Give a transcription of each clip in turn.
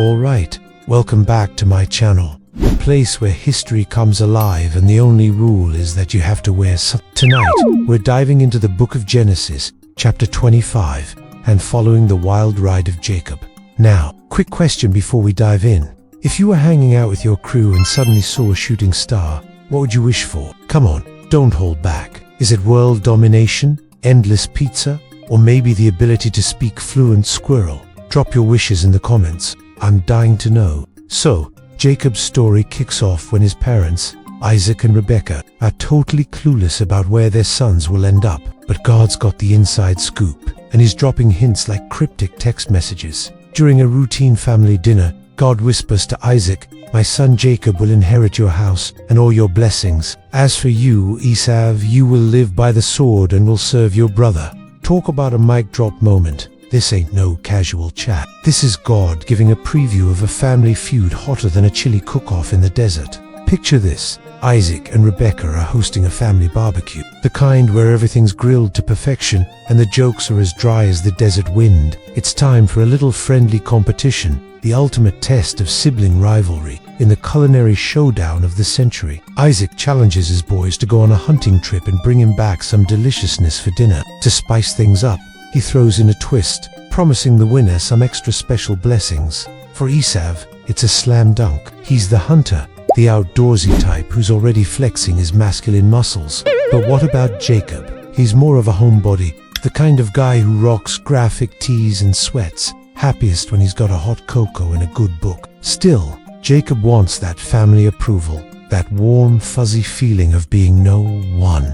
Alright, welcome back to my channel, a place where history comes alive and the only rule is that you have to wear something. Tonight, we're diving into the book of Genesis, chapter 25, and following the wild ride of Jacob. Now, quick question before we dive in. If you were hanging out with your crew and suddenly saw a shooting star, what would you wish for? Come on, don't hold back. Is it world domination, endless pizza, or maybe the ability to speak fluent squirrel? Drop your wishes in the comments. I'm dying to know. So, Jacob's story kicks off when his parents, Isaac and Rebekah, are totally clueless about where their sons will end up. But God's got the inside scoop, and he's dropping hints like cryptic text messages. During a routine family dinner, God whispers to Isaac, "My son Jacob will inherit your house and all your blessings. As for you, Esau, you will live by the sword and will serve your brother." Talk about a mic drop moment. This ain't no casual chat. This is God giving a preview of a family feud hotter than a chili cook-off in the desert. Picture this. Isaac and Rebekah are hosting a family barbecue. The kind where everything's grilled to perfection and the jokes are as dry as the desert wind. It's time for a little friendly competition, the ultimate test of sibling rivalry. In the culinary showdown of the century, Isaac challenges his boys to go on a hunting trip and bring him back some deliciousness for dinner. To spice things up, he throws in a twist, promising the winner some extra special blessings. For Esau, it's a slam dunk. He's the hunter, the outdoorsy type who's already flexing his masculine muscles. But what about Jacob? He's more of a homebody, the kind of guy who rocks graphic tees and sweats, happiest when he's got a hot cocoa and a good book. Still, Jacob wants that family approval, that warm, fuzzy feeling of being no one.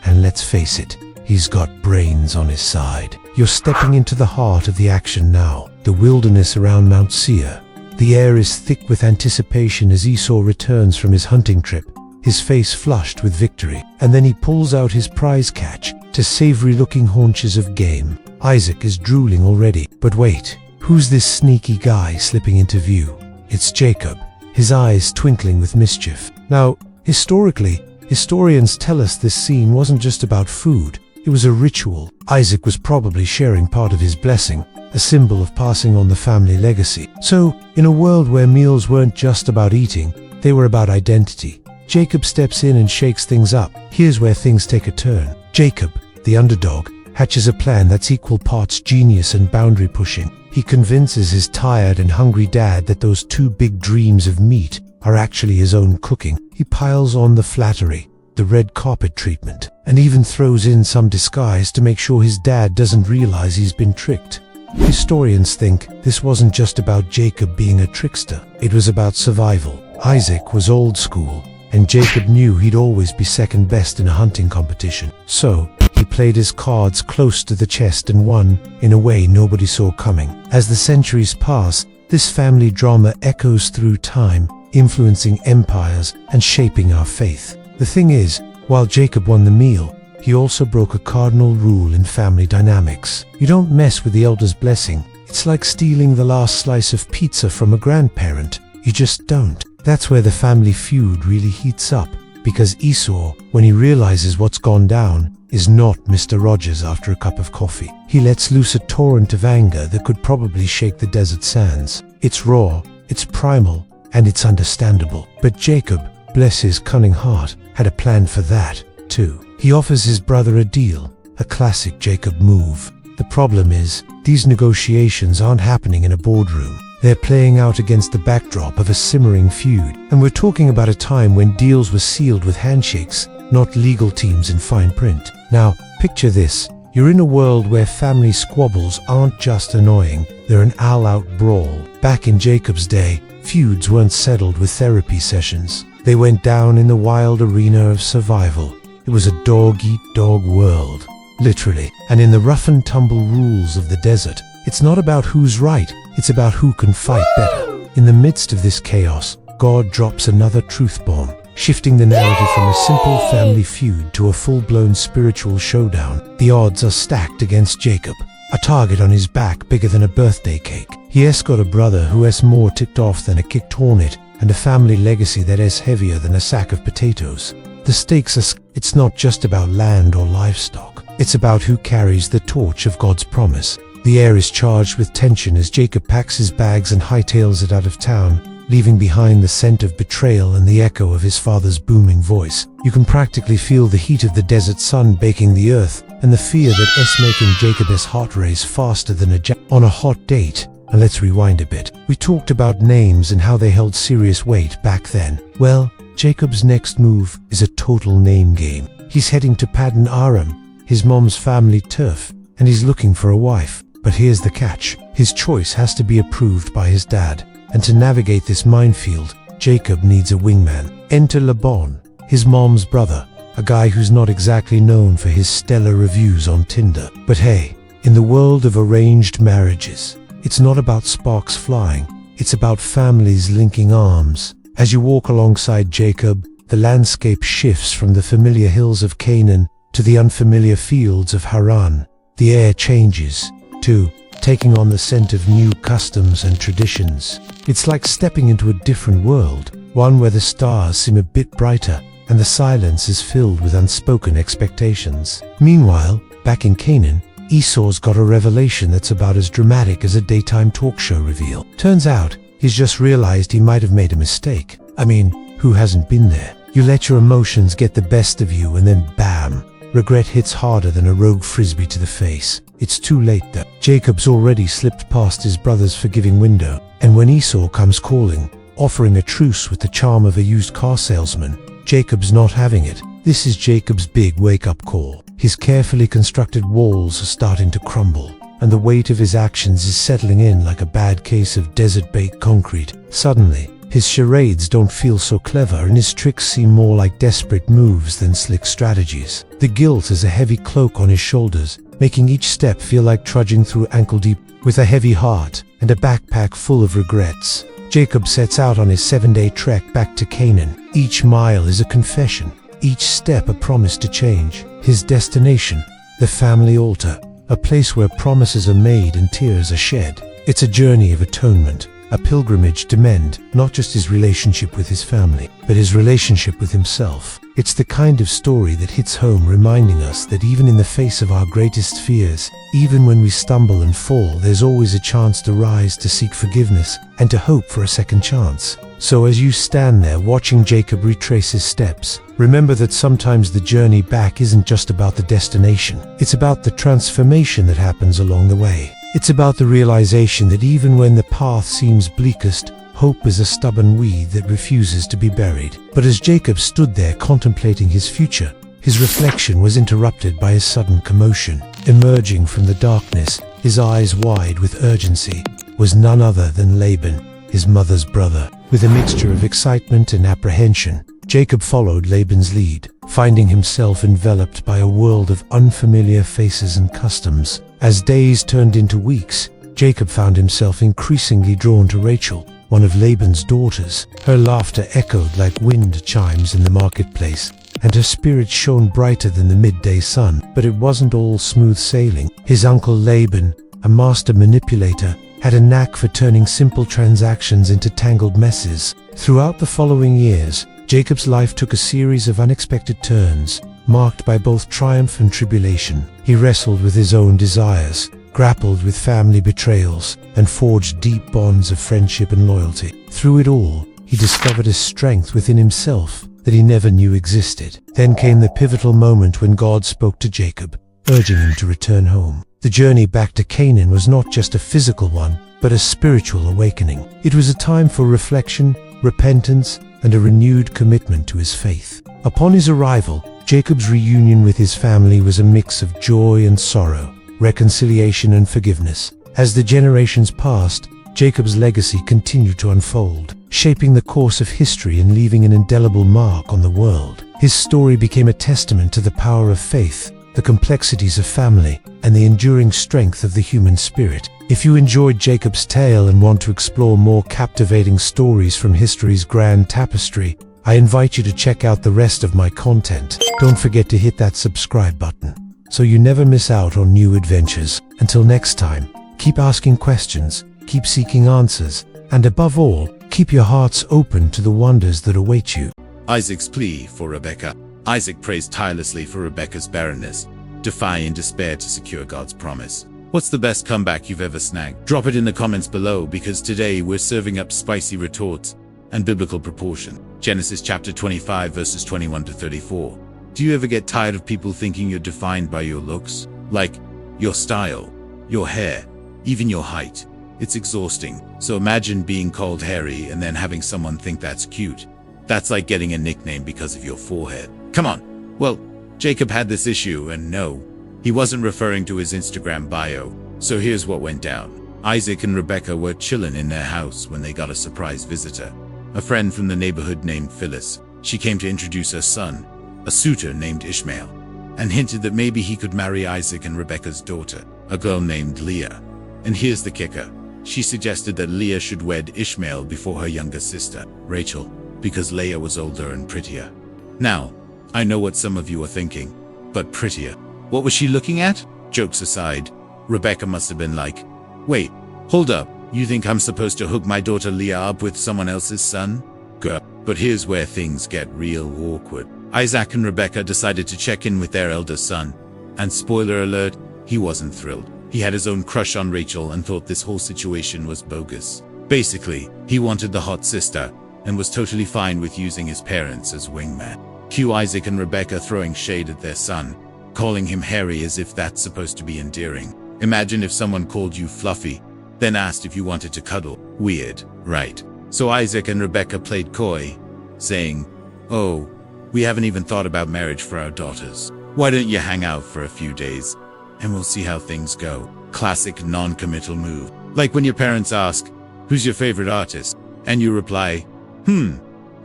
And let's face it, he's got brains on his side. You're stepping into the heart of the action now, the wilderness around Mount Seir. The air is thick with anticipation as Esau returns from his hunting trip, his face flushed with victory, and then he pulls out his prize catch to savory-looking haunches of game. Isaac is drooling already, but wait, who's this sneaky guy slipping into view? It's Jacob, his eyes twinkling with mischief. Now, historically, historians tell us this scene wasn't just about food. It was a ritual. Isaac was probably sharing part of his blessing, a symbol of passing on the family legacy. So, in a world where meals weren't just about eating, they were about identity, Jacob steps in and shakes things up. Here's where things take a turn. Jacob, the underdog, hatches a plan that's equal parts genius and boundary pushing. He convinces his tired and hungry dad that those two big dreams of meat are actually his own cooking. He piles on the flattery, the red carpet treatment, and even throws in some disguise to make sure his dad doesn't realize he's been tricked. Historians think this wasn't just about Jacob being a trickster. It was about survival. Isaac was old school, and Jacob knew he'd always be second best in a hunting competition. So, he played his cards close to the chest and won in a way nobody saw coming. As the centuries pass, this family drama echoes through time, influencing empires and shaping our faith. The thing is, while Jacob won the meal, he also broke a cardinal rule in family dynamics. You don't mess with the elder's blessing. It's like stealing the last slice of pizza from a grandparent. You just don't. That's where the family feud really heats up, because Esau, when he realizes what's gone down, is not Mr. Rogers after a cup of coffee. He lets loose a torrent of anger that could probably shake the desert sands. It's raw, it's primal, and it's understandable. But Jacob, bless his cunning heart, had a plan for that, too. He offers his brother a deal, a classic Jacob move. The problem is, these negotiations aren't happening in a boardroom. They're playing out against the backdrop of a simmering feud. And we're talking about a time when deals were sealed with handshakes, not legal teams in fine print. Now, picture this. You're in a world where family squabbles aren't just annoying, they're an all-out brawl. Back in Jacob's day, feuds weren't settled with therapy sessions. They went down in the wild arena of survival. It was a dog-eat-dog world, literally. And in the rough-and-tumble rules of the desert, it's not about who's right, it's about who can fight better. In the midst of this chaos, God drops another truth bomb, shifting the narrative from a simple family feud to a full-blown spiritual showdown. The odds are stacked against Jacob, a target on his back bigger than a birthday cake. He has got a brother who has more ticked off than a kicked hornet, and a family legacy that is heavier than a sack of potatoes. The stakes are it's not just about land or livestock. It's about who carries the torch of God's promise. The air is charged with tension as Jacob packs his bags and hightails it out of town, leaving behind the scent of betrayal and the echo of his father's booming voice. You can practically feel the heat of the desert sun baking the earth, and the fear that is making Jacob's heart race faster than on a hot date. And let's rewind a bit. We talked about names and how they held serious weight back then. Well, Jacob's next move is a total name game. He's heading to Paddan Aram, his mom's family turf, and he's looking for a wife. But here's the catch. His choice has to be approved by his dad. And to navigate this minefield, Jacob needs a wingman. Enter Laban, his mom's brother, a guy who's not exactly known for his stellar reviews on Tinder. But hey, in the world of arranged marriages, it's not about sparks flying, it's about families linking arms. As you walk alongside Jacob, the landscape shifts from the familiar hills of Canaan to the unfamiliar fields of Haran. The air changes, too, taking on the scent of new customs and traditions. It's like stepping into a different world, one where the stars seem a bit brighter and the silence is filled with unspoken expectations. Meanwhile, back in Canaan, Esau's got a revelation that's about as dramatic as a daytime talk show reveal. Turns out, he's just realized he might have made a mistake. I mean, who hasn't been there? You let your emotions get the best of you and then bam! Regret hits harder than a rogue frisbee to the face. It's too late though. Jacob's already slipped past his brother's forgiving window, and when Esau comes calling, offering a truce with the charm of a used car salesman, Jacob's not having it. This is Jacob's big wake-up call. His carefully constructed walls are starting to crumble, and the weight of his actions is settling in like a bad case of desert-baked concrete. Suddenly, his charades don't feel so clever and his tricks seem more like desperate moves than slick strategies. The guilt is a heavy cloak on his shoulders, making each step feel like trudging through ankle-deep. With a heavy heart and a backpack full of regrets, Jacob sets out on his 7-day trek back to Canaan. Each mile is a confession, each step a promise to change. His destination, the family altar, a place where promises are made and tears are shed. It's a journey of atonement, a pilgrimage to mend not just his relationship with his family, but his relationship with himself. It's the kind of story that hits home, reminding us that even in the face of our greatest fears, even when we stumble and fall, there's always a chance to rise, to seek forgiveness, and to hope for a second chance. So as you stand there watching Jacob retrace his steps, remember that sometimes the journey back isn't just about the destination. It's about the transformation that happens along the way. It's about the realization that even when the path seems bleakest, hope is a stubborn weed that refuses to be buried. But as Jacob stood there contemplating his future, his reflection was interrupted by a sudden commotion. Emerging from the darkness, his eyes wide with urgency, was none other than Laban, his mother's brother. With a mixture of excitement and apprehension, Jacob followed Laban's lead, finding himself enveloped by a world of unfamiliar faces and customs. As days turned into weeks, Jacob found himself increasingly drawn to Rachel, one of Laban's daughters. Her laughter echoed like wind chimes in the marketplace, and her spirit shone brighter than the midday sun. But it wasn't all smooth sailing. His uncle Laban, a master manipulator, had a knack for turning simple transactions into tangled messes. Throughout the following years, Jacob's life took a series of unexpected turns, marked by both triumph and tribulation. He wrestled with his own desires, grappled with family betrayals, and forged deep bonds of friendship and loyalty. Through it all, he discovered a strength within himself that he never knew existed. Then came the pivotal moment when God spoke to Jacob, urging him to return home. The journey back to Canaan was not just a physical one, but a spiritual awakening. It was a time for reflection, repentance, and a renewed commitment to his faith. Upon his arrival, Jacob's reunion with his family was a mix of joy and sorrow, reconciliation and forgiveness. As the generations passed, Jacob's legacy continued to unfold, shaping the course of history and leaving an indelible mark on the world. His story became a testament to the power of faith, the complexities of family, and the enduring strength of the human spirit. If you enjoyed Jacob's tale and want to explore more captivating stories from history's grand tapestry, I invite you to check out the rest of my content. Don't forget to hit that subscribe button, so you never miss out on new adventures. Until next time, keep asking questions, keep seeking answers, and above all, keep your hearts open to the wonders that await you. Isaac's plea for Rebekah. Isaac prays tirelessly for Rebekah's barrenness, defying despair to secure God's promise. What's the best comeback you've ever snagged? Drop it in the comments below, because today we're serving up spicy retorts and biblical proportion. Genesis chapter 25 verses 21 to 34. Do you ever get tired of people thinking you're defined by your looks? Like your style, your hair, even your height. It's exhausting. So imagine being called hairy and then having someone think that's cute. That's like getting a nickname because of your forehead. Come on. Well, Jacob had this issue, and no, he wasn't referring to his Instagram bio. So here's what went down. Isaac and Rebekah were chilling in their house when they got a surprise visitor. A friend from the neighborhood named Phyllis. She came to introduce her son, a suitor named Ishmael, and hinted that maybe he could marry Isaac and Rebekah's daughter, a girl named Leah. And here's the kicker. She suggested that Leah should wed Ishmael before her younger sister, Rachel, because Leah was older and prettier. Now, I know what some of you are thinking, but prettier. What was she looking at? Jokes aside, Rebekah must have been like, wait, hold up, you think I'm supposed to hook my daughter Leah up with someone else's son? Girl. But here's where things get real awkward. Isaac and Rebekah decided to check in with their elder son, and spoiler alert, he wasn't thrilled. He had his own crush on Rachel and thought this whole situation was bogus. Basically, he wanted the hot sister, and was totally fine with using his parents as wingman. Cue Isaac and Rebekah throwing shade at their son, calling him hairy as if that's supposed to be endearing. Imagine if someone called you fluffy, then asked if you wanted to cuddle. Weird, right? So Isaac and Rebekah played coy, saying, "Oh, we haven't even thought about marriage for our daughters. Why don't you hang out for a few days, and we'll see how things go." Classic non-committal move. Like when your parents ask, "Who's your favorite artist?" and you reply,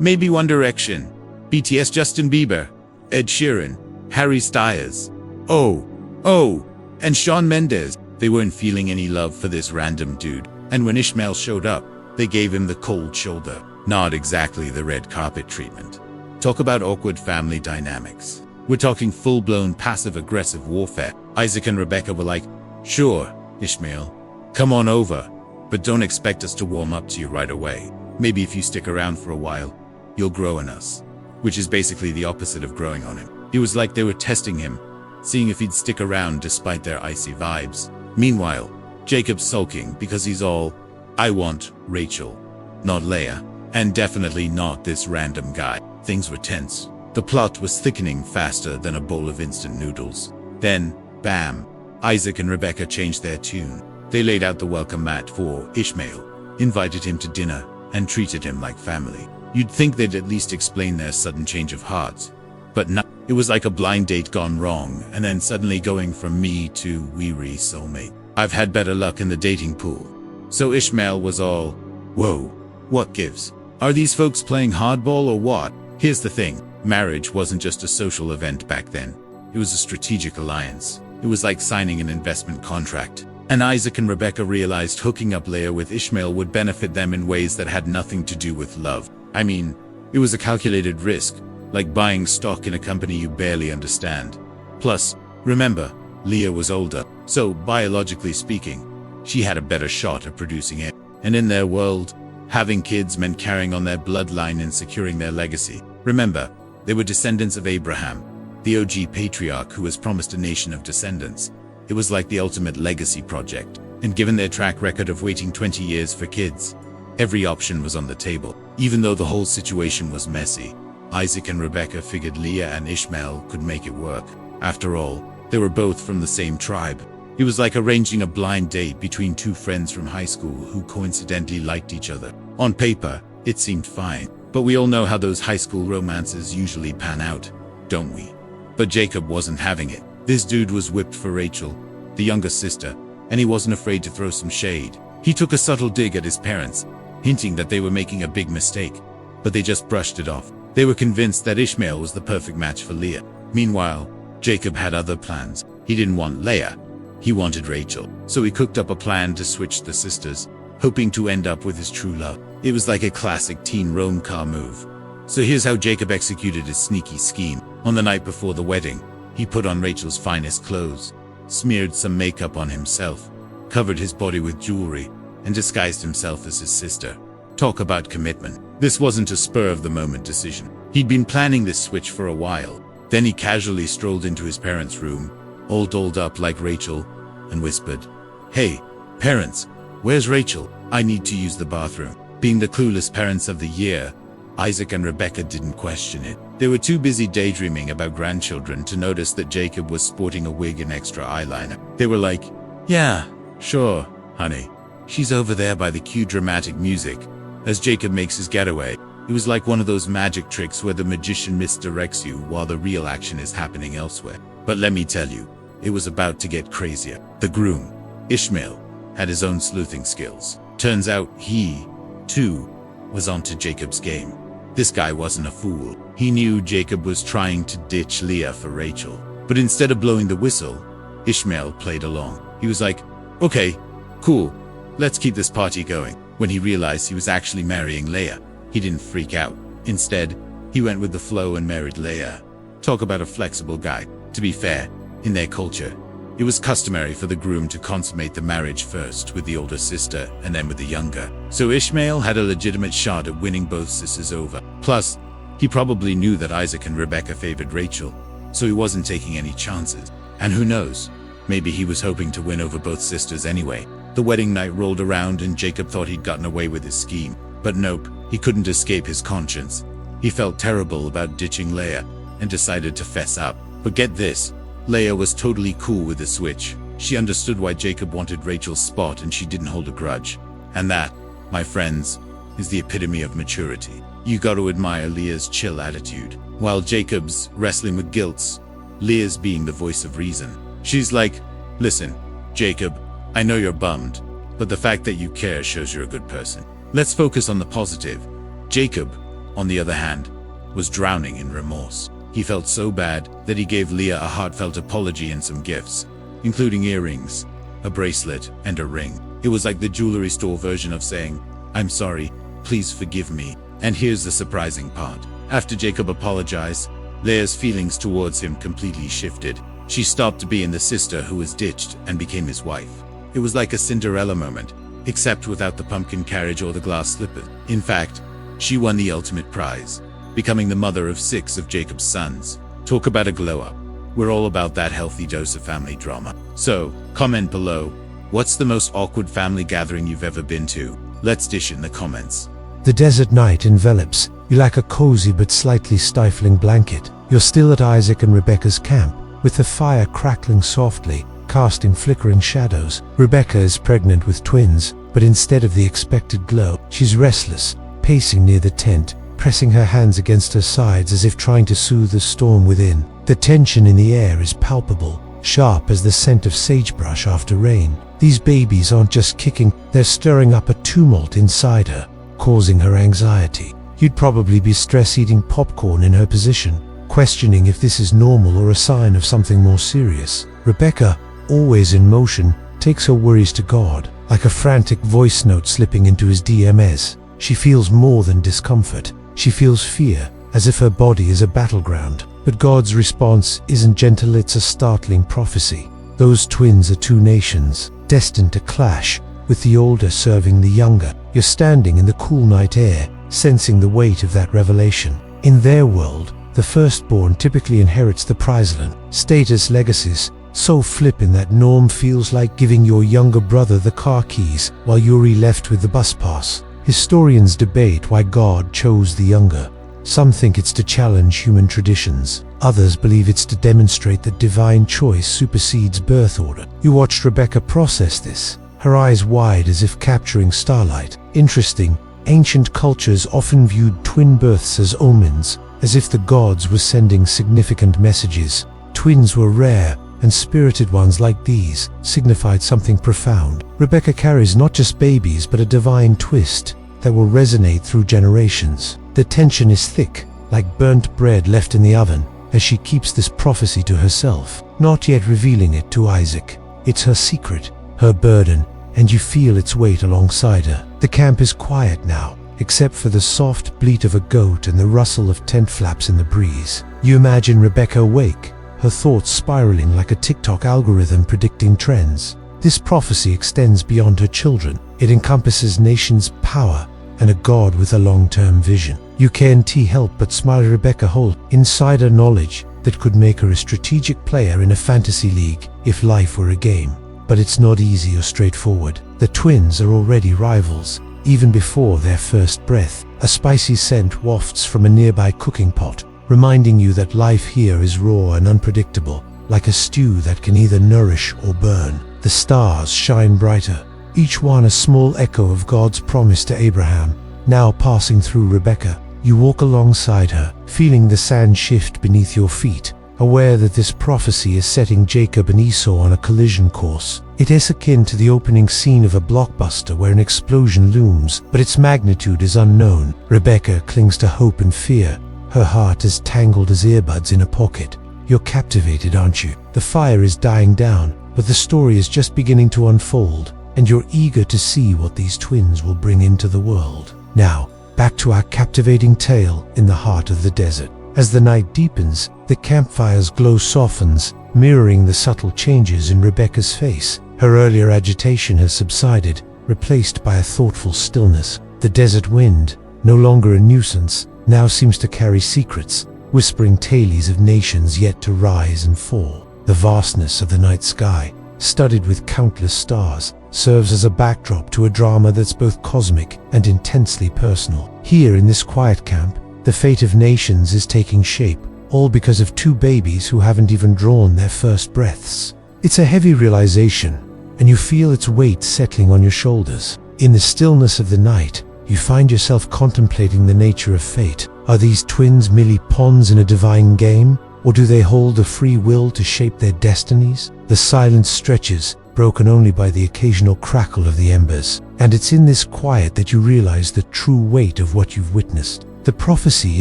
maybe One Direction, BTS Justin Bieber, Ed Sheeran, Harry Styles, and Shawn Mendes. They weren't feeling any love for this random dude, and when Ishmael showed up, they gave him the cold shoulder. Not exactly the red carpet treatment. Talk about awkward family dynamics. We're talking full-blown passive-aggressive warfare. Isaac and Rebekah were like, "Sure, Ishmael, come on over, but don't expect us to warm up to you right away. Maybe if you stick around for a while, you'll grow on us." Which is basically the opposite of growing on him. It was like they were testing him, seeing if he'd stick around despite their icy vibes. Meanwhile, Jacob's sulking because he's all, "I want Rachel, not Leah, and definitely not this random guy." Things were tense. The plot was thickening faster than a bowl of instant noodles. Then, bam, Isaac and Rebekah changed their tune. They laid out the welcome mat for Ishmael, invited him to dinner, and treated him like family. You'd think they'd at least explain their sudden change of hearts. But no, it was like a blind date gone wrong, and then suddenly going from me to weary soulmate. I've had better luck in the dating pool. So Ishmael was all, "Whoa, what gives? Are these folks playing hardball or what?" Here's the thing. Marriage wasn't just a social event back then. It was a strategic alliance. It was like signing an investment contract. And Isaac and Rebekah realized hooking up Leah with Ishmael would benefit them in ways that had nothing to do with love. I mean, it was a calculated risk, like buying stock in a company you barely understand. Plus, remember, Leah was older, so biologically speaking, she had a better shot at producing it. And in their world, having kids meant carrying on their bloodline and securing their legacy. Remember, they were descendants of Abraham, the OG patriarch who was promised a nation of descendants. It was like the ultimate legacy project. And given their track record of waiting 20 years for kids, every option was on the table. Even though the whole situation was messy, Isaac and Rebekah figured Leah and Ishmael could make it work. After all, they were both from the same tribe. It was like arranging a blind date between two friends from high school who coincidentally liked each other. On paper, it seemed fine. But we all know how those high school romances usually pan out, don't we? But Jacob wasn't having it. This dude was whipped for Rachel, the younger sister, and he wasn't afraid to throw some shade. He took a subtle dig at his parents, hinting that they were making a big mistake, but they just brushed it off. They were convinced that Ishmael was the perfect match for Leah. Meanwhile, Jacob had other plans. He didn't want Leah. He wanted Rachel. So he cooked up a plan to switch the sisters, hoping to end up with his true love. It was like a classic teen rom-com move. So here's how Jacob executed his sneaky scheme. On the night before the wedding, he put on Rachel's finest clothes, smeared some makeup on himself, covered his body with jewelry, and disguised himself as his sister. Talk about commitment. This wasn't a spur-of-the-moment decision. He'd been planning this switch for a while. Then he casually strolled into his parents' room, all dolled up like Rachel, and whispered, "Hey, parents, where's Rachel? I need to use the bathroom." Being the clueless parents of the year, Isaac and Rebecca didn't question it. They were too busy daydreaming about grandchildren to notice that Jacob was sporting a wig and extra eyeliner. They were like, "Yeah, sure, honey. She's over there by the cue dramatic music," as Jacob makes his getaway. It was like one of those magic tricks where the magician misdirects you while the real action is happening elsewhere. But let me tell you, it was about to get crazier. The groom, Ishmael, had his own sleuthing skills. Turns out he, too, was onto Jacob's game. This guy wasn't a fool. He knew Jacob was trying to ditch Leah for Rachel. But instead of blowing the whistle, Ishmael played along. He was like, "Okay, cool, let's keep this party going." When he realized he was actually marrying Leah, he didn't freak out. Instead, he went with the flow and married Leah. Talk about a flexible guy. To be fair, in their culture, it was customary for the groom to consummate the marriage first with the older sister and then with the younger. So Ishmael had a legitimate shot at winning both sisters over. Plus, he probably knew that Isaac and Rebecca favored Rachel, so he wasn't taking any chances. And who knows, maybe he was hoping to win over both sisters anyway. The wedding night rolled around and Jacob thought he'd gotten away with his scheme. But nope, he couldn't escape his conscience. He felt terrible about ditching Leah and decided to fess up. But get this, Leah was totally cool with the switch. She understood why Jacob wanted Rachel's spot and she didn't hold a grudge. And that, my friends, is the epitome of maturity. You gotta admire Leah's chill attitude. While Jacob's wrestling with guilt, Leah's being the voice of reason. She's like, "Listen, Jacob, I know you're bummed, but the fact that you care shows you're a good person. Let's focus on the positive." Jacob, on the other hand, was drowning in remorse. He felt so bad that he gave Leah a heartfelt apology and some gifts, including earrings, a bracelet, and a ring. It was like the jewelry store version of saying, "I'm sorry, please forgive me." And here's the surprising part. After Jacob apologized, Leah's feelings towards him completely shifted. She stopped being the sister who was ditched and became his wife. It was like a Cinderella moment, except without the pumpkin carriage or the glass slippers. In fact, she won the ultimate prize, becoming the mother of 6 of Jacob's sons. Talk about a glow-up. We're all about that healthy dose of family drama. So, comment below, what's the most awkward family gathering you've ever been to? Let's dish in the comments. The desert night envelops you like a cozy but slightly stifling blanket. You're still at Isaac and Rebecca's camp, with the fire crackling softly, casting flickering shadows. Rebecca is pregnant with twins, but instead of the expected glow, she's restless, pacing near the tent, pressing her hands against her sides as if trying to soothe the storm within. The tension in the air is palpable, sharp as the scent of sagebrush after rain. These babies aren't just kicking, they're stirring up a tumult inside her, causing her anxiety. You'd probably be stress-eating popcorn in her position, questioning if this is normal or a sign of something more serious. Rebecca, always in motion, takes her worries to God, like a frantic voice note slipping into his DMs. She feels more than discomfort. She feels fear, as if her body is a battleground. But God's response isn't gentle, it's a startling prophecy. Those twins are 2 nations, destined to clash, with the older serving the younger. You're standing in the cool night air, sensing the weight of that revelation. In their world, the firstborn typically inherits the prizeland, status, legacies. So flippin' that norm feels like giving your younger brother the car keys while you're left with the bus pass. Historians debate why God chose the younger. Some think it's to challenge human traditions. Others believe it's to demonstrate that divine choice supersedes birth order. You watched Rebecca process this, her eyes wide as if capturing starlight. Interesting, ancient cultures often viewed twin births as omens, as if the gods were sending significant messages. Twins were rare, and spirited ones like these signified something profound. Rebecca carries not just babies but a divine twist that will resonate through generations. The tension is thick, like burnt bread left in the oven, as she keeps this prophecy to herself, not yet revealing it to Isaac. It's her secret, her burden, and you feel its weight alongside her. The camp is quiet now, except for the soft bleat of a goat and the rustle of tent flaps in the breeze. You imagine Rebecca awake, her thoughts spiraling like a TikTok algorithm predicting trends. This prophecy extends beyond her children. It encompasses nations' power and a God with a long-term vision. You can't help but smile. Rebecca holds insider knowledge that could make her a strategic player in a fantasy league if life were a game. But it's not easy or straightforward. The twins are already rivals. Even before their first breath, a spicy scent wafts from a nearby cooking pot, reminding you that life here is raw and unpredictable, like a stew that can either nourish or burn. The stars shine brighter, each one a small echo of God's promise to Abraham. Now passing through Rebekah, you walk alongside her, feeling the sand shift beneath your feet, aware that this prophecy is setting Jacob and Esau on a collision course. It is akin to the opening scene of a blockbuster where an explosion looms, but its magnitude is unknown. Rebekah clings to hope and fear, her heart as tangled as earbuds in a pocket. You're captivated, aren't you? The fire is dying down, but the story is just beginning to unfold, and you're eager to see what these twins will bring into the world. Now, back to our captivating tale in the heart of the desert. As the night deepens, the campfire's glow softens, mirroring the subtle changes in Rebekah's face. Her earlier agitation has subsided, replaced by a thoughtful stillness. The desert wind, no longer a nuisance, now seems to carry secrets, whispering tales of nations yet to rise and fall. The vastness of the night sky, studded with countless stars, serves as a backdrop to a drama that's both cosmic and intensely personal. Here in this quiet camp, the fate of nations is taking shape, all because of two babies who haven't even drawn their first breaths. It's a heavy realization, and you feel its weight settling on your shoulders. In the stillness of the night, you find yourself contemplating the nature of fate. Are these twins merely pawns in a divine game, or do they hold the free will to shape their destinies? The silence stretches, broken only by the occasional crackle of the embers, and it's in this quiet that you realize the true weight of what you've witnessed. The prophecy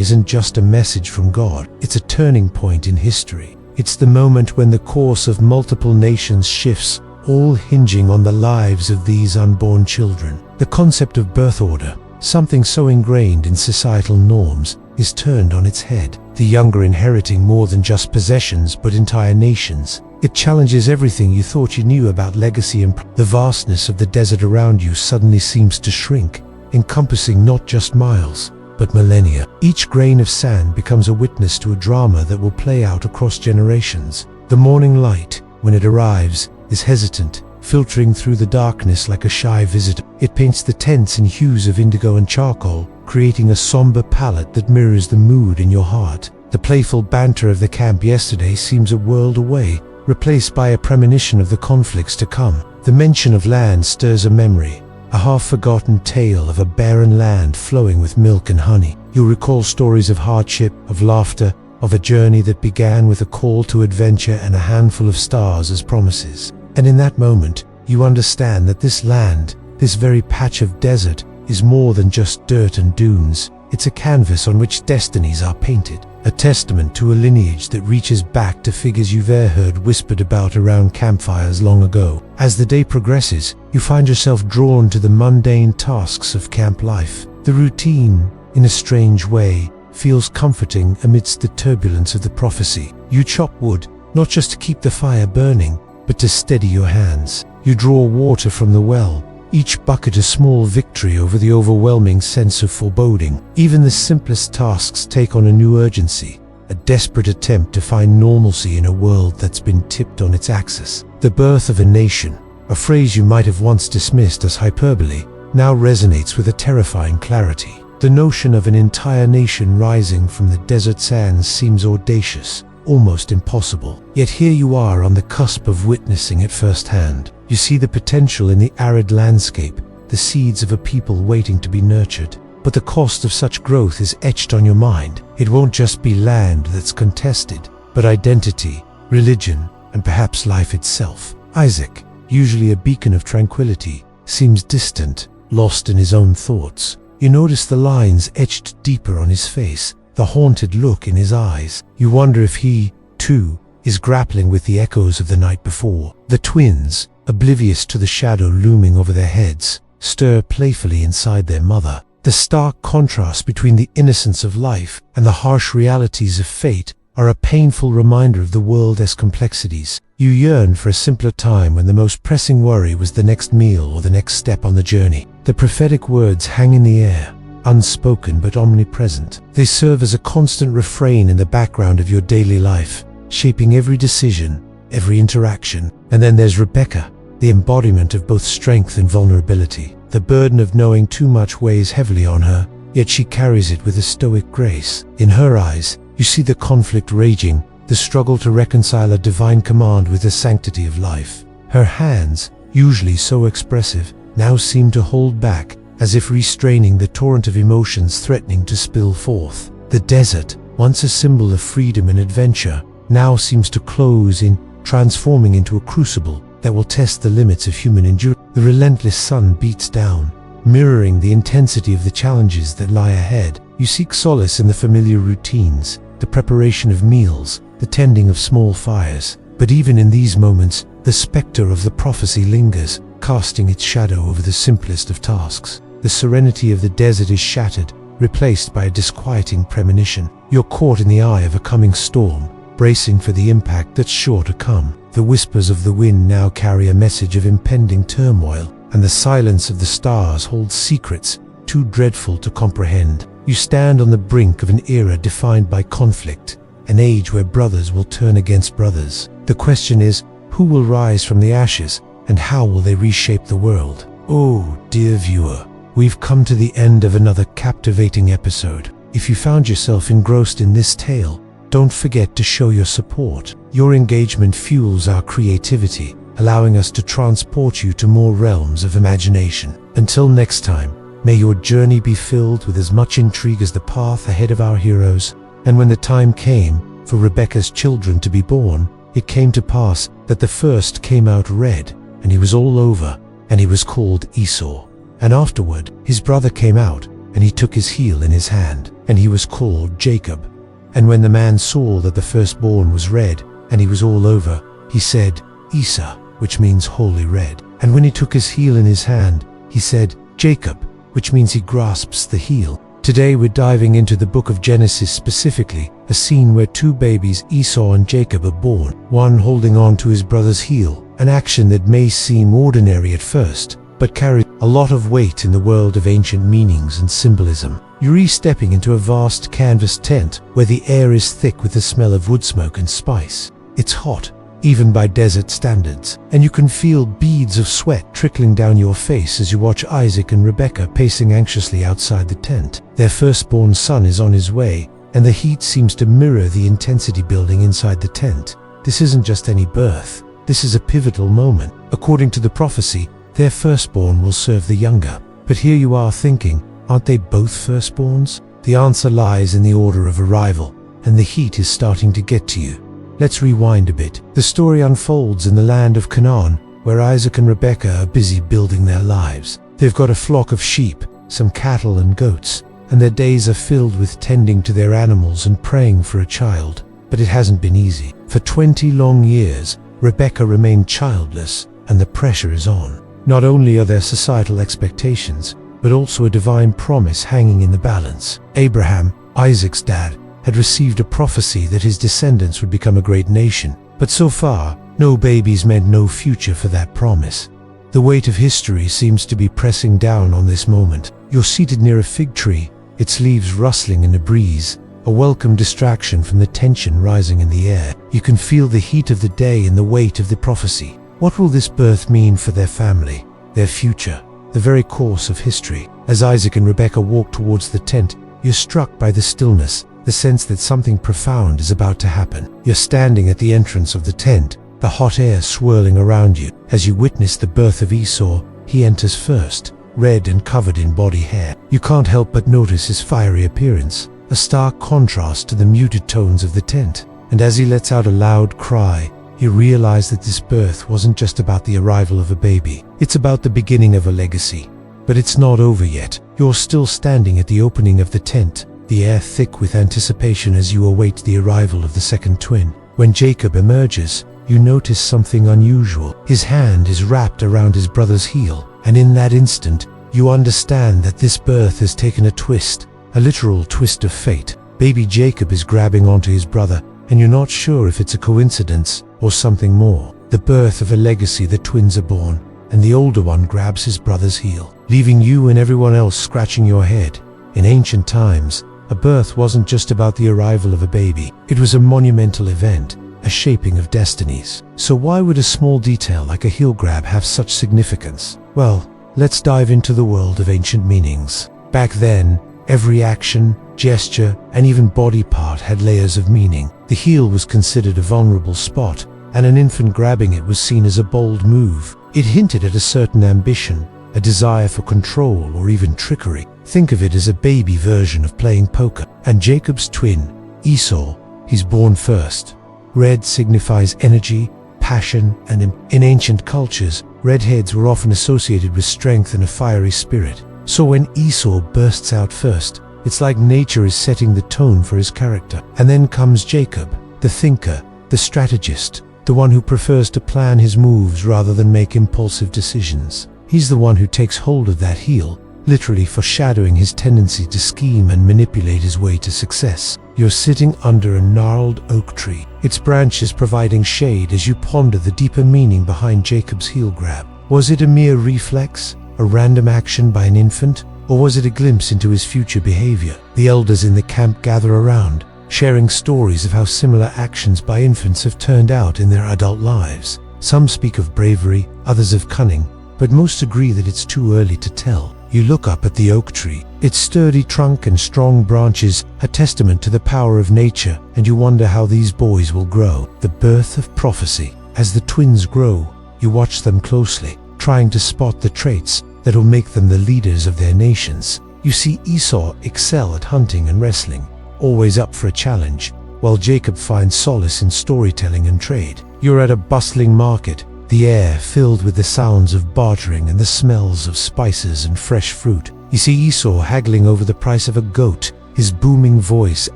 isn't just a message from God, it's a turning point in history. It's the moment when the course of multiple nations shifts, all hinging on the lives of these unborn children. The concept of birth order, something so ingrained in societal norms, is turned on its head. The younger inheriting more than just possessions but entire nations. It challenges everything you thought you knew about legacy, and the vastness of the desert around you suddenly seems to shrink, encompassing not just miles, but millennia. Each grain of sand becomes a witness to a drama that will play out across generations. The morning light, when it arrives, is hesitant, filtering through the darkness like a shy visitor. It paints the tents in hues of indigo and charcoal, creating a somber palette that mirrors the mood in your heart. The playful banter of the camp yesterday seems a world away, replaced by a premonition of the conflicts to come. The mention of land stirs a memory, a half-forgotten tale of a barren land flowing with milk and honey. You recall stories of hardship, of laughter, of a journey that began with a call to adventure and a handful of stars as promises. And in that moment, you understand that this land, this very patch of desert, is more than just dirt and dunes. It's a canvas on which destinies are painted, a testament to a lineage that reaches back to figures you've heard whispered about around campfires long ago. As the day progresses, you find yourself drawn to the mundane tasks of camp life. The routine, in a strange way, feels comforting amidst the turbulence of the prophecy. You chop wood, not just to keep the fire burning, but to steady your hands. You draw water from the well, each bucket a small victory over the overwhelming sense of foreboding. Even the simplest tasks take on a new urgency, a desperate attempt to find normalcy in a world that's been tipped on its axis. The birth of a nation, a phrase you might have once dismissed as hyperbole, now resonates with a terrifying clarity. The notion of an entire nation rising from the desert sands seems audacious, almost impossible. Yet here you are on the cusp of witnessing it firsthand. You see the potential in the arid landscape, the seeds of a people waiting to be nurtured. But the cost of such growth is etched on your mind. It won't just be land that's contested, but identity, religion, and perhaps life itself. Isaac, usually a beacon of tranquility, seems distant, lost in his own thoughts. You notice the lines etched deeper on his face, the haunted look in his eyes. You wonder if he, too, is grappling with the echoes of the night before. The twins, oblivious to the shadow looming over their heads, stir playfully inside their mother. The stark contrast between the innocence of life and the harsh realities of fate are a painful reminder of the world's complexities. You yearn for a simpler time when the most pressing worry was the next meal or the next step on the journey. The prophetic words hang in the air, unspoken but omnipresent. They serve as a constant refrain in the background of your daily life, shaping every decision, every interaction. And then there's Rebekah, the embodiment of both strength and vulnerability. The burden of knowing too much weighs heavily on her, yet she carries it with a stoic grace. In her eyes, you see the conflict raging, the struggle to reconcile a divine command with the sanctity of life. Her hands, usually so expressive, now seem to hold back, as if restraining the torrent of emotions threatening to spill forth. The desert, once a symbol of freedom and adventure, now seems to close in, transforming into a crucible that will test the limits of human endurance. The relentless sun beats down, mirroring the intensity of the challenges that lie ahead. You seek solace in the familiar routines, the preparation of meals, the tending of small fires. But even in these moments, the specter of the prophecy lingers, casting its shadow over the simplest of tasks. The serenity of the desert is shattered, replaced by a disquieting premonition. You're caught in the eye of a coming storm, bracing for the impact that's sure to come. The whispers of the wind now carry a message of impending turmoil, and the silence of the stars holds secrets too dreadful to comprehend. You stand on the brink of an era defined by conflict, an age where brothers will turn against brothers. The question is, who will rise from the ashes, and how will they reshape the world? Oh, dear viewer, we've come to the end of another captivating episode. If you found yourself engrossed in this tale, don't forget to show your support. Your engagement fuels our creativity, allowing us to transport you to more realms of imagination. Until next time, may your journey be filled with as much intrigue as the path ahead of our heroes. And when the time came for Rebekah's children to be born, it came to pass that the first came out red, and he was all over, and he was called Esau. And afterward his brother came out, and he took his heel in his hand, and he was called Jacob. And when the man saw that the firstborn was red, and he was all over, he said, Esau, which means holy red. And when he took his heel in his hand, he said, Jacob, which means he grasps the heel. Today we're diving into the book of Genesis, specifically a scene where two babies, Esau and Jacob, are born, one holding on to his brother's heel, an action that may seem ordinary at first, but carries a lot of weight in the world of ancient meanings and symbolism. You're stepping into a vast canvas tent where the air is thick with the smell of wood smoke and spice. It's hot, even by desert standards, and you can feel beads of sweat trickling down your face as you watch Isaac and Rebekah pacing anxiously outside the tent. Their firstborn son is on his way, and the heat seems to mirror the intensity building inside the tent. This isn't just any birth, this is a pivotal moment. According to the prophecy, their firstborn will serve the younger. But here you are thinking, aren't they both firstborns? The answer lies in the order of arrival, and the heat is starting to get to you. Let's rewind a bit. The story unfolds in the land of Canaan, where Isaac and Rebekah are busy building their lives. They've got a flock of sheep, some cattle and goats, and their days are filled with tending to their animals and praying for a child. But it hasn't been easy. For 20 long years, Rebekah remained childless, and the pressure is on. Not only are there societal expectations, but also a divine promise hanging in the balance. Abraham, Isaac's dad, had received a prophecy that his descendants would become a great nation. But so far, no babies meant no future for that promise. The weight of history seems to be pressing down on this moment. You're seated near a fig tree, its leaves rustling in a breeze, a welcome distraction from the tension rising in the air. You can feel the heat of the day and the weight of the prophecy. What will this birth mean for their family, their future, the very course of history? As Isaac and Rebekah walk towards the tent, you're struck by the stillness, the sense that something profound is about to happen. You're standing at the entrance of the tent, the hot air swirling around you. As you witness the birth of Esau, he enters first, red and covered in body hair. You can't help but notice his fiery appearance, a stark contrast to the muted tones of the tent. And as he lets out a loud cry, you realize that this birth wasn't just about the arrival of a baby. It's about the beginning of a legacy. But it's not over yet. You're still standing at the opening of the tent, the air thick with anticipation as you await the arrival of the second twin. When Jacob emerges, you notice something unusual. His hand is wrapped around his brother's heel, and in that instant, you understand that this birth has taken a twist, a literal twist of fate. Baby Jacob is grabbing onto his brother, and you're not sure if it's a coincidence or something more. The birth of a legacy. The twins are born, and the older one grabs his brother's heel, leaving you and everyone else scratching your head. In ancient times, a birth wasn't just about the arrival of a baby. It was a monumental event, a shaping of destinies. So why would a small detail like a heel grab have such significance? Well, let's dive into the world of ancient meanings. Back then, every action, gesture, and even body part had layers of meaning. The heel was considered a vulnerable spot, and an infant grabbing it was seen as a bold move. It hinted at a certain ambition, a desire for control, or even trickery. Think of it as a baby version of playing poker. And Jacob's twin, Esau, he's born first. Red signifies energy, passion, and in ancient cultures, redheads were often associated with strength and a fiery spirit. So when Esau bursts out first, it's like nature is setting the tone for his character. And then comes Jacob, the thinker, the strategist, the one who prefers to plan his moves rather than make impulsive decisions. He's the one who takes hold of that heel, literally foreshadowing his tendency to scheme and manipulate his way to success. You're sitting under a gnarled oak tree, its branches providing shade as you ponder the deeper meaning behind Jacob's heel grab. Was it a mere reflex, a random action by an infant, or was it a glimpse into his future behavior? The elders in the camp gather around, sharing stories of how similar actions by infants have turned out in their adult lives. Some speak of bravery, others of cunning, but most agree that it's too early to tell. You look up at the oak tree, its sturdy trunk and strong branches, a testament to the power of nature, and you wonder how these boys will grow. The birth of prophecy. As the twins grow, you watch them closely, trying to spot the traits that will make them the leaders of their nations. You see Esau excel at hunting and wrestling, always up for a challenge, while Jacob finds solace in storytelling and trade. You're at a bustling market, the air filled with the sounds of bartering and the smells of spices and fresh fruit. You see Esau haggling over the price of a goat, his booming voice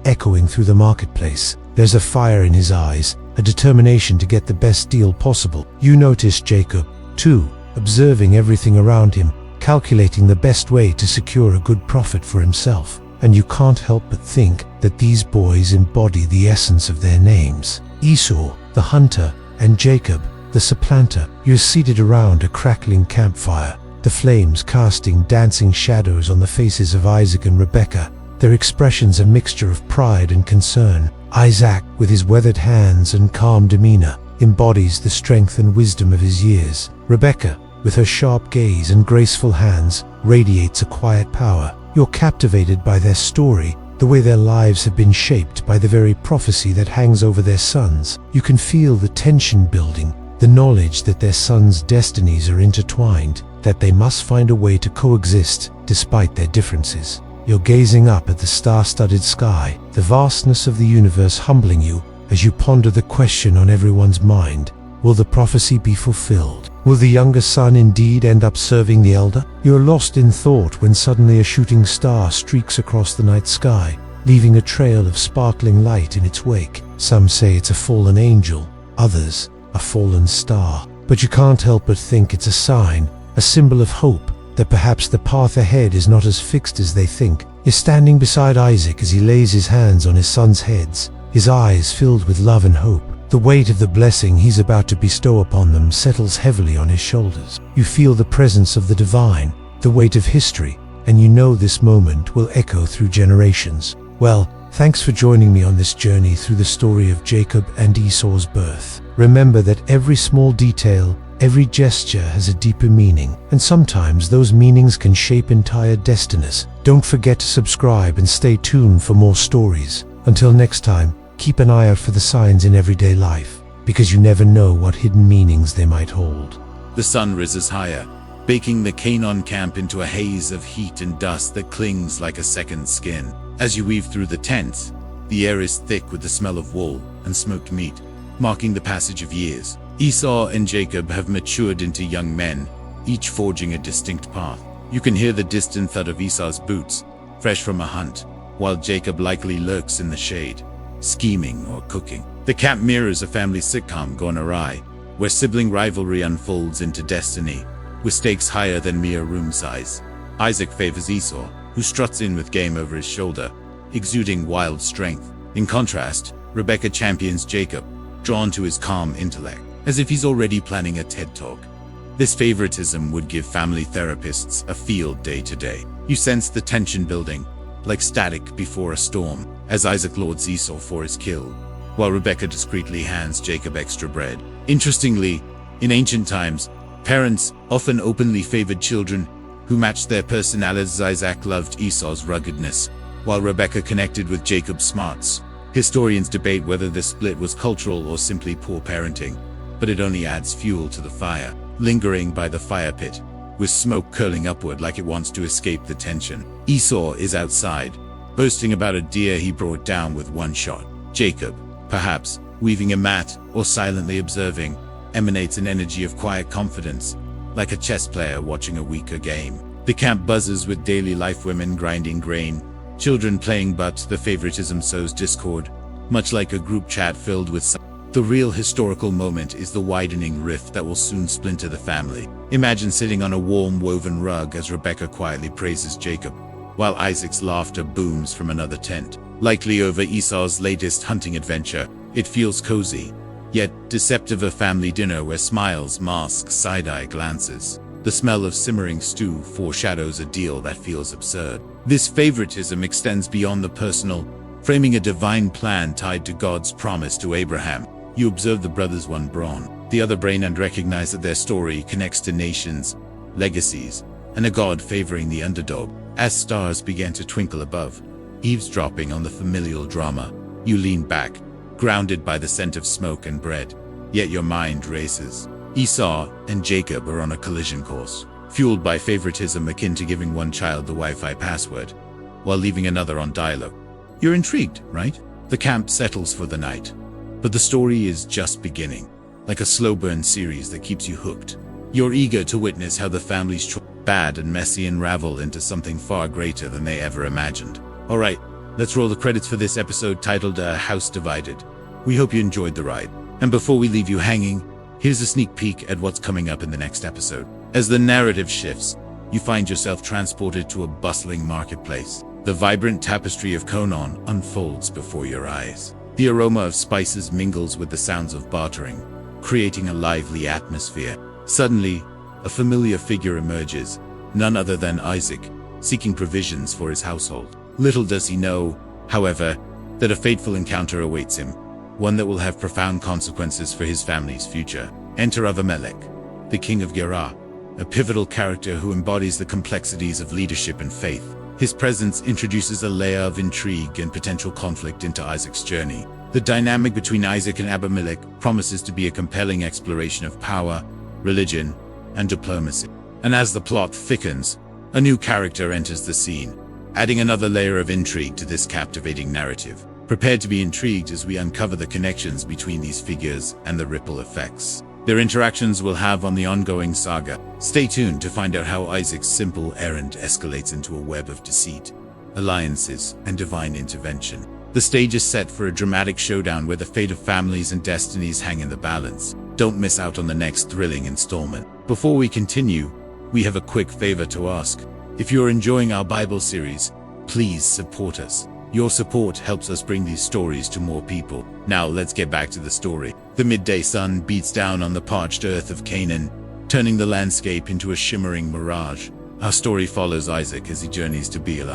echoing through the marketplace. There's a fire in his eyes, a determination to get the best deal possible. You notice Jacob, too, observing everything around him, calculating the best way to secure a good profit for himself. And you can't help but think that these boys embody the essence of their names. Esau, the hunter, and Jacob, the supplanter. You're seated around a crackling campfire, the flames casting dancing shadows on the faces of Isaac and Rebekah, their expressions a mixture of pride and concern. Isaac, with his weathered hands and calm demeanor, embodies the strength and wisdom of his years. Rebekah, with her sharp gaze and graceful hands, radiates a quiet power. You're captivated by their story, the way their lives have been shaped by the very prophecy that hangs over their sons. You can feel the tension building, the knowledge that their sons' destinies are intertwined, that they must find a way to coexist despite their differences. You're gazing up at the star-studded sky, the vastness of the universe humbling you as you ponder the question on everyone's mind: will the prophecy be fulfilled? Will the younger son indeed end up serving the elder? You're lost in thought when suddenly a shooting star streaks across the night sky, leaving a trail of sparkling light in its wake. Some say it's a fallen angel, others a fallen star. But you can't help but think it's a sign, a symbol of hope, that perhaps the path ahead is not as fixed as they think. You're standing beside Isaac as he lays his hands on his sons' heads, his eyes filled with love and hope. The weight of the blessing he's about to bestow upon them settles heavily on his shoulders. You feel the presence of the divine, the weight of history, and you know this moment will echo through generations. Well, thanks for joining me on this journey through the story of Jacob and Esau's birth. Remember that every small detail, every gesture has a deeper meaning, and sometimes those meanings can shape entire destinies. Don't forget to subscribe and stay tuned for more stories. Until next time, keep an eye out for the signs in everyday life, because you never know what hidden meanings they might hold. The sun rises higher, baking the Canaan camp into a haze of heat and dust that clings like a second skin. As you weave through the tents, the air is thick with the smell of wool and smoked meat, marking the passage of years. Esau and Jacob have matured into young men, each forging a distinct path. You can hear the distant thud of Esau's boots, fresh from a hunt, while Jacob likely lurks in the shade, scheming or cooking. The camp mirrors a family sitcom gone awry, where sibling rivalry unfolds into destiny, with stakes higher than mere room size. Isaac favors Esau, who struts in with game over his shoulder, exuding wild strength. In contrast, Rebekah champions Jacob, drawn to his calm intellect, as if he's already planning a TED Talk. This favoritism would give family therapists a field day today. You sense the tension building, like static before a storm, as Isaac lords Esau for his kill. while Rebekah discreetly hands Jacob extra bread. Interestingly, in ancient times, parents often openly favored children who matched their personalities. Isaac loved Esau's ruggedness, while Rebekah connected with Jacob's smarts. Historians debate whether this split was cultural or simply poor parenting, but it only adds fuel to the fire, lingering by the fire pit, with smoke curling upward like it wants to escape the tension. Esau is outside, boasting about a deer he brought down with one shot. Jacob, perhaps weaving a mat or silently observing, emanates an energy of quiet confidence, like a chess player watching a weaker game. The camp buzzes with daily life: women grinding grain, children playing, but the favoritism sows discord, much like a group chat filled with The real historical moment is the widening rift that will soon splinter the family. Imagine sitting on a warm woven rug as Rebekah quietly praises Jacob, while Isaac's laughter booms from another tent, likely over Esau's latest hunting adventure. It feels cozy, yet deceptive, a family dinner where smiles mask side-eye glances. The smell of simmering stew foreshadows a deal that feels absurd. This favoritism extends beyond the personal, framing a divine plan tied to God's promise to Abraham. You observe the brothers, one brawn, the other brain, and recognize that their story connects to nations, legacies, and a God favoring the underdog. As stars began to twinkle above, eavesdropping on the familial drama, you lean back, grounded by the scent of smoke and bread, yet your mind races. Esau and Jacob are on a collision course, fueled by favoritism akin to giving one child the Wi-Fi password, while leaving another on dial-up. You're intrigued, right? The camp settles for the night, but the story is just beginning, like a slow-burn series that keeps you hooked. You're eager to witness how the family's bad and messy unravel into something far greater than they ever imagined. Alright, let's roll the credits for this episode titled A House Divided. We hope you enjoyed the ride. And before we leave you hanging, here's a sneak peek at what's coming up in the next episode. As the narrative shifts, you find yourself transported to a bustling marketplace. The vibrant tapestry of Conan unfolds before your eyes. The aroma of spices mingles with the sounds of bartering, creating a lively atmosphere. Suddenly, a familiar figure emerges, none other than Isaac, seeking provisions for his household. Little does he know, however, that a fateful encounter awaits him, one that will have profound consequences for his family's future. Enter Abimelech, the king of Gerar, a pivotal character who embodies the complexities of leadership and faith. His presence introduces a layer of intrigue and potential conflict into Isaac's journey. The dynamic between Isaac and Abimelech promises to be a compelling exploration of power, religion, and diplomacy. And as the plot thickens, a new character enters the scene, adding another layer of intrigue to this captivating narrative. Prepare to be intrigued as we uncover the connections between these figures and the ripple effects their interactions will have on the ongoing saga. Stay tuned to find out how Isaac's simple errand escalates into a web of deceit, alliances, and divine intervention. The stage is set for a dramatic showdown where the fate of families and destinies hang in the balance. Don't miss out on the next thrilling installment. Before we continue, we have a quick favor to ask. If you're enjoying our Bible series, please support us. Your support helps us bring these stories to more people. Now let's get back to the story. The midday sun beats down on the parched earth of Canaan, turning the landscape into a shimmering mirage. Our story follows Isaac as he journeys to Bethel,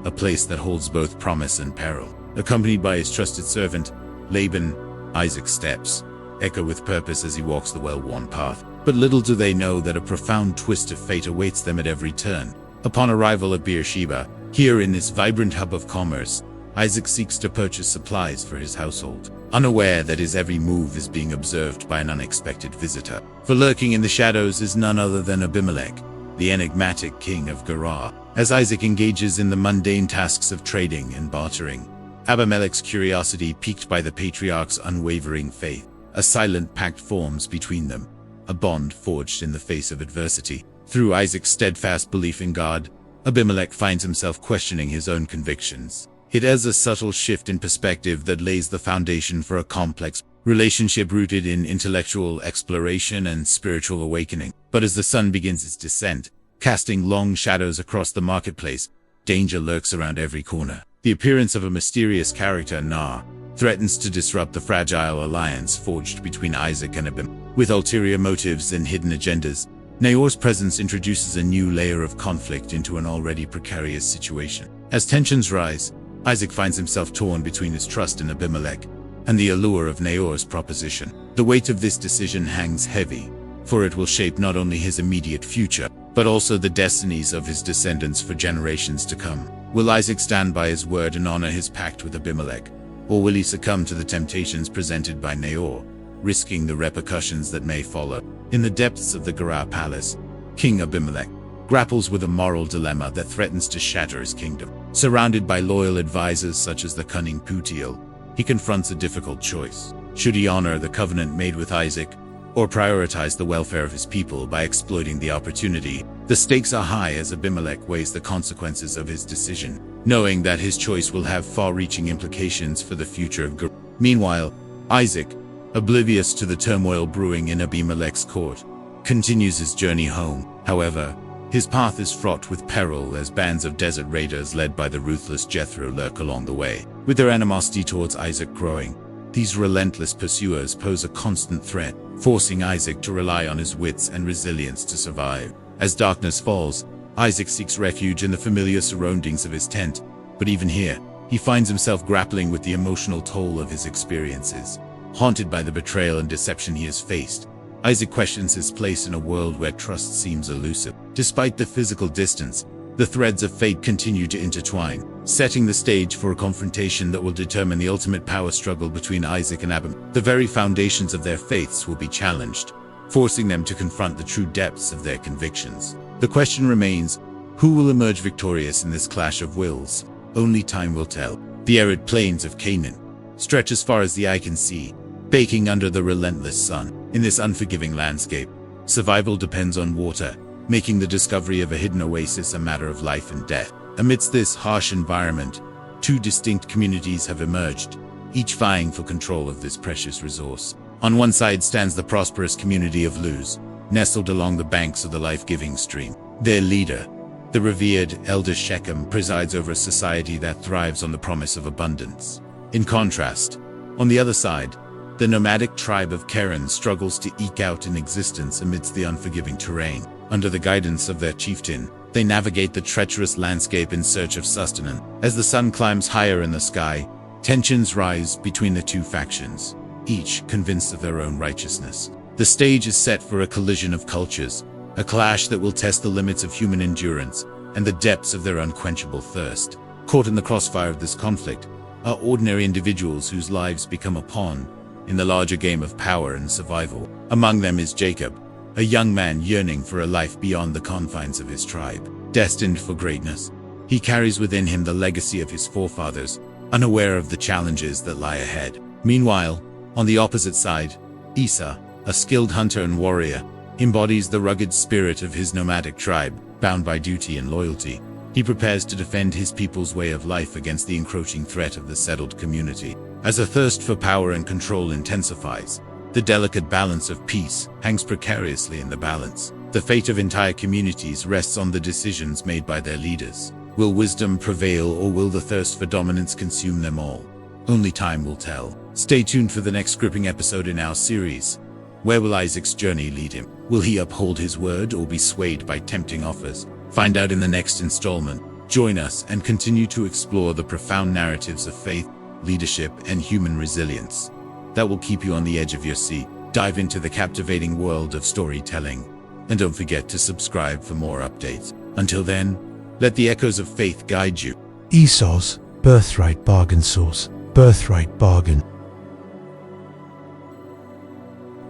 a place that holds both promise and peril. Accompanied by his trusted servant, Laban, Isaac's steps echo with purpose as he walks the well-worn path. But little do they know that a profound twist of fate awaits them at every turn. Upon arrival at Beersheba, here in this vibrant hub of commerce, Isaac seeks to purchase supplies for his household, unaware that his every move is being observed by an unexpected visitor. For lurking in the shadows is none other than Abimelech, the enigmatic king of Gerar. As Isaac engages in the mundane tasks of trading and bartering, Abimelech's curiosity piqued by the patriarch's unwavering faith. A silent pact forms between them, a bond forged in the face of adversity. Through Isaac's steadfast belief in God, Abimelech finds himself questioning his own convictions. It is a subtle shift in perspective that lays the foundation for a complex relationship rooted in intellectual exploration and spiritual awakening. But as the sun begins its descent, casting long shadows across the marketplace, danger lurks around every corner. The appearance of a mysterious character, Nah, threatens to disrupt the fragile alliance forged between Isaac and Abimelech. With ulterior motives and hidden agendas, Nahor's presence introduces a new layer of conflict into an already precarious situation. As tensions rise, Isaac finds himself torn between his trust in Abimelech and the allure of Naor's proposition. The weight of this decision hangs heavy, for it will shape not only his immediate future, but also the destinies of his descendants for generations to come. Will Isaac stand by his word and honor his pact with Abimelech, or will he succumb to the temptations presented by Naor, risking the repercussions that may follow? In the depths of the Gerar palace, King Abimelech grapples with a moral dilemma that threatens to shatter his kingdom. Surrounded by loyal advisors such as the cunning Putiel, he confronts a difficult choice. Should he honor the covenant made with Isaac, or prioritize the welfare of his people by exploiting the opportunity? The stakes are high as Abimelech weighs the consequences of his decision, knowing that his choice will have far-reaching implications for the future of Gerar. Meanwhile, Isaac, oblivious to the turmoil brewing in Abimelech's court, continues his journey home. However, his path is fraught with peril as bands of desert raiders led by the ruthless Jethro lurk along the way. With their animosity towards Isaac growing, these relentless pursuers pose a constant threat, forcing Isaac to rely on his wits and resilience to survive. As darkness falls, Isaac seeks refuge in the familiar surroundings of his tent, but even here, he finds himself grappling with the emotional toll of his experiences. Haunted by the betrayal and deception he has faced, Isaac questions his place in a world where trust seems elusive. Despite the physical distance, the threads of fate continue to intertwine, setting the stage for a confrontation that will determine the ultimate power struggle between Isaac and Abimelech. The very foundations of their faiths will be challenged, forcing them to confront the true depths of their convictions. The question remains, who will emerge victorious in this clash of wills? Only time will tell. The arid plains of Canaan stretch as far as the eye can see, baking under the relentless sun. In this unforgiving landscape, survival depends on water, making the discovery of a hidden oasis a matter of life and death. Amidst this harsh environment, two distinct communities have emerged, each vying for control of this precious resource. On one side stands the prosperous community of Luz, nestled along the banks of the life-giving stream. Their leader, the revered elder Shechem, presides over a society that thrives on the promise of abundance. In contrast, on the other side, the nomadic tribe of Karen struggles to eke out an existence amidst the unforgiving terrain. Under the guidance of their chieftain, they navigate the treacherous landscape in search of sustenance. As the sun climbs higher in the sky, tensions rise between the two factions, each convinced of their own righteousness. The stage is set for a collision of cultures, a clash that will test the limits of human endurance and the depths of their unquenchable thirst. Caught in the crossfire of this conflict are ordinary individuals whose lives become a pawn in the larger game of power and survival. Among them is Jacob, a young man yearning for a life beyond the confines of his tribe. Destined for greatness, he carries within him the legacy of his forefathers, unaware of the challenges that lie ahead. Meanwhile, on the opposite side, Esau, a skilled hunter and warrior, embodies the rugged spirit of his nomadic tribe, bound by duty and loyalty. He prepares to defend his people's way of life against the encroaching threat of the settled community. As a thirst for power and control intensifies, the delicate balance of peace hangs precariously in the balance. The fate of entire communities rests on the decisions made by their leaders. Will wisdom prevail, or will the thirst for dominance consume them all? Only time will tell. Stay tuned for the next gripping episode in our series. Where will Isaac's journey lead him? Will he uphold his word or be swayed by tempting offers? Find out in the next installment. Join us and continue to explore the profound narratives of faith, leadership, and human resilience that will keep you on the edge of your seat. Dive into the captivating world of storytelling, and don't forget to subscribe for more updates. Until then, let the echoes of faith guide you. Esau's birthright bargain source. Birthright bargain.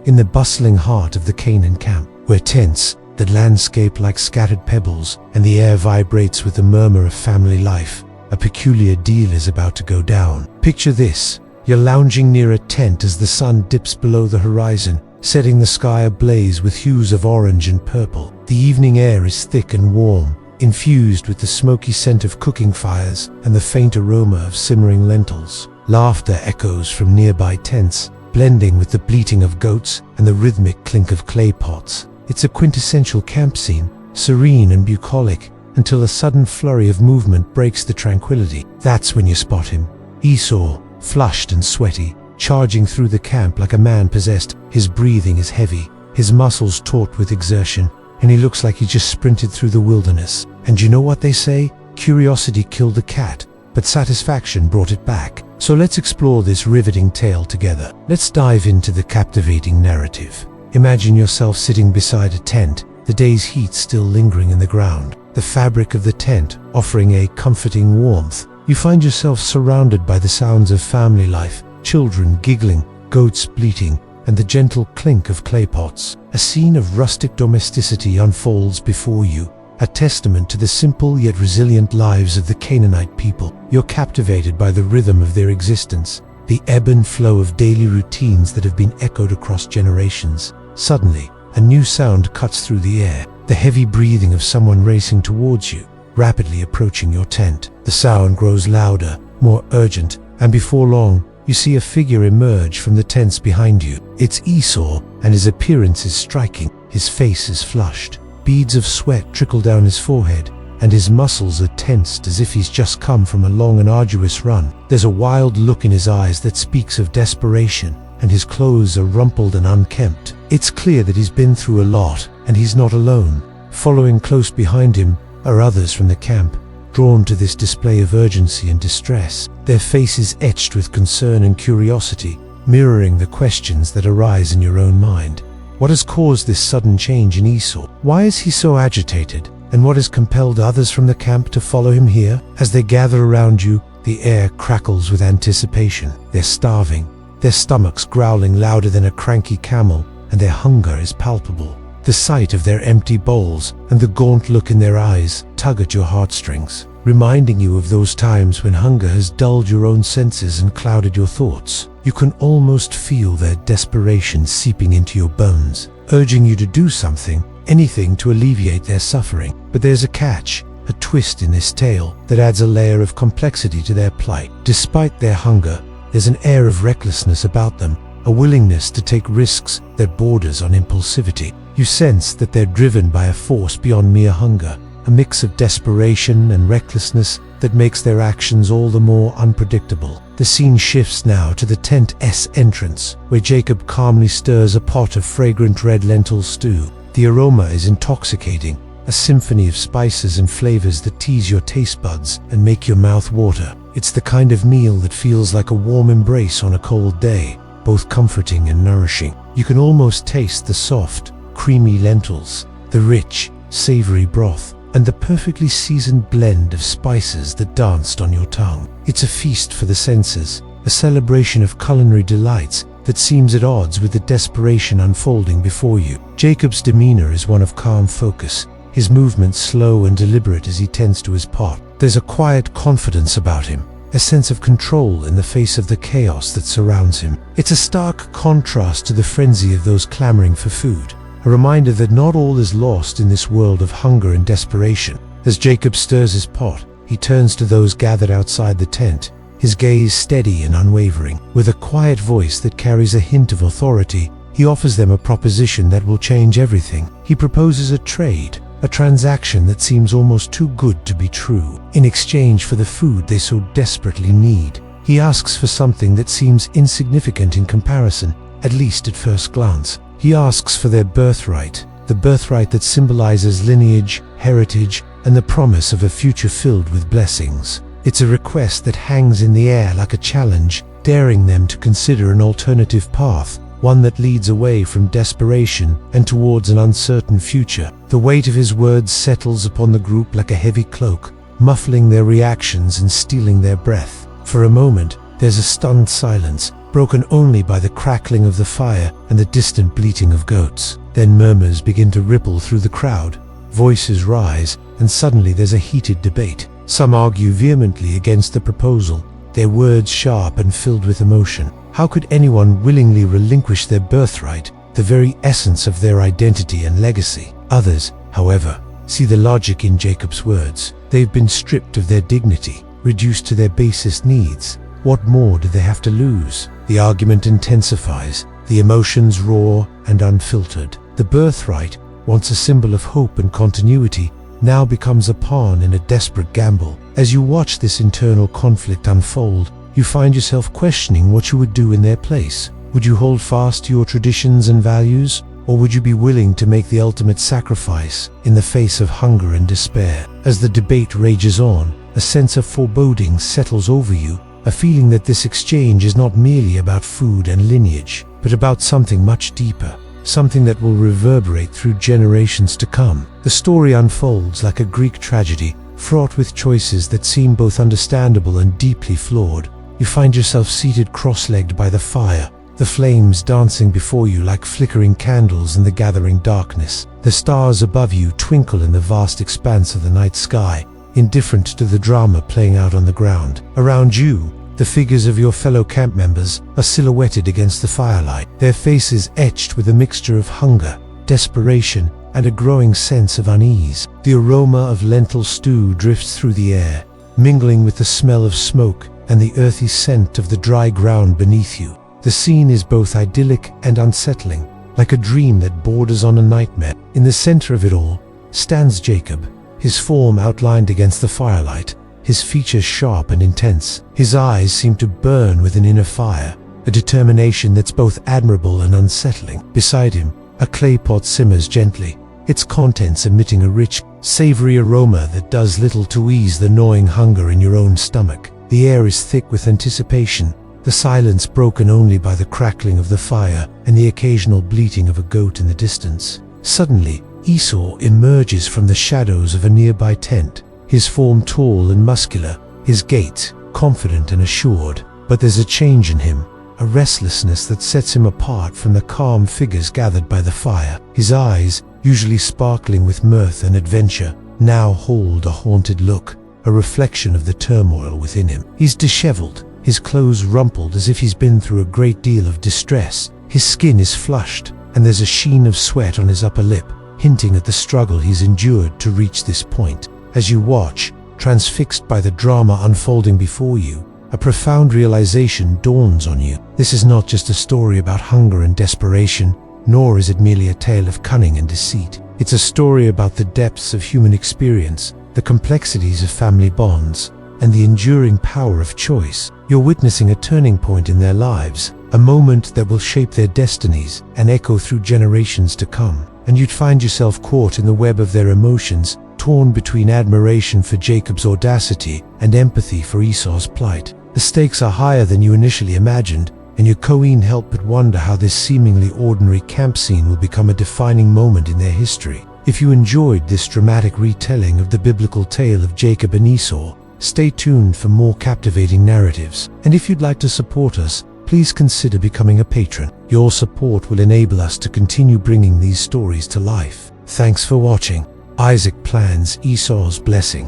In the bustling heart of the Canaan camp, where tents that landscape like scattered pebbles and the air vibrates with the murmur of family life, a peculiar deal is about to go down. Picture this: you're lounging near a tent as the sun dips below the horizon, setting the sky ablaze with hues of orange and purple. The evening air is thick and warm, infused with the smoky scent of cooking fires and the faint aroma of simmering lentils. Laughter echoes from nearby tents, blending with the bleating of goats and the rhythmic clink of clay pots. It's a quintessential camp scene, serene and bucolic, until a sudden flurry of movement breaks the tranquility. That's when you spot him. Esau, flushed and sweaty, charging through the camp like a man possessed. His breathing is heavy, his muscles taut with exertion, and he looks like he just sprinted through the wilderness. And you know what they say? Curiosity killed the cat, but satisfaction brought it back. So let's explore this riveting tale together. Let's dive into the captivating narrative. Imagine yourself sitting beside a tent, the day's heat still lingering in the ground, the fabric of the tent offering a comforting warmth. You find yourself surrounded by the sounds of family life, children giggling, goats bleating, and the gentle clink of clay pots. A scene of rustic domesticity unfolds before you, a testament to the simple yet resilient lives of the Canaanite people. You're captivated by the rhythm of their existence, the ebb and flow of daily routines that have been echoed across generations. Suddenly, a new sound cuts through the air, the heavy breathing of someone racing towards you, rapidly approaching your tent. The sound grows louder, more urgent, and before long, you see a figure emerge from the tents behind you. It's Esau, and his appearance is striking. His face is flushed. Beads of sweat trickle down his forehead, and his muscles are tensed as if he's just come from a long and arduous run. There's a wild look in his eyes that speaks of desperation, and his clothes are rumpled and unkempt. It's clear that he's been through a lot, and he's not alone. Following close behind him are others from the camp, drawn to this display of urgency and distress, their faces etched with concern and curiosity, mirroring the questions that arise in your own mind. What has caused this sudden change in Esau? Why is he so agitated? And what has compelled others from the camp to follow him here? As they gather around you, the air crackles with anticipation. They're starving, their stomachs growling louder than a cranky camel, and their hunger is palpable. The sight of their empty bowls and the gaunt look in their eyes tug at your heartstrings, reminding you of those times when hunger has dulled your own senses and clouded your thoughts. You can almost feel their desperation seeping into your bones, urging you to do something, anything to alleviate their suffering. But there's a catch, a twist in this tale that adds a layer of complexity to their plight. Despite their hunger, there's an air of recklessness about them, a willingness to take risks that borders on impulsivity. You sense that they're driven by a force beyond mere hunger, a mix of desperation and recklessness that makes their actions all the more unpredictable. The scene shifts now to the tent's entrance, where Jacob calmly stirs a pot of fragrant red lentil stew. The aroma is intoxicating, a symphony of spices and flavors that tease your taste buds and make your mouth water. It's the kind of meal that feels like a warm embrace on a cold day, both comforting and nourishing. You can almost taste the soft, creamy lentils, the rich, savory broth, and the perfectly seasoned blend of spices that danced on your tongue. It's a feast for the senses, a celebration of culinary delights that seems at odds with the desperation unfolding before you. Jacob's demeanor is one of calm focus, his movements slow and deliberate as he tends to his pot. There's a quiet confidence about him, a sense of control in the face of the chaos that surrounds him. It's a stark contrast to the frenzy of those clamoring for food, a reminder that not all is lost in this world of hunger and desperation. As Jacob stirs his pot, he turns to those gathered outside the tent, his gaze steady and unwavering. With a quiet voice that carries a hint of authority, he offers them a proposition that will change everything. He proposes a trade, a transaction that seems almost too good to be true. In exchange for the food they so desperately need, he asks for something that seems insignificant in comparison, at least at first glance. He asks for their birthright, the birthright that symbolizes lineage, heritage, and the promise of a future filled with blessings. It's a request that hangs in the air like a challenge, daring them to consider an alternative path, one that leads away from desperation and towards an uncertain future. The weight of his words settles upon the group like a heavy cloak, muffling their reactions and stealing their breath. For a moment, there's a stunned silence, broken only by the crackling of the fire and the distant bleating of goats. Then murmurs begin to ripple through the crowd, voices rise, and suddenly there's a heated debate. Some argue vehemently against the proposal, their words sharp and filled with emotion. How could anyone willingly relinquish their birthright, the very essence of their identity and legacy? Others, however, see the logic in Jacob's words. They've been stripped of their dignity, reduced to their basest needs. What more do they have to lose? The argument intensifies, the emotions raw and unfiltered. The birthright, once a symbol of hope and continuity, now becomes a pawn in a desperate gamble. As you watch this internal conflict unfold, you find yourself questioning what you would do in their place. Would you hold fast to your traditions and values, or would you be willing to make the ultimate sacrifice in the face of hunger and despair? As the debate rages on, a sense of foreboding settles over you, a feeling that this exchange is not merely about food and lineage, but about something much deeper, something that will reverberate through generations to come. The story unfolds like a Greek tragedy, fraught with choices that seem both understandable and deeply flawed. You find yourself seated cross-legged by the fire, the flames dancing before you like flickering candles in the gathering darkness. The stars above you twinkle in the vast expanse of the night sky, indifferent to the drama playing out on the ground. Around you, the figures of your fellow camp members are silhouetted against the firelight, their faces etched with a mixture of hunger, desperation, and a growing sense of unease. The aroma of lentil stew drifts through the air, mingling with the smell of smoke and the earthy scent of the dry ground beneath you. The scene is both idyllic and unsettling, like a dream that borders on a nightmare. In the center of it all stands Jacob, his form outlined against the firelight, his features sharp and intense. His eyes seem to burn with an inner fire, a determination that's both admirable and unsettling. Beside him, a clay pot simmers gently, its contents emitting a rich, savory aroma that does little to ease the gnawing hunger in your own stomach. The air is thick with anticipation, the silence broken only by the crackling of the fire and the occasional bleating of a goat in the distance. Suddenly, Esau emerges from the shadows of a nearby tent, his form tall and muscular, his gait confident and assured. But there's a change in him, a restlessness that sets him apart from the calm figures gathered by the fire. His eyes, usually sparkling with mirth and adventure, now hold a haunted look, a reflection of the turmoil within him. He's disheveled, his clothes rumpled as if he's been through a great deal of distress. His skin is flushed, and there's a sheen of sweat on his upper lip, hinting at the struggle he's endured to reach this point. As you watch, transfixed by the drama unfolding before you, a profound realization dawns on you. This is not just a story about hunger and desperation, nor is it merely a tale of cunning and deceit. It's a story about the depths of human experience, the complexities of family bonds, and the enduring power of choice. You're witnessing a turning point in their lives, a moment that will shape their destinies and echo through generations to come. And you'd find yourself caught in the web of their emotions, torn between admiration for Jacob's audacity and empathy for Esau's plight. The stakes are higher than you initially imagined, and you can't help but wonder how this seemingly ordinary camp scene will become a defining moment in their history. If you enjoyed this dramatic retelling of the biblical tale of Jacob and Esau, stay tuned for more captivating narratives. And if you'd like to support us, please consider becoming a patron. Your support will enable us to continue bringing these stories to life. Thanks for watching. Isaac plans Esau's blessing.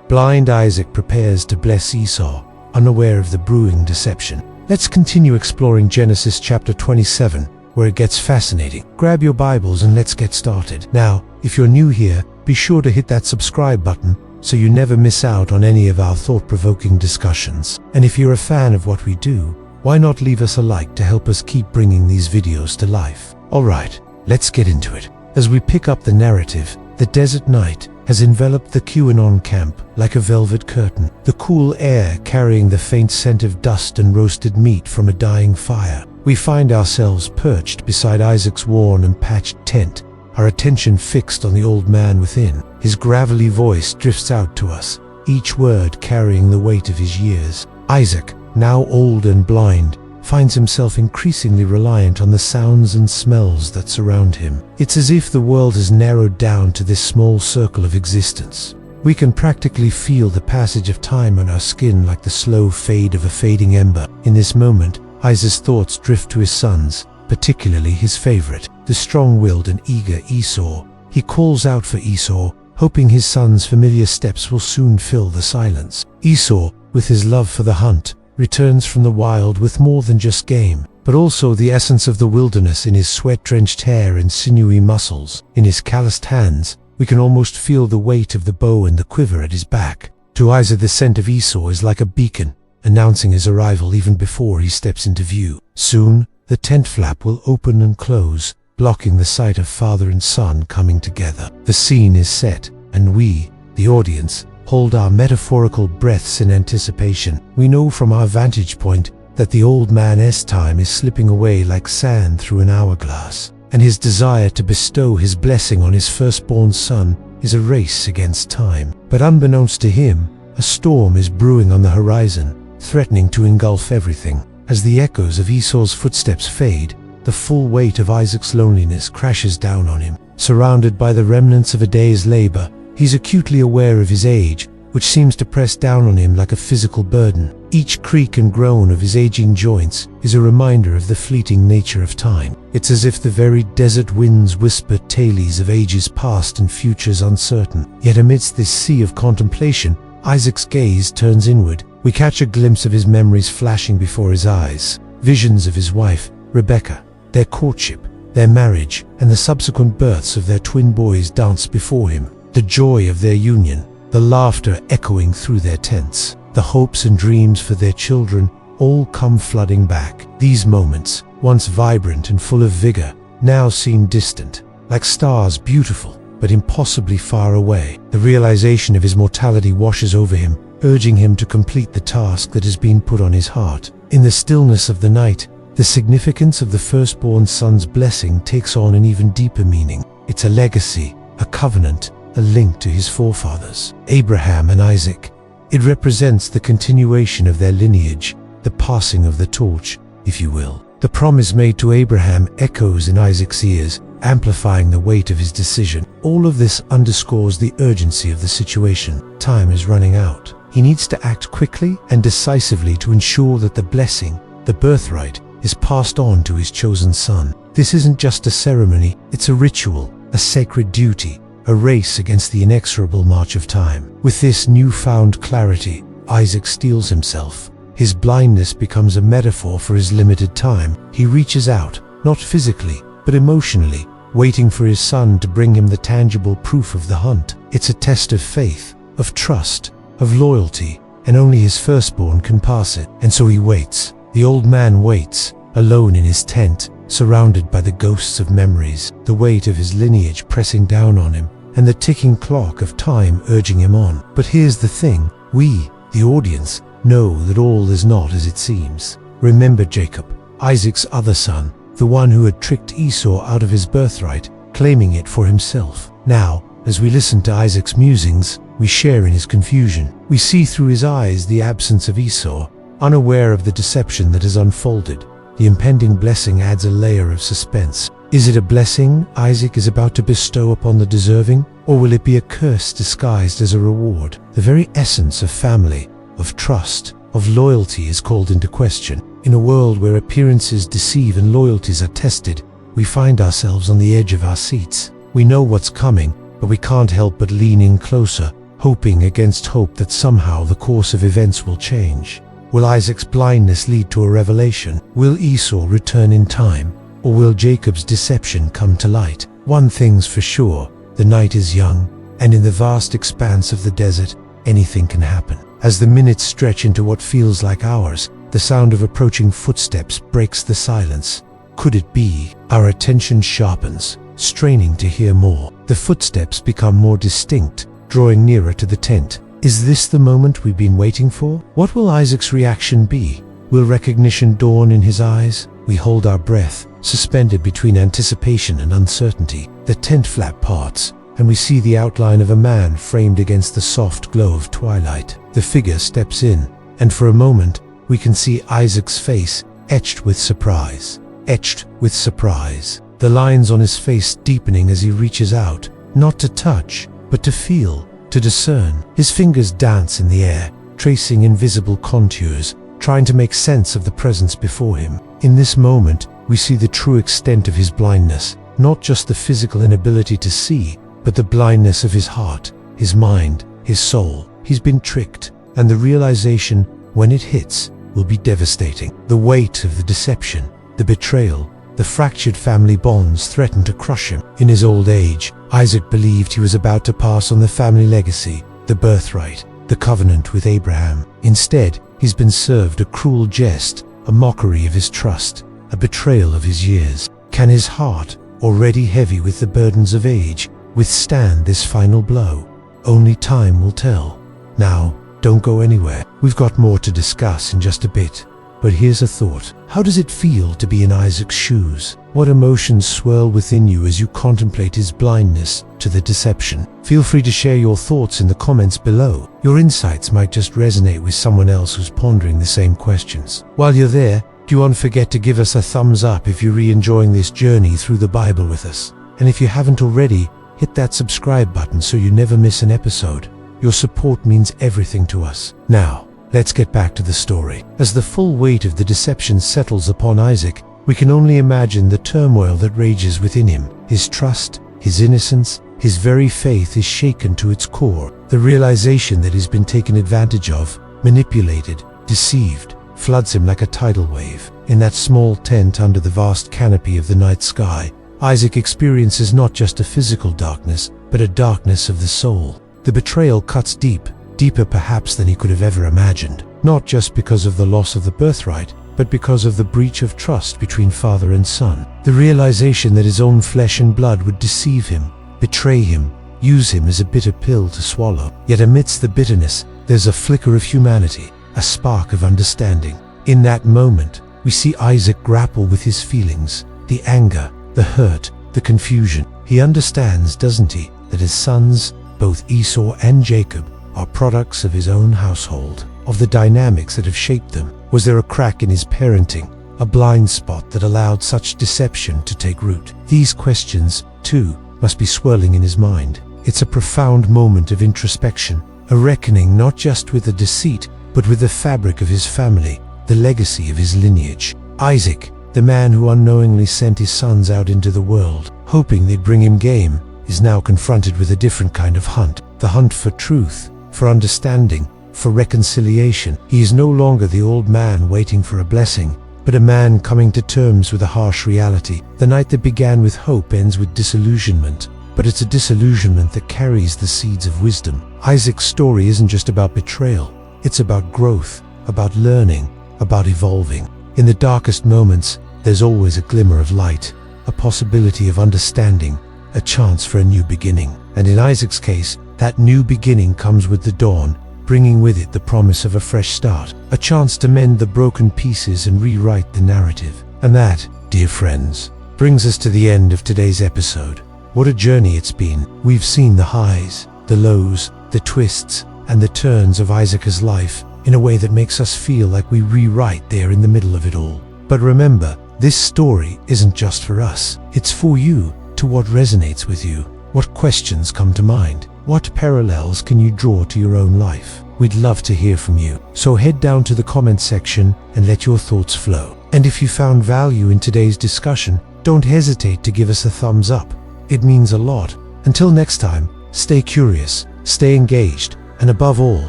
Blind Isaac prepares to bless Esau, unaware of the brewing deception. Let's continue exploring Genesis chapter 27, where it gets fascinating. Grab your Bibles and let's get started. Now, if you're new here, be sure to hit that subscribe button so you never miss out on any of our thought-provoking discussions. And if you're a fan of what we do, why not leave us a like to help us keep bringing these videos to life? Alright, let's get into it. As we pick up the narrative, the desert night has enveloped the QAnon camp like a velvet curtain, the cool air carrying the faint scent of dust and roasted meat from a dying fire. We find ourselves perched beside Isaac's worn and patched tent, our attention fixed on the old man within. His gravelly voice drifts out to us, each word carrying the weight of his years. Isaac, now old and blind, finds himself increasingly reliant on the sounds and smells that surround him. It's as if the world has narrowed down to this small circle of existence. We can practically feel the passage of time on our skin like the slow fade of a fading ember. In this moment, Isaac's thoughts drift to his sons, particularly his favorite, the strong-willed and eager Esau. He calls out for Esau, hoping his son's familiar steps will soon fill the silence. Esau, with his love for the hunt, returns from the wild with more than just game, but also the essence of the wilderness in his sweat-drenched hair and sinewy muscles. In his calloused hands, we can almost feel the weight of the bow and the quiver at his back. To Isaac, the scent of Esau is like a beacon, announcing his arrival even before he steps into view. Soon, the tent flap will open and close, blocking the sight of father and son coming together. The scene is set, and we, the audience, hold our metaphorical breaths in anticipation. We know from our vantage point that the old man's time is slipping away like sand through an hourglass, and his desire to bestow his blessing on his firstborn son is a race against time. But unbeknownst to him, a storm is brewing on the horizon. threatening to engulf everything. As the echoes of Esau's footsteps fade, the full weight of Isaac's loneliness crashes down on him. Surrounded by the remnants of a day's labor, he's acutely aware of his age, which seems to press down on him like a physical burden. Each creak and groan of his aging joints is a reminder of the fleeting nature of time. It's as if the very desert winds whisper tales of ages past and futures uncertain. Yet amidst this sea of contemplation, Isaac's gaze turns inward. We catch a glimpse of his memories flashing before his eyes. Visions of his wife, Rebecca, their courtship, their marriage, and the subsequent births of their twin boys dance before him. The joy of their union, the laughter echoing through their tents, the hopes and dreams for their children all come flooding back. These moments, once vibrant and full of vigor, now seem distant, like stars beautiful but impossibly far away. The realization of his mortality washes over him, urging him to complete the task that has been put on his heart. In the stillness of the night, the significance of the firstborn son's blessing takes on an even deeper meaning. It's a legacy, a covenant, a link to his forefathers, Abraham and Isaac. It represents the continuation of their lineage, the passing of the torch, if you will. The promise made to Abraham echoes in Isaac's ears, amplifying the weight of his decision. All of this underscores the urgency of the situation. Time is running out. He needs to act quickly and decisively to ensure that the blessing, the birthright, is passed on to his chosen son. This isn't just a ceremony, it's a ritual, a sacred duty, a race against the inexorable march of time. With this newfound clarity, Isaac steels himself. His blindness becomes a metaphor for his limited time. He reaches out, not physically, but emotionally, waiting for his son to bring him the tangible proof of the hunt. It's a test of faith, of trust, of loyalty, and only his firstborn can pass it. And so he waits. The old man waits, alone in his tent, surrounded by the ghosts of memories, the weight of his lineage pressing down on him, and the ticking clock of time urging him on. But here's the thing, we, the audience, know that all is not as it seems. Remember Jacob, Isaac's other son, the one who had tricked Esau out of his birthright, claiming it for himself. Now, as we listen to Isaac's musings, we share in his confusion. We see through his eyes the absence of Esau, unaware of the deception that has unfolded. The impending blessing adds a layer of suspense. Is it a blessing Isaac is about to bestow upon the deserving, or will it be a curse disguised as a reward? The very essence of family, of trust, of loyalty is called into question. In a world where appearances deceive and loyalties are tested, we find ourselves on the edge of our seats. We know what's coming, but we can't help but lean in closer, hoping against hope that somehow the course of events will change. Will Isaac's blindness lead to a revelation? Will Esau return in time? Or will Jacob's deception come to light? One thing's for sure, the night is young, and in the vast expanse of the desert, anything can happen. As the minutes stretch into what feels like hours, the sound of approaching footsteps breaks the silence. Could it be? Our attention sharpens, straining to hear more. The footsteps become more distinct, drawing nearer to the tent. Is this the moment we've been waiting for? What will Isaac's reaction be? Will recognition dawn in his eyes? We hold our breath, suspended between anticipation and uncertainty. The tent flap parts, and we see the outline of a man framed against the soft glow of twilight. The figure steps in, and for a moment, we can see Isaac's face etched with surprise. Etched with surprise. The lines on his face deepening as he reaches out, not to touch, but to feel, to discern. His fingers dance in the air, tracing invisible contours, trying to make sense of the presence before him. In this moment, we see the true extent of his blindness, not just the physical inability to see, but the blindness of his heart, his mind, his soul. He's been tricked, and the realization, when it hits, will be devastating. The weight of the deception, the betrayal, the fractured family bonds threaten to crush him. In his old age, Isaac believed he was about to pass on the family legacy, the birthright, the covenant with Abraham. Instead, he's been served a cruel jest, a mockery of his trust, a betrayal of his years. Can his heart, already heavy with the burdens of age, withstand this final blow? Only time will tell. Now, don't go anywhere. We've got more to discuss in just a bit. But here's a thought. How does it feel to be in Isaac's shoes? What emotions swirl within you as you contemplate his blindness to the deception? Feel free to share your thoughts in the comments below. Your insights might just resonate with someone else who's pondering the same questions. While you're there, don't forget to give us a thumbs up if you're enjoying this journey through the Bible with us. And if you haven't already, hit that subscribe button so you never miss an episode. Your support means everything to us. Now, let's get back to the story. As the full weight of the deception settles upon Isaac, we can only imagine the turmoil that rages within him. His trust, his innocence, his very faith is shaken to its core. The realization that he's been taken advantage of, manipulated, deceived, floods him like a tidal wave. In that small tent under the vast canopy of the night sky, Isaac experiences not just a physical darkness, but a darkness of the soul. The betrayal cuts deep, deeper perhaps than he could have ever imagined. Not just because of the loss of the birthright, but because of the breach of trust between father and son. The realization that his own flesh and blood would deceive him, betray him, use him as a bitter pill to swallow. Yet amidst the bitterness, there's a flicker of humanity, a spark of understanding. In that moment, we see Isaac grapple with his feelings, the anger, the hurt, the confusion. He understands, doesn't he, that his sons, both Esau and Jacob, are products of his own household, of the dynamics that have shaped them. Was there a crack in his parenting, a blind spot that allowed such deception to take root? These questions, too, must be swirling in his mind. It's a profound moment of introspection, a reckoning not just with the deceit, but with the fabric of his family, the legacy of his lineage. Isaac, the man who unknowingly sent his sons out into the world, hoping they'd bring him game, is now confronted with a different kind of hunt. The hunt for truth, for understanding, for reconciliation. He is no longer the old man waiting for a blessing, but a man coming to terms with a harsh reality. The night that began with hope ends with disillusionment, but it's a disillusionment that carries the seeds of wisdom. Isaac's story isn't just about betrayal, it's about growth, about learning, about evolving. In the darkest moments, there's always a glimmer of light, a possibility of understanding, a chance for a new beginning. And in Isaac's case, that new beginning comes with the dawn, bringing with it the promise of a fresh start, a chance to mend the broken pieces and rewrite the narrative. And that, dear friends, brings us to the end of today's episode. What a journey it's been. We've seen the highs, the lows, the twists, and the turns of Isaac's life in a way that makes us feel like we rewrite there in the middle of it all. But remember, this story isn't just for us. It's for you, to what resonates with you. What questions come to mind? What parallels can you draw to your own life? We'd love to hear from you. So head down to the comment section and let your thoughts flow. And if you found value in today's discussion, don't hesitate to give us a thumbs up. It means a lot. Until next time, stay curious, stay engaged, and above all,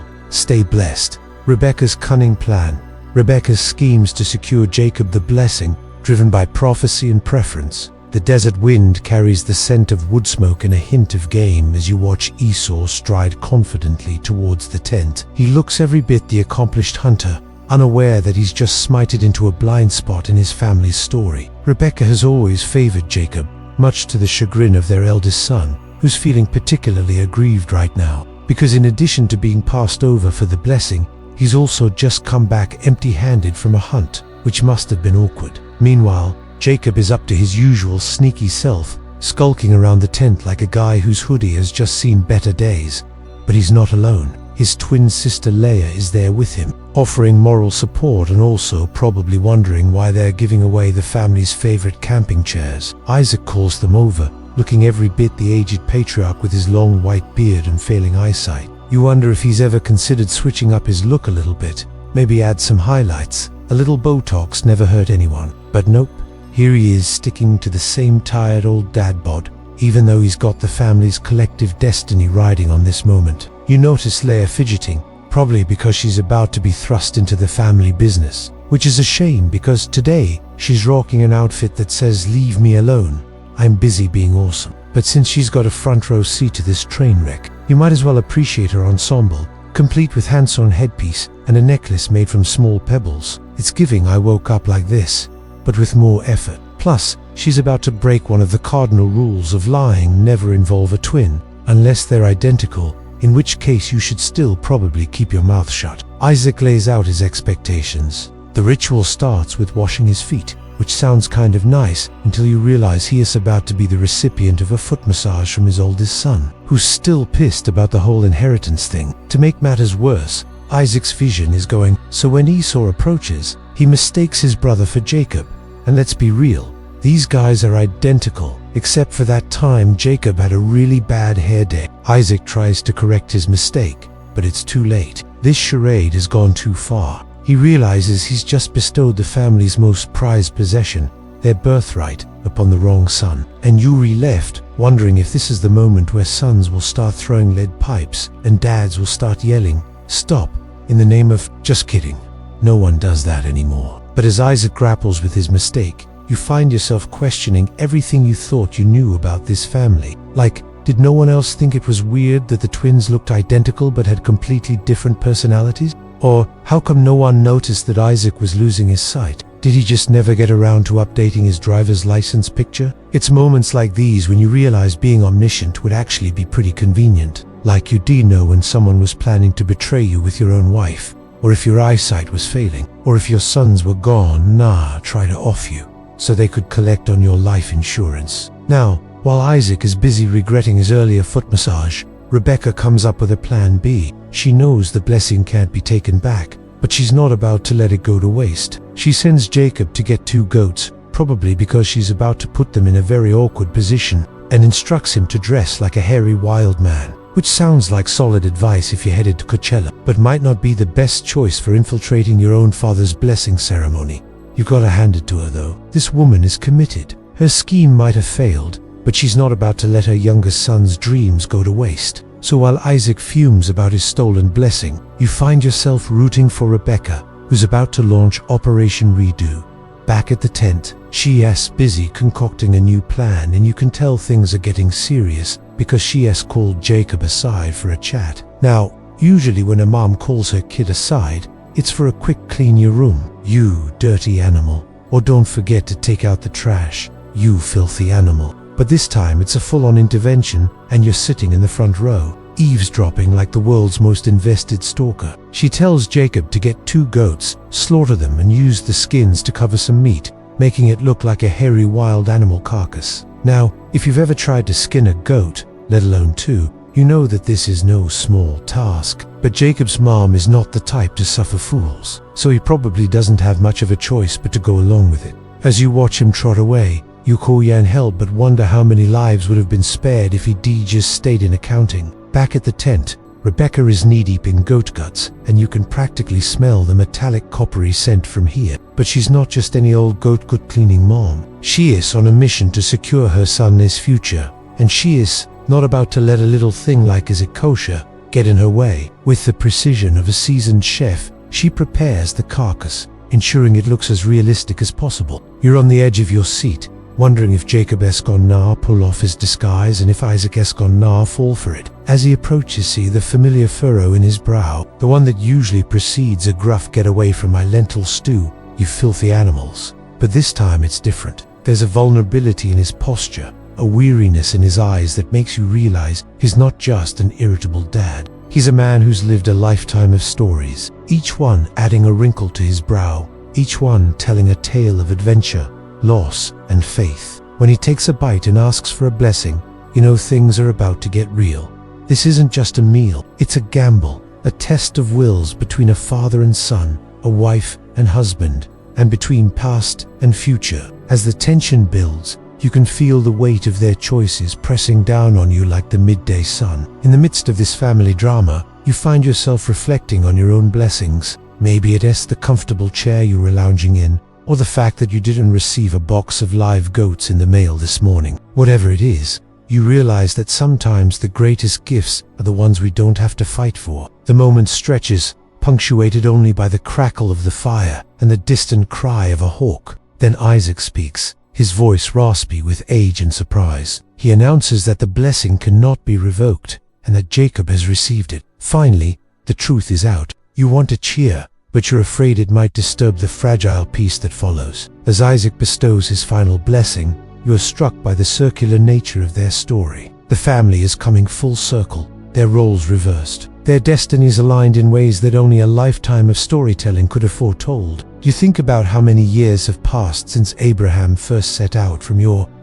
stay blessed. Rebekah's cunning plan, Rebekah's schemes to secure Jacob the blessing, driven by prophecy and preference. The desert wind carries the scent of wood smoke and a hint of game as you watch Esau stride confidently towards the tent. He looks every bit the accomplished hunter, unaware that he's just smited into a blind spot in his family's story. Rebekah has always favored Jacob, much to the chagrin of their eldest son, who's feeling particularly aggrieved right now, because in addition to being passed over for the blessing, he's also just come back empty-handed from a hunt, which must have been awkward. Meanwhile, Jacob is up to his usual sneaky self, skulking around the tent like a guy whose hoodie has just seen better days. But he's not alone. His twin sister Leah is there with him, offering moral support and also probably wondering why they're giving away the family's favorite camping chairs. Isaac calls them over, looking every bit the aged patriarch with his long white beard and failing eyesight. You wonder if he's ever considered switching up his look a little bit, maybe add some highlights. A little Botox never hurt anyone. But nope. Here he is sticking to the same tired old dad bod, even though he's got the family's collective destiny riding on this moment. You notice Leah fidgeting, probably because she's about to be thrust into the family business, which is a shame because today she's rocking an outfit that says "Leave me alone, I'm busy being awesome." But since she's got a front row seat to this train wreck, you might as well appreciate her ensemble, complete with hands-on headpiece and a necklace made from small pebbles. It's giving I woke up like this, but with more effort. Plus, she's about to break one of the cardinal rules of lying: never involve a twin, unless they're identical, in which case you should still probably keep your mouth shut. Isaac lays out his expectations. The ritual starts with washing his feet, which sounds kind of nice until you realize he is about to be the recipient of a foot massage from his oldest son, who's still pissed about the whole inheritance thing. To make matters worse, Isaac's vision is going, so when Esau approaches, he mistakes his brother for Jacob. And let's be real, these guys are identical, except for that time Jacob had a really bad hair day. Isaac tries to correct his mistake, but it's too late. This charade has gone too far. He realizes he's just bestowed the family's most prized possession, their birthright, upon the wrong son. And Yuri left, wondering if this is the moment where sons will start throwing lead pipes and dads will start yelling, "Stop," in the name of, just kidding. No one does that anymore. But as Isaac grapples with his mistake, you find yourself questioning everything you thought you knew about this family. Like, did no one else think it was weird that the twins looked identical but had completely different personalities? Or how come no one noticed that Isaac was losing his sight? Did he just never get around to updating his driver's license picture? It's moments like these when you realize being omniscient would actually be pretty convenient. Like you did know when someone was planning to betray you with your own wife, or if your eyesight was failing, or if your sons were gone, try to off you, so they could collect on your life insurance. Now, while Isaac is busy regretting his earlier foot massage, Rebecca comes up with a plan B. She knows the blessing can't be taken back, but she's not about to let it go to waste. She sends Jacob to get 2 goats, probably because she's about to put them in a very awkward position, and instructs him to dress like a hairy wild man. Which sounds like solid advice if you're headed to Coachella, but might not be the best choice for infiltrating your own father's blessing ceremony. You've got to hand it to her though. This woman is committed. Her scheme might have failed, but she's not about to let her youngest son's dreams go to waste. So while Isaac fumes about his stolen blessing, you find yourself rooting for Rebecca, who's about to launch Operation Redo. Back at the tent, she is busy concocting a new plan, and you can tell things are getting serious because she has called Jacob aside for a chat. Now, usually when a mom calls her kid aside, it's for a quick clean your room, you dirty animal, or don't forget to take out the trash, you filthy animal. But this time it's a full-on intervention, and you're sitting in the front row, eavesdropping like the world's most invested stalker. She tells Jacob to get 2 goats, slaughter them, and use the skins to cover some meat, making it look like a hairy wild animal carcass. Now, if you've ever tried to skin a goat, let alone 2, you know that this is no small task. But Jacob's mom is not the type to suffer fools, so he probably doesn't have much of a choice but to go along with it. As you watch him trot away, you can't help but wonder how many lives would have been spared if he'd just stayed in accounting. Back at the tent, Rebecca is knee-deep in goat guts, and you can practically smell the metallic coppery scent from here. But she's not just any old goat gut cleaning mom. She is on a mission to secure her son's future, and she is not about to let a little thing like is it kosher get in her way. With the precision of a seasoned chef, she prepares the carcass, ensuring it looks as realistic as possible. You're on the edge of your seat, wondering if Jacob Escon pull off his disguise and if Isaac Escon fall for it. As he approaches, see the familiar furrow in his brow, the one that usually precedes a gruff "get away from my lentil stew, you filthy animals." But this time it's different. There's a vulnerability in his posture, a weariness in his eyes that makes you realize he's not just an irritable dad. He's a man who's lived a lifetime of stories, each one adding a wrinkle to his brow, each one telling a tale of adventure, loss, and faith. When he takes a bite and asks for a blessing, you know things are about to get real. This isn't just a meal, it's a gamble, a test of wills between a father and son, a wife and husband, and between past and future. As the tension builds, you can feel the weight of their choices pressing down on you like the midday sun. In the midst of this family drama, you find yourself reflecting on your own blessings. Maybe it's the comfortable chair you were lounging in, or the fact that you didn't receive a box of live goats in the mail this morning. Whatever it is, you realize that sometimes the greatest gifts are the ones we don't have to fight for. The moment stretches, punctuated only by the crackle of the fire and the distant cry of a hawk. Then Isaac speaks, his voice raspy with age and surprise. He announces that the blessing cannot be revoked and that Jacob has received it. Finally, the truth is out. You want to cheer, but you're afraid it might disturb the fragile peace that follows. As Isaac bestows his final blessing, you are struck by the circular nature of their story. The family is coming full circle, their roles reversed, their destinies aligned in ways that only a lifetime of storytelling could have foretold. You think about how many years have passed since Abraham first set out from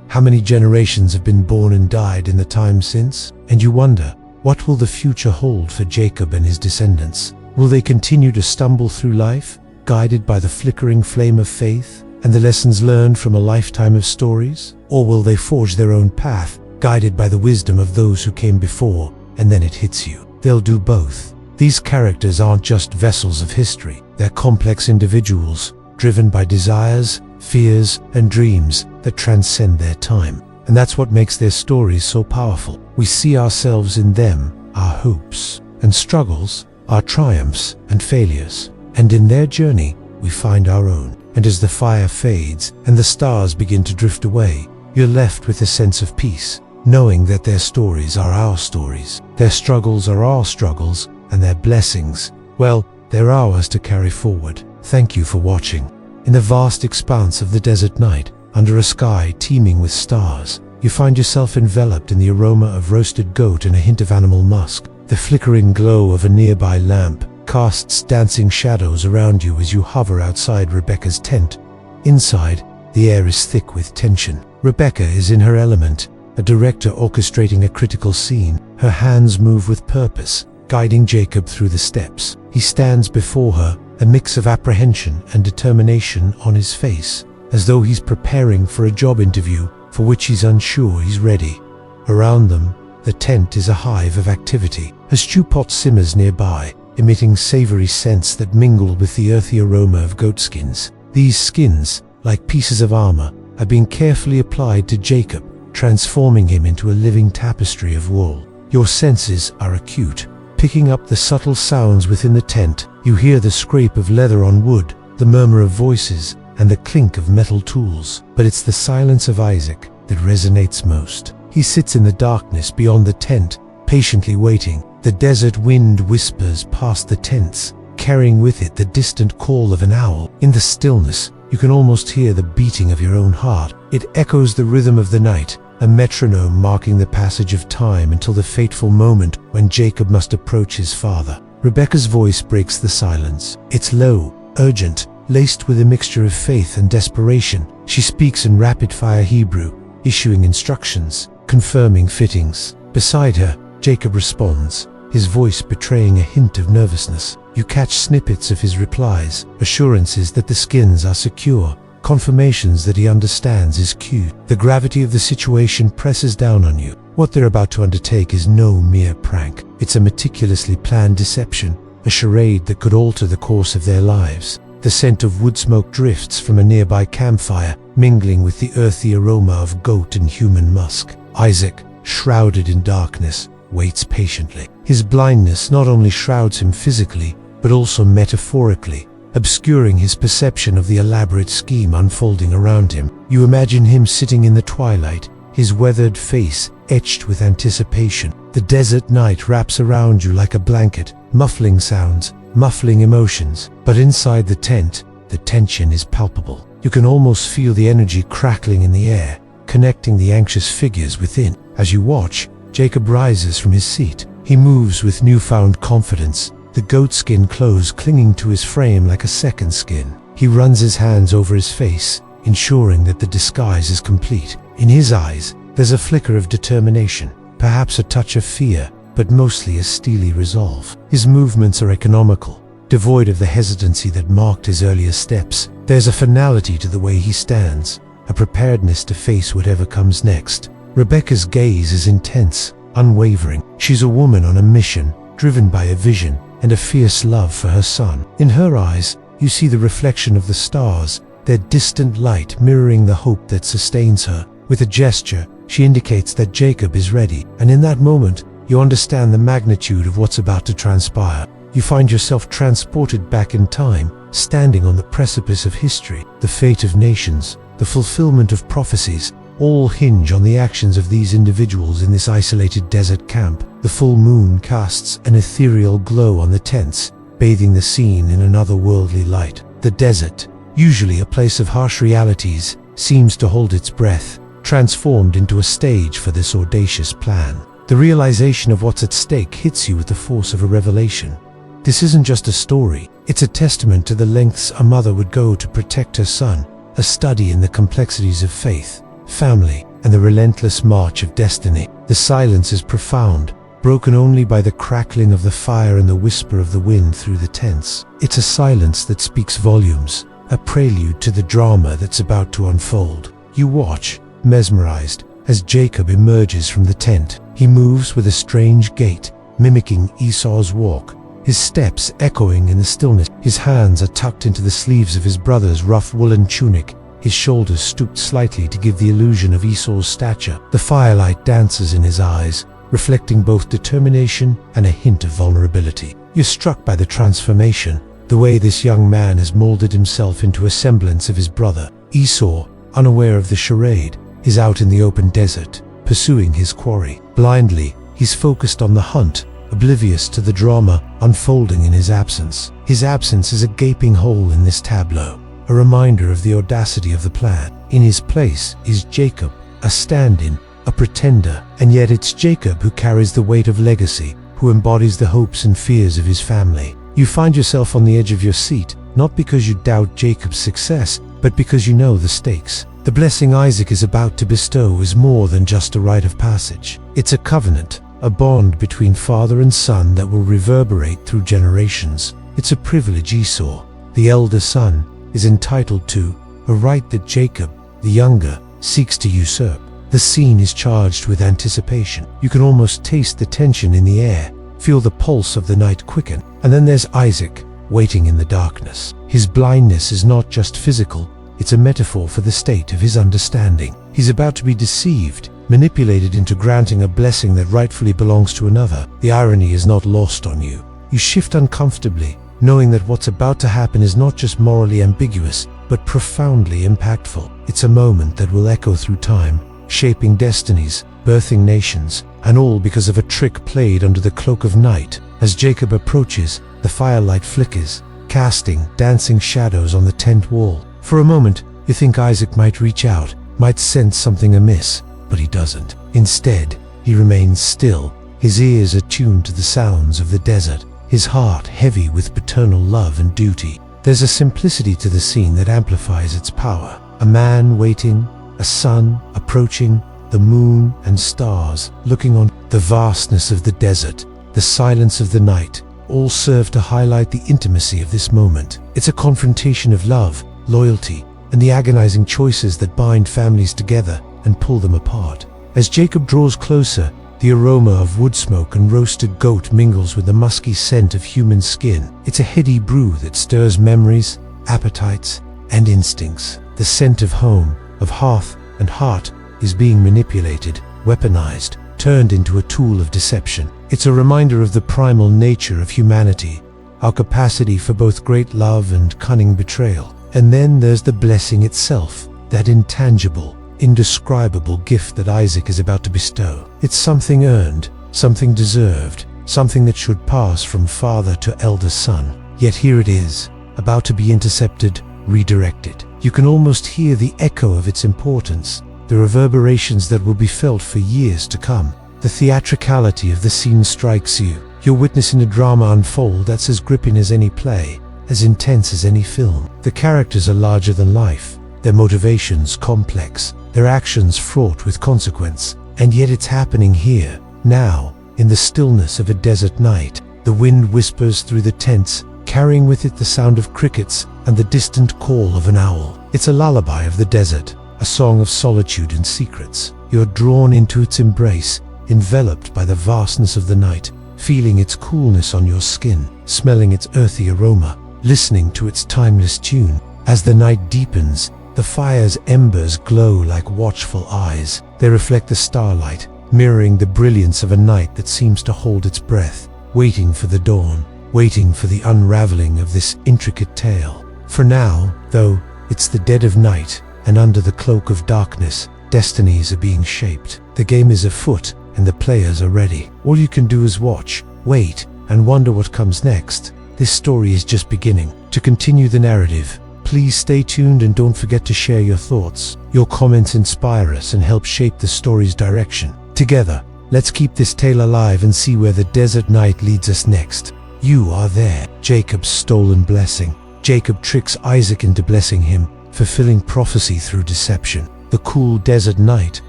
how many generations have been born and died in the time since? And you wonder, what will the future hold for Jacob and his descendants? Will they continue to stumble through life, guided by the flickering flame of faith and the lessons learned from a lifetime of stories? Or will they forge their own path, guided by the wisdom of those who came before, and then it hits you? They'll do both. These characters aren't just vessels of history. They're complex individuals, driven by desires, fears, and dreams that transcend their time. And that's what makes their stories so powerful. We see ourselves in them, our hopes and struggles, our triumphs and failures. And in their journey, we find our own. And as the fire fades and the stars begin to drift away, you're left with a sense of peace, knowing that their stories are our stories. Their struggles are our struggles, and their blessings, well, they're ours to carry forward. Thank you for watching. In the vast expanse of the desert night, under a sky teeming with stars, you find yourself enveloped in the aroma of roasted goat and a hint of animal musk. The flickering glow of a nearby lamp casts dancing shadows around you as you hover outside Rebecca's tent. Inside, the air is thick with tension. Rebecca is in her element, a director orchestrating a critical scene. Her hands move with purpose, guiding Jacob through the steps. He stands before her, a mix of apprehension and determination on his face, as though he's preparing for a job interview for which he's unsure he's ready. Around them, the tent is a hive of activity. A stew pot simmers nearby, emitting savory scents that mingle with the earthy aroma of goatskins. These skins, like pieces of armor, are being carefully applied to Jacob, transforming him into a living tapestry of wool. Your senses are acute, picking up the subtle sounds within the tent. You hear the scrape of leather on wood, the murmur of voices, and the clink of metal tools. But it's the silence of Isaac that resonates most. He sits in the darkness beyond the tent, patiently waiting. The desert wind whispers past the tents, carrying with it the distant call of an owl. In the stillness, you can almost hear the beating of your own heart. It echoes the rhythm of the night, a metronome marking the passage of time until the fateful moment when Jacob must approach his father. Rebecca's voice breaks the silence. It's low, urgent, laced with a mixture of faith and desperation. She speaks in rapid-fire Hebrew, issuing instructions, confirming fittings. Beside her, Jacob responds, his voice betraying a hint of nervousness. You catch snippets of his replies, assurances that the skins are secure, confirmations that he understands his cue. The gravity of the situation presses down on you. What they're about to undertake is no mere prank. It's a meticulously planned deception, a charade that could alter the course of their lives. The scent of wood smoke drifts from a nearby campfire, mingling with the earthy aroma of goat and human musk. Isaac, shrouded in darkness, waits patiently. His blindness not only shrouds him physically, but also metaphorically, obscuring his perception of the elaborate scheme unfolding around him. You imagine him sitting in the twilight, his weathered face etched with anticipation. The desert night wraps around you like a blanket, muffling sounds, muffling emotions. But inside the tent, the tension is palpable. You can almost feel the energy crackling in the air, connecting the anxious figures within. As you watch, Jacob rises from his seat. He moves with newfound confidence, the goatskin clothes clinging to his frame like a second skin. He runs his hands over his face, ensuring that the disguise is complete. In his eyes, there's a flicker of determination, perhaps a touch of fear, but mostly a steely resolve. His movements are economical, devoid of the hesitancy that marked his earlier steps. There's a finality to the way he stands, a preparedness to face whatever comes next. Rebecca's gaze is intense, unwavering. She's a woman on a mission, driven by a vision and a fierce love for her son. In her eyes, you see the reflection of the stars, their distant light mirroring the hope that sustains her. With a gesture, she indicates that Jacob is ready, and in that moment, you understand the magnitude of what's about to transpire. You find yourself transported back in time, standing on the precipice of history. The fate of nations, the fulfillment of prophecies, all hinge on the actions of these individuals in this isolated desert camp. The full moon casts an ethereal glow on the tents, bathing the scene in an otherworldly light. The desert, usually a place of harsh realities, seems to hold its breath, transformed into a stage for this audacious plan. The realization of what's at stake hits you with the force of a revelation. This isn't just a story, It's a testament to the lengths a mother would go to protect her son, a study in the complexities of faith, family, and the relentless march of destiny. The silence is profound, broken only by the crackling of the fire and the whisper of the wind through the tents. It's a silence that speaks volumes, a prelude to the drama that's about to unfold. You watch, mesmerized, as Jacob emerges from the tent. He moves with a strange gait, mimicking Esau's walk, his steps echoing in the stillness. His hands are tucked into the sleeves of his brother's rough woolen tunic, his shoulders stooped slightly to give the illusion of Esau's stature. The firelight dances in his eyes, reflecting both determination and a hint of vulnerability. You're struck by the transformation, the way this young man has molded himself into a semblance of his brother. Esau, unaware of the charade, is out in the open desert, pursuing his quarry. Blindly, he's focused on the hunt, oblivious to the drama unfolding in his absence. His absence is a gaping hole in this tableau, a reminder of the audacity of the plan. In his place is Jacob, a stand-in, a pretender, and yet it's Jacob who carries the weight of legacy, who embodies the hopes and fears of his family. You find yourself on the edge of your seat, not because you doubt Jacob's success, but because you know the stakes. The blessing Isaac is about to bestow is more than just a rite of passage. It's a covenant, a bond between father and son that will reverberate through generations. It's a privilege Esau, the elder son, is entitled to, a right that Jacob, the younger, seeks to usurp. The scene is charged with anticipation. You can almost taste the tension in the air, feel the pulse of the night quicken. And then there's Isaac, waiting in the darkness. His blindness is not just physical, it's a metaphor for the state of his understanding. He's about to be deceived, manipulated into granting a blessing that rightfully belongs to another. The irony is not lost on you. You shift uncomfortably, knowing that what's about to happen is not just morally ambiguous, but profoundly impactful. It's a moment that will echo through time, shaping destinies, birthing nations, and all because of a trick played under the cloak of night. As Jacob approaches, the firelight flickers, casting dancing shadows on the tent wall. For a moment, you think Isaac might reach out, might sense something amiss, but he doesn't. Instead, he remains still, his ears attuned to the sounds of the desert, his heart heavy with paternal love and duty. There's a simplicity to the scene that amplifies its power. A man waiting, a sun approaching, the moon and stars looking on. The vastness of the desert, the silence of the night, all serve to highlight the intimacy of this moment. It's a confrontation of love, loyalty, and the agonizing choices that bind families together and pull them apart. As Jacob draws closer, the aroma of wood smoke and roasted goat mingles with the musky scent of human skin. It's a heady brew that stirs memories, appetites, and instincts. The scent of home, of hearth and heart, is being manipulated, weaponized, turned into a tool of deception. It's a reminder of the primal nature of humanity, our capacity for both great love and cunning betrayal. And then there's the blessing itself, that intangible, indescribable gift that Isaac is about to bestow. It's something earned, something deserved, something that should pass from father to elder son. Yet here it is, about to be intercepted, redirected. You can almost hear the echo of its importance, the reverberations that will be felt for years to come. The theatricality of the scene strikes you. You're witnessing a drama unfold that's as gripping as any play, as intense as any film. The characters are larger than life, their motivations complex, their actions fraught with consequence. And yet it's happening here, now, in the stillness of a desert night. The wind whispers through the tents, carrying with it the sound of crickets and the distant call of an owl. It's a lullaby of the desert, a song of solitude and secrets. You're drawn into its embrace, enveloped by the vastness of the night, feeling its coolness on your skin, smelling its earthy aroma, listening to its timeless tune. As the night deepens, the fire's embers glow like watchful eyes. They reflect the starlight, mirroring the brilliance of a night that seems to hold its breath, waiting for the dawn, waiting for the unraveling of this intricate tale. For now, though, it's the dead of night, and under the cloak of darkness, destinies are being shaped. The game is afoot, and the players are ready. All you can do is watch, wait, and wonder what comes next. This story is just beginning. To continue the narrative, please stay tuned and don't forget to share your thoughts. Your comments inspire us and help shape the story's direction. Together, let's keep this tale alive and see where the desert night leads us next. You are there. Jacob's stolen blessing. Jacob tricks Isaac into blessing him, fulfilling prophecy through deception. The cool desert night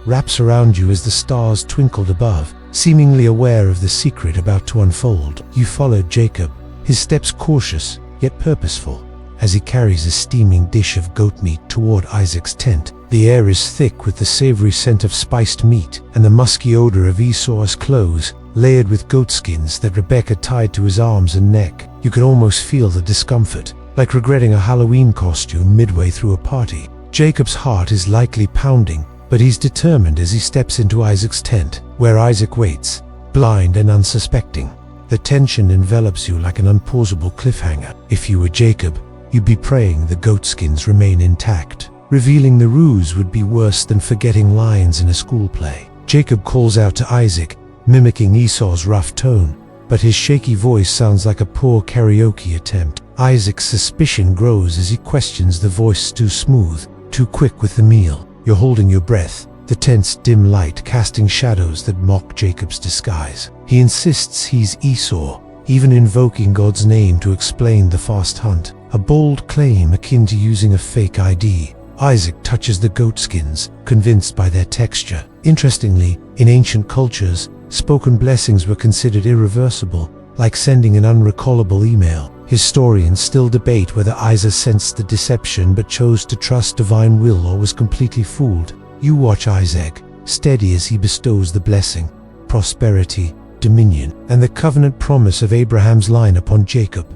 wraps around you as the stars twinkled above, seemingly aware of the secret about to unfold. You followed Jacob, his steps cautious yet purposeful, as he carries a steaming dish of goat meat toward Isaac's tent. The air is thick with the savory scent of spiced meat and the musky odor of Esau's clothes, layered with goatskins that Rebekah tied to his arms and neck. You can almost feel the discomfort, like regretting a Halloween costume midway through a party. Jacob's heart is likely pounding, but he's determined as he steps into Isaac's tent, where Isaac waits, blind and unsuspecting. The tension envelops you like an unpausable cliffhanger. If you were Jacob, you'd be praying the goatskins remain intact. Revealing the ruse would be worse than forgetting lines in a school play. Jacob calls out to Isaac, mimicking Esau's rough tone, but his shaky voice sounds like a poor karaoke attempt. Isaac's suspicion grows as he questions the voice too smooth, too quick with the meal. You're holding your breath, the tent's dim light casting shadows that mock Jacob's disguise. He insists he's Esau, even invoking God's name to explain the fast hunt, a bold claim akin to using a fake ID. Isaac touches the goatskins, convinced by their texture. Interestingly, in ancient cultures, spoken blessings were considered irreversible, like sending an unrecallable email. Historians still debate whether Isaac sensed the deception but chose to trust divine will or was completely fooled. You watch Isaac, steady as he bestows the blessing, prosperity, dominion, and the covenant promise of Abraham's line upon Jacob.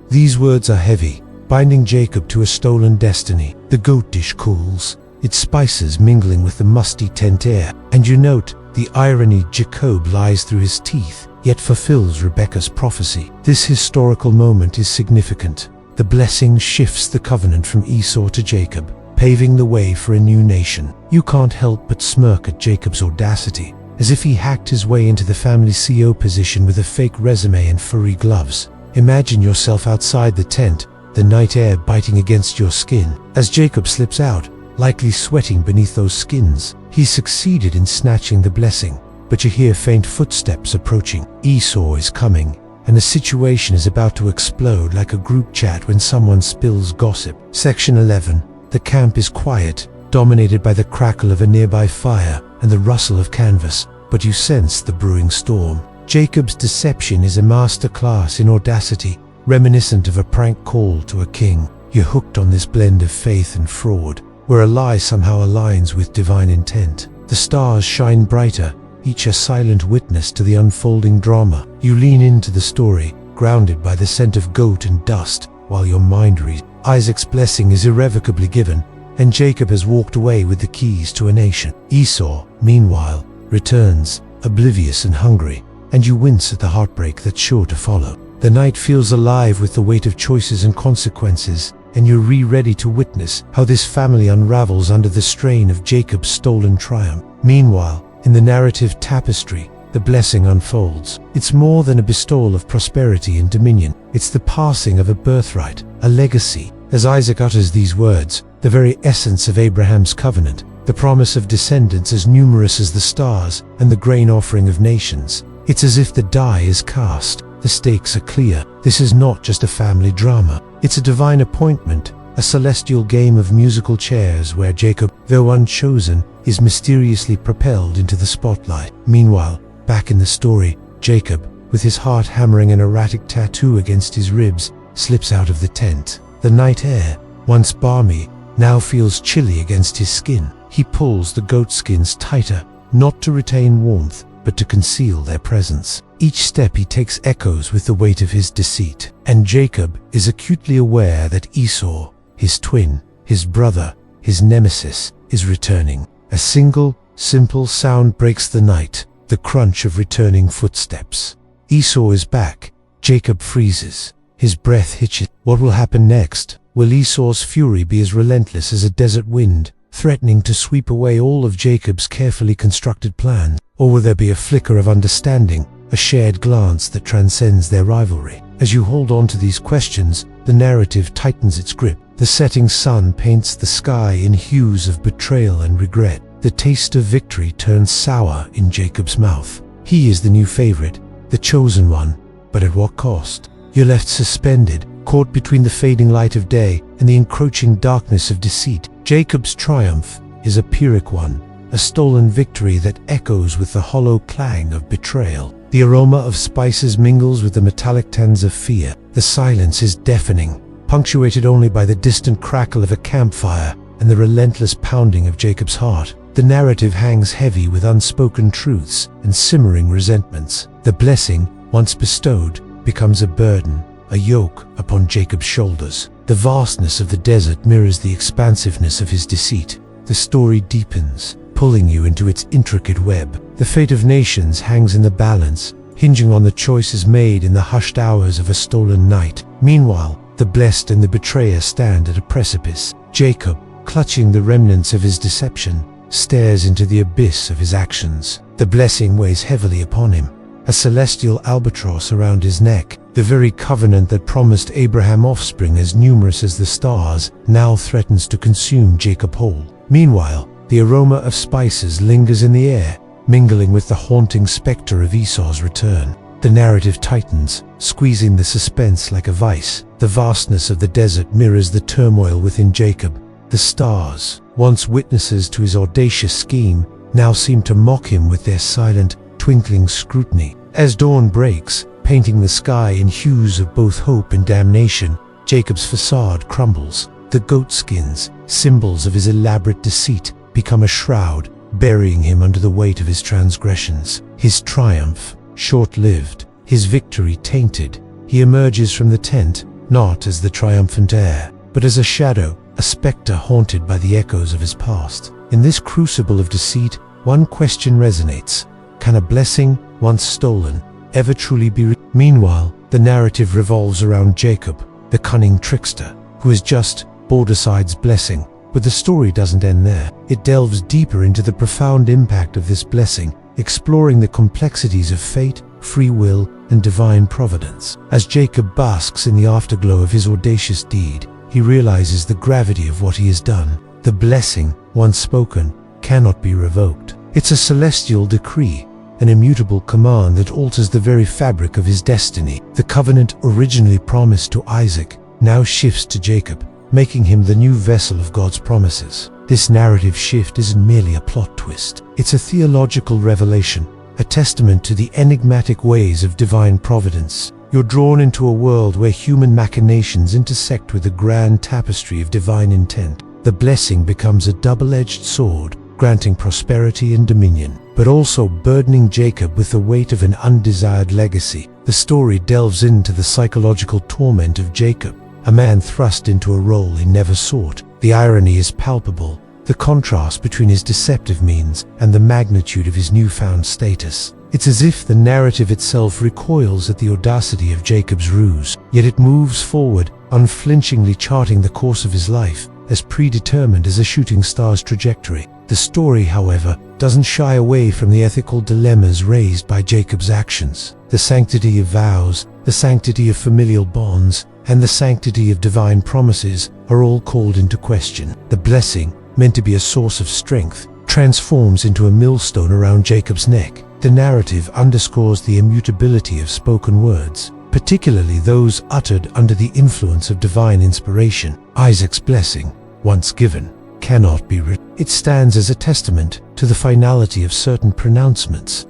These words are heavy, binding Jacob to a stolen destiny. The goat dish cools, its spices mingling with the musty tent air, and you note the irony. Jacob lies through his teeth, yet fulfills Rebekah's prophecy. This historical moment is significant. The blessing shifts the covenant from Esau to Jacob, paving the way for a new nation. You can't help but smirk at Jacob's audacity, as if he hacked his way into the family CO position with a fake resume and furry gloves. Imagine yourself outside the tent, the night air biting against your skin. As Jacob slips out, likely sweating beneath those skins, he succeeded in snatching the blessing, but you hear faint footsteps approaching. Esau is coming, and the situation is about to explode like a group chat when someone spills gossip. Section 11. The camp is quiet, dominated by the crackle of a nearby fire and the rustle of canvas, but you sense the brewing storm. Jacob's deception is a masterclass in audacity, reminiscent of a prank call to a king. You're hooked on this blend of faith and fraud, where a lie somehow aligns with divine intent. The stars shine brighter, each a silent witness to the unfolding drama. You lean into the story, grounded by the scent of goat and dust, while your mind reads. Isaac's blessing is irrevocably given, and Jacob has walked away with the keys to a nation. Esau, meanwhile, returns, oblivious and hungry, and you wince at the heartbreak that's sure to follow. The night feels alive with the weight of choices and consequences, and you're ready to witness how this family unravels under the strain of Jacob's stolen triumph. Meanwhile, in the narrative tapestry, the blessing unfolds. It's more than a bestowal of prosperity and dominion. It's the passing of a birthright, a legacy. As Isaac utters these words, the very essence of Abraham's covenant, the promise of descendants as numerous as the stars and the grain offering of nations. It's as if the die is cast. The stakes are clear. This is not just a family drama. It's a divine appointment, a celestial game of musical chairs where Jacob, though unchosen, is mysteriously propelled into the spotlight. Meanwhile, back in the story, Jacob, with his heart hammering an erratic tattoo against his ribs, slips out of the tent. The night air, once balmy, now feels chilly against his skin. He pulls the goatskins tighter, not to retain warmth, but to conceal their presence. Each step he takes echoes with the weight of his deceit, and Jacob is acutely aware that Esau, his twin, his brother, his nemesis, is returning. A single, simple sound breaks the night, the crunch of returning footsteps. Esau is back. Jacob freezes. His breath hitches. What will happen next? Will Esau's fury be as relentless as a desert wind, threatening to sweep away all of Jacob's carefully constructed plans? Or will there be a flicker of understanding, a shared glance that transcends their rivalry? As you hold on to these questions, the narrative tightens its grip. The setting sun paints the sky in hues of betrayal and regret. The taste of victory turns sour in Jacob's mouth. He is the new favorite, the chosen one, but at what cost? You're left suspended, caught between the fading light of day and the encroaching darkness of deceit. Jacob's triumph is a Pyrrhic one, a stolen victory that echoes with the hollow clang of betrayal. The aroma of spices mingles with the metallic tones of fear. The silence is deafening, punctuated only by the distant crackle of a campfire and the relentless pounding of Jacob's heart. The narrative hangs heavy with unspoken truths and simmering resentments. The blessing, once bestowed, becomes a burden, a yoke upon Jacob's shoulders. The vastness of the desert mirrors the expansiveness of his deceit. The story deepens, pulling you into its intricate web. The fate of nations hangs in the balance, hinging on the choices made in the hushed hours of a stolen night. Meanwhile, the blessed and the betrayer stand at a precipice. Jacob, clutching the remnants of his deception, stares into the abyss of his actions. The blessing weighs heavily upon him, a celestial albatross around his neck. The very covenant that promised Abraham offspring as numerous as the stars now threatens to consume Jacob whole. Meanwhile, the aroma of spices lingers in the air, mingling with the haunting specter of Esau's return. The narrative tightens, squeezing the suspense like a vice. The vastness of the desert mirrors the turmoil within Jacob. The stars, once witnesses to his audacious scheme, now seem to mock him with their silent, twinkling scrutiny. As dawn breaks, painting the sky in hues of both hope and damnation, Jacob's facade crumbles. The goatskins, symbols of his elaborate deceit, become a shroud, burying him under the weight of his transgressions. His triumph, short-lived, his victory tainted. He emerges from the tent, not as the triumphant heir, but as a shadow, a specter haunted by the echoes of his past. In this crucible of deceit, one question resonates. Can a blessing, once stolen, ever truly be Meanwhile, the narrative revolves around Jacob, the cunning trickster, who is just Borderside's blessing. But the story doesn't end there. It delves deeper into the profound impact of this blessing, exploring the complexities of fate, free will, and divine providence. As Jacob basks in the afterglow of his audacious deed, he realizes the gravity of what he has done. The blessing, once spoken, cannot be revoked. It's a celestial decree, an immutable command that alters the very fabric of his destiny. The covenant originally promised to Isaac now shifts to Jacob, making him the new vessel of God's promises. This narrative shift isn't merely a plot twist. It's a theological revelation, a testament to the enigmatic ways of divine providence. You're drawn into a world where human machinations intersect with the grand tapestry of divine intent. The blessing becomes a double-edged sword, granting prosperity and dominion, but also burdening Jacob with the weight of an undesired legacy. The story delves into the psychological torment of Jacob, a man thrust into a role he never sought. The irony is palpable, the contrast between his deceptive means and the magnitude of his newfound status. It's as if the narrative itself recoils at the audacity of Jacob's ruse, yet it moves forward, unflinchingly charting the course of his life, as predetermined as a shooting star's trajectory. The story, however, doesn't shy away from the ethical dilemmas raised by Jacob's actions. The sanctity of vows, the sanctity of familial bonds, and the sanctity of divine promises are all called into question. The blessing, meant to be a source of strength, transforms into a millstone around Jacob's neck. The narrative underscores the immutability of spoken words, particularly those uttered under the influence of divine inspiration. Isaac's blessing, once given, cannot be written. It stands as a testament to the finality of certain pronouncements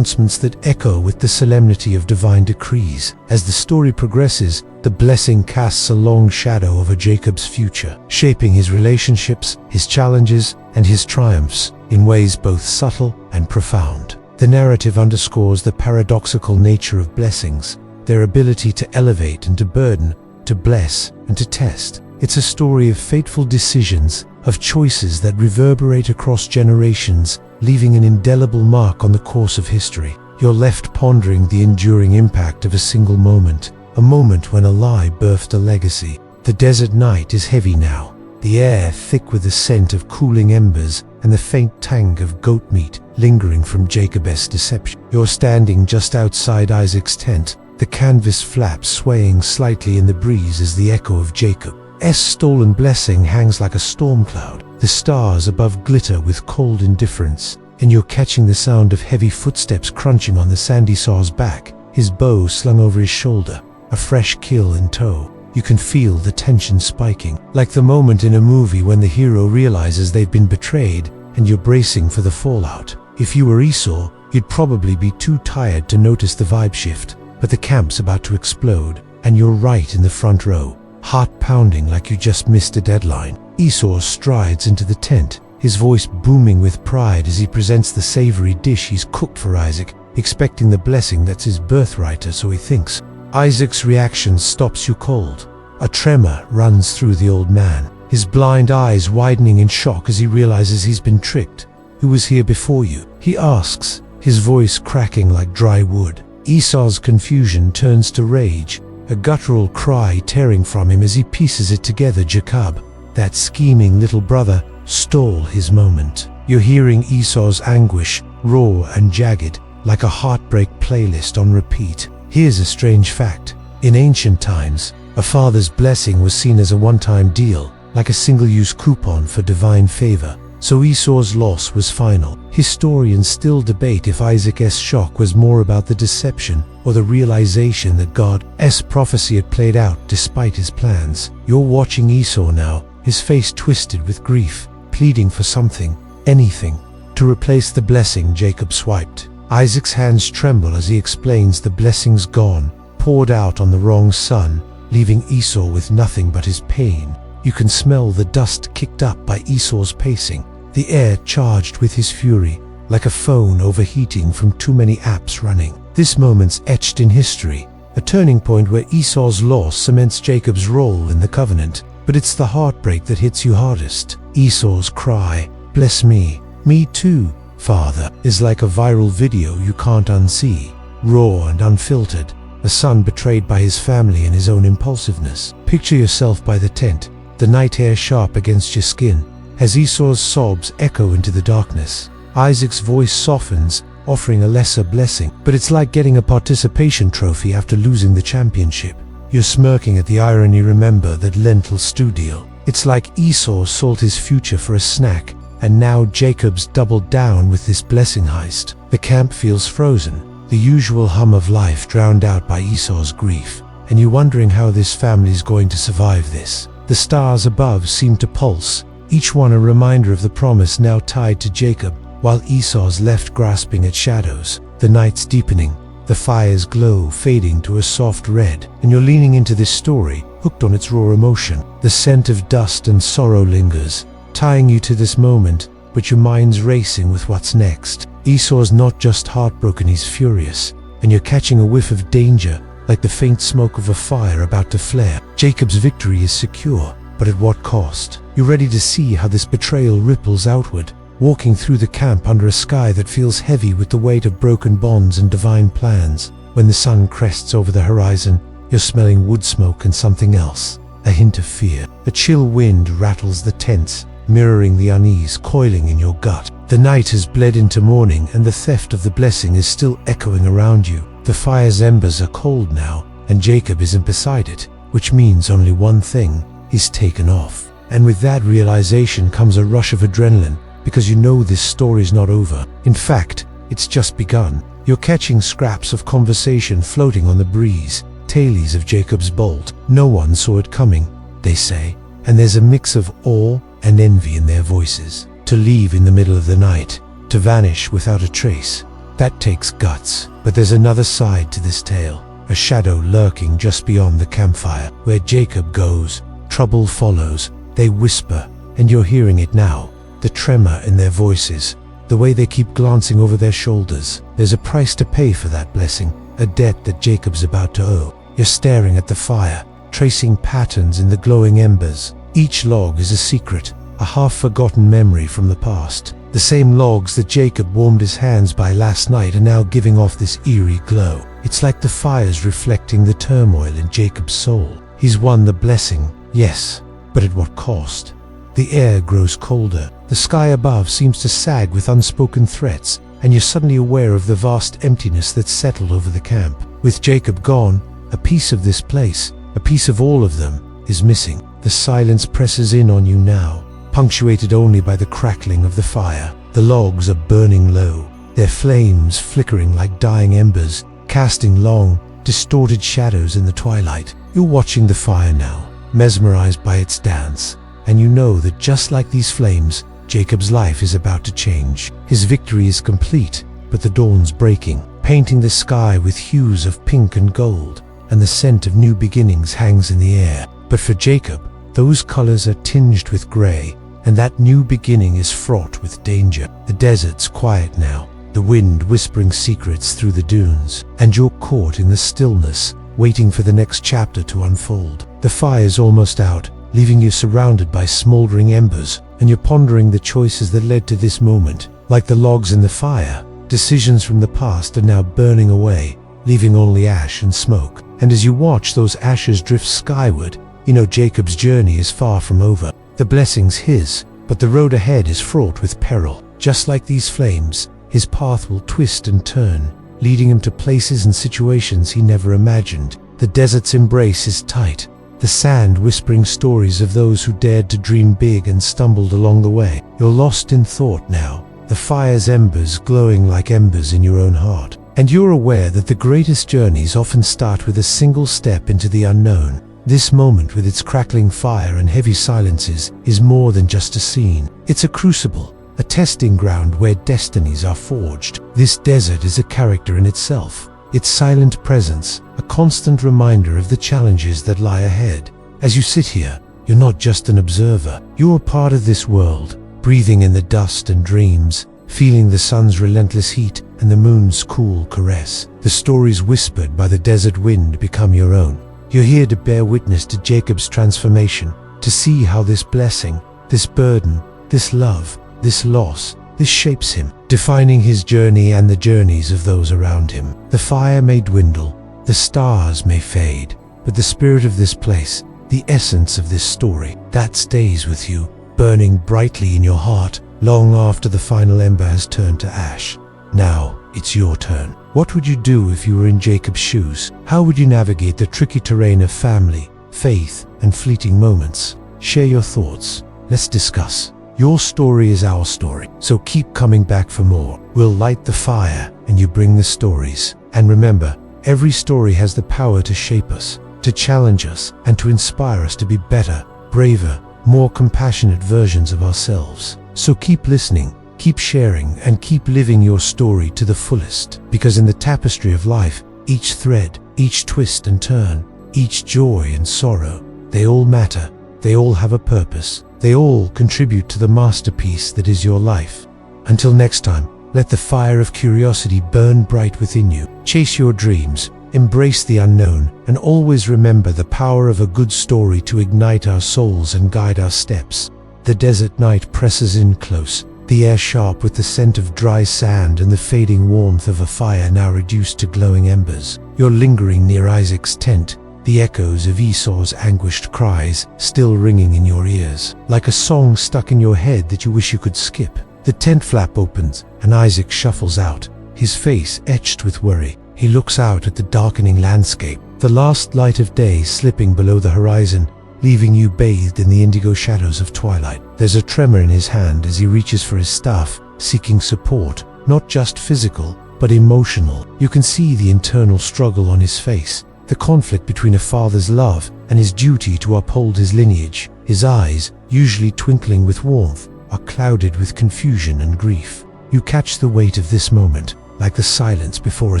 that echo with the solemnity of divine decrees. As the story progresses, the blessing casts a long shadow over Jacob's future, shaping his relationships, his challenges, and his triumphs in ways both subtle and profound. The narrative underscores the paradoxical nature of blessings, their ability to elevate and to burden, to bless and to test. It's a story of fateful decisions, of choices that reverberate across generations, leaving an indelible mark on the course of history. You're left pondering the enduring impact of a single moment, a moment when a lie birthed a legacy. The desert night is heavy now, the air thick with the scent of cooling embers and the faint tang of goat meat lingering from Jacob's deception. You're standing just outside Isaac's tent, the canvas flaps swaying slightly in the breeze as the echo of Jacob's stolen blessing hangs like a storm cloud. The stars above glitter with cold indifference, and you're catching the sound of heavy footsteps crunching on the sand Esau's back, his bow slung over his shoulder. a fresh kill in tow. You can feel the tension spiking, like the moment in a movie when the hero realizes they've been betrayed and you're bracing for the fallout. If you were Esau, you'd probably be too tired to notice the vibe shift, but the camp's about to explode, and you're right in the front row, heart pounding like you just missed a deadline. Esau strides into the tent, his voice booming with pride as he presents the savory dish he's cooked for Isaac, expecting the blessing that's his birthright, or so he thinks. Isaac's reaction stops you cold. A tremor runs through the old man, his blind eyes widening in shock as he realizes he's been tricked. "Who was here before you?" he asks, his voice cracking like dry wood. Esau's confusion turns to rage, a guttural cry tearing from him as he pieces it together. Jacob, that scheming little brother, stole his moment. You're hearing Esau's anguish, raw and jagged, like a heartbreak playlist on repeat. Here's a strange fact. In ancient times, a father's blessing was seen as a one-time deal, like a single-use coupon for divine favor. So Esau's loss was final. Historians still debate if Isaac's shock was more about the deception or the realization that God's prophecy had played out despite his plans. You're watching Esau now, his face twisted with grief, pleading for something, anything, to replace the blessing Jacob swiped. Isaac's hands tremble as he explains the blessing's gone, poured out on the wrong son, leaving Esau with nothing but his pain. You can smell the dust kicked up by Esau's pacing, the air charged with his fury, like a phone overheating from too many apps running. This moment's etched in history, a turning point where Esau's loss cements Jacob's role in the covenant. But it's the heartbreak that hits you hardest. Esau's cry, "Bless me, me too, Father," is like a viral video you can't unsee, raw and unfiltered, a son betrayed by his family and his own impulsiveness. Picture yourself by the tent, the night air sharp against your skin, as Esau's sobs echo into the darkness. Isaac's voice softens, offering a lesser blessing, but it's like getting a participation trophy after losing the championship. You're smirking at the irony. Remember that lentil stew deal? It's like Esau sold his future for a snack, and now Jacob's doubled down with this blessing heist. The camp feels frozen, the usual hum of life drowned out by Esau's grief, and you're wondering how this family's going to survive this. The stars above seem to pulse, each one a reminder of the promise now tied to Jacob, while Esau's left grasping at shadows. The night's deepening, the fire's glow fading to a soft red, and you're leaning into this story, hooked on its raw emotion. The scent of dust and sorrow lingers, tying you to this moment, but your mind's racing with what's next. Esau's not just heartbroken, he's furious, and you're catching a whiff of danger, like the faint smoke of a fire about to flare. Jacob's victory is secure, but at what cost? You're ready to see how this betrayal ripples outward, walking through the camp under a sky that feels heavy with the weight of broken bonds and divine plans. When the sun crests over the horizon, you're smelling wood smoke and something else, a hint of fear. A chill wind rattles the tents, mirroring the unease coiling in your gut. The night has bled into morning, and the theft of the blessing is still echoing around you. The fire's embers are cold now, and Jacob isn't beside it, which means only one thing: he's taken off. And with that realization comes a rush of adrenaline, because you know this story's not over. In fact, it's just begun. You're catching scraps of conversation floating on the breeze, tales of Jacob's bolt. No one saw it coming, they say, and there's a mix of awe and envy in their voices. To leave in the middle of the night, to vanish without a trace, that takes guts. But there's another side to this tale, a shadow lurking just beyond the campfire. Where Jacob goes, trouble follows. They whisper, and you're hearing it now, the tremor in their voices, the way they keep glancing over their shoulders. There's a price to pay for that blessing, a debt that Jacob's about to owe. You're staring at the fire, tracing patterns in the glowing embers. Each log is a secret, a half-forgotten memory from the past. The same logs that Jacob warmed his hands by last night are now giving off this eerie glow. It's like the fire's reflecting the turmoil in Jacob's soul. He's won the blessing, yes, but at what cost? The air grows colder, the sky above seems to sag with unspoken threats, and you're suddenly aware of the vast emptiness that's settled over the camp. With Jacob gone, a piece of this place, a piece of all of them, is missing. The silence presses in on you now, punctuated only by the crackling of the fire. The logs are burning low, their flames flickering like dying embers, casting long, distorted shadows in the twilight. You're watching the fire now, mesmerized by its dance, and you know that just like these flames, Jacob's life is about to change. His victory is complete, but the dawn's breaking, painting the sky with hues of pink and gold, and the scent of new beginnings hangs in the air. But for Jacob, those colors are tinged with gray, and that new beginning is fraught with danger. The desert's quiet now, the wind whispering secrets through the dunes, and you're caught in the stillness, waiting for the next chapter to unfold. The fire's almost out, leaving you surrounded by smoldering embers, and you're pondering the choices that led to this moment. Like the logs in the fire, decisions from the past are now burning away, leaving only ash and smoke. And as you watch those ashes drift skyward, you know Jacob's journey is far from over. The blessing's his, but the road ahead is fraught with peril. Just like these flames, his path will twist and turn, leading him to places and situations he never imagined. The desert's embrace is tight, the sand whispering stories of those who dared to dream big and stumbled along the way. You're lost in thought now, the fire's embers glowing like embers in your own heart. And you're aware that the greatest journeys often start with a single step into the unknown. This moment with its crackling fire and heavy silences is more than just a scene. It's a crucible, a testing ground where destinies are forged. This desert is a character in itself, its silent presence, a constant reminder of the challenges that lie ahead. As you sit here, you're not just an observer, you're a part of this world, breathing in the dust and dreams, feeling the sun's relentless heat and the moon's cool caress. The stories whispered by the desert wind become your own. You're here to bear witness to Jacob's transformation, to see how this blessing, this burden, this love, this loss, this shapes him, defining his journey and the journeys of those around him. The fire may dwindle, the stars may fade, but the spirit of this place, the essence of this story, that stays with you, burning brightly in your heart, long after the final ember has turned to ash. Now, it's your turn. What would you do if you were in Jacob's shoes? How would you navigate the tricky terrain of family, faith, and fleeting moments? Share your thoughts. Let's discuss. Your story is our story, so keep coming back for more. We'll light the fire, and you bring the stories. And remember, every story has the power to shape us, to challenge us, and to inspire us to be better, braver, more compassionate versions of ourselves. So keep listening, keep sharing, and keep living your story to the fullest. Because in the tapestry of life, each thread, each twist and turn, each joy and sorrow, they all matter, they all have a purpose, they all contribute to the masterpiece that is your life. Until next time, let the fire of curiosity burn bright within you. Chase your dreams, embrace the unknown, and always remember the power of a good story to ignite our souls and guide our steps. The desert night presses in close, the air sharp with the scent of dry sand and the fading warmth of a fire now reduced to glowing embers. You're lingering near Isaac's tent, the echoes of Esau's anguished cries still ringing in your ears, like a song stuck in your head that you wish you could skip. The tent flap opens, and Isaac shuffles out, his face etched with worry. He looks out at the darkening landscape, the last light of day slipping below the horizon, leaving you bathed in the indigo shadows of twilight. There's a tremor in his hand as he reaches for his staff, seeking support, not just physical, but emotional. You can see the internal struggle on his face, the conflict between a father's love and his duty to uphold his lineage. His eyes, usually twinkling with warmth, are clouded with confusion and grief. You catch the weight of this moment, like the silence before a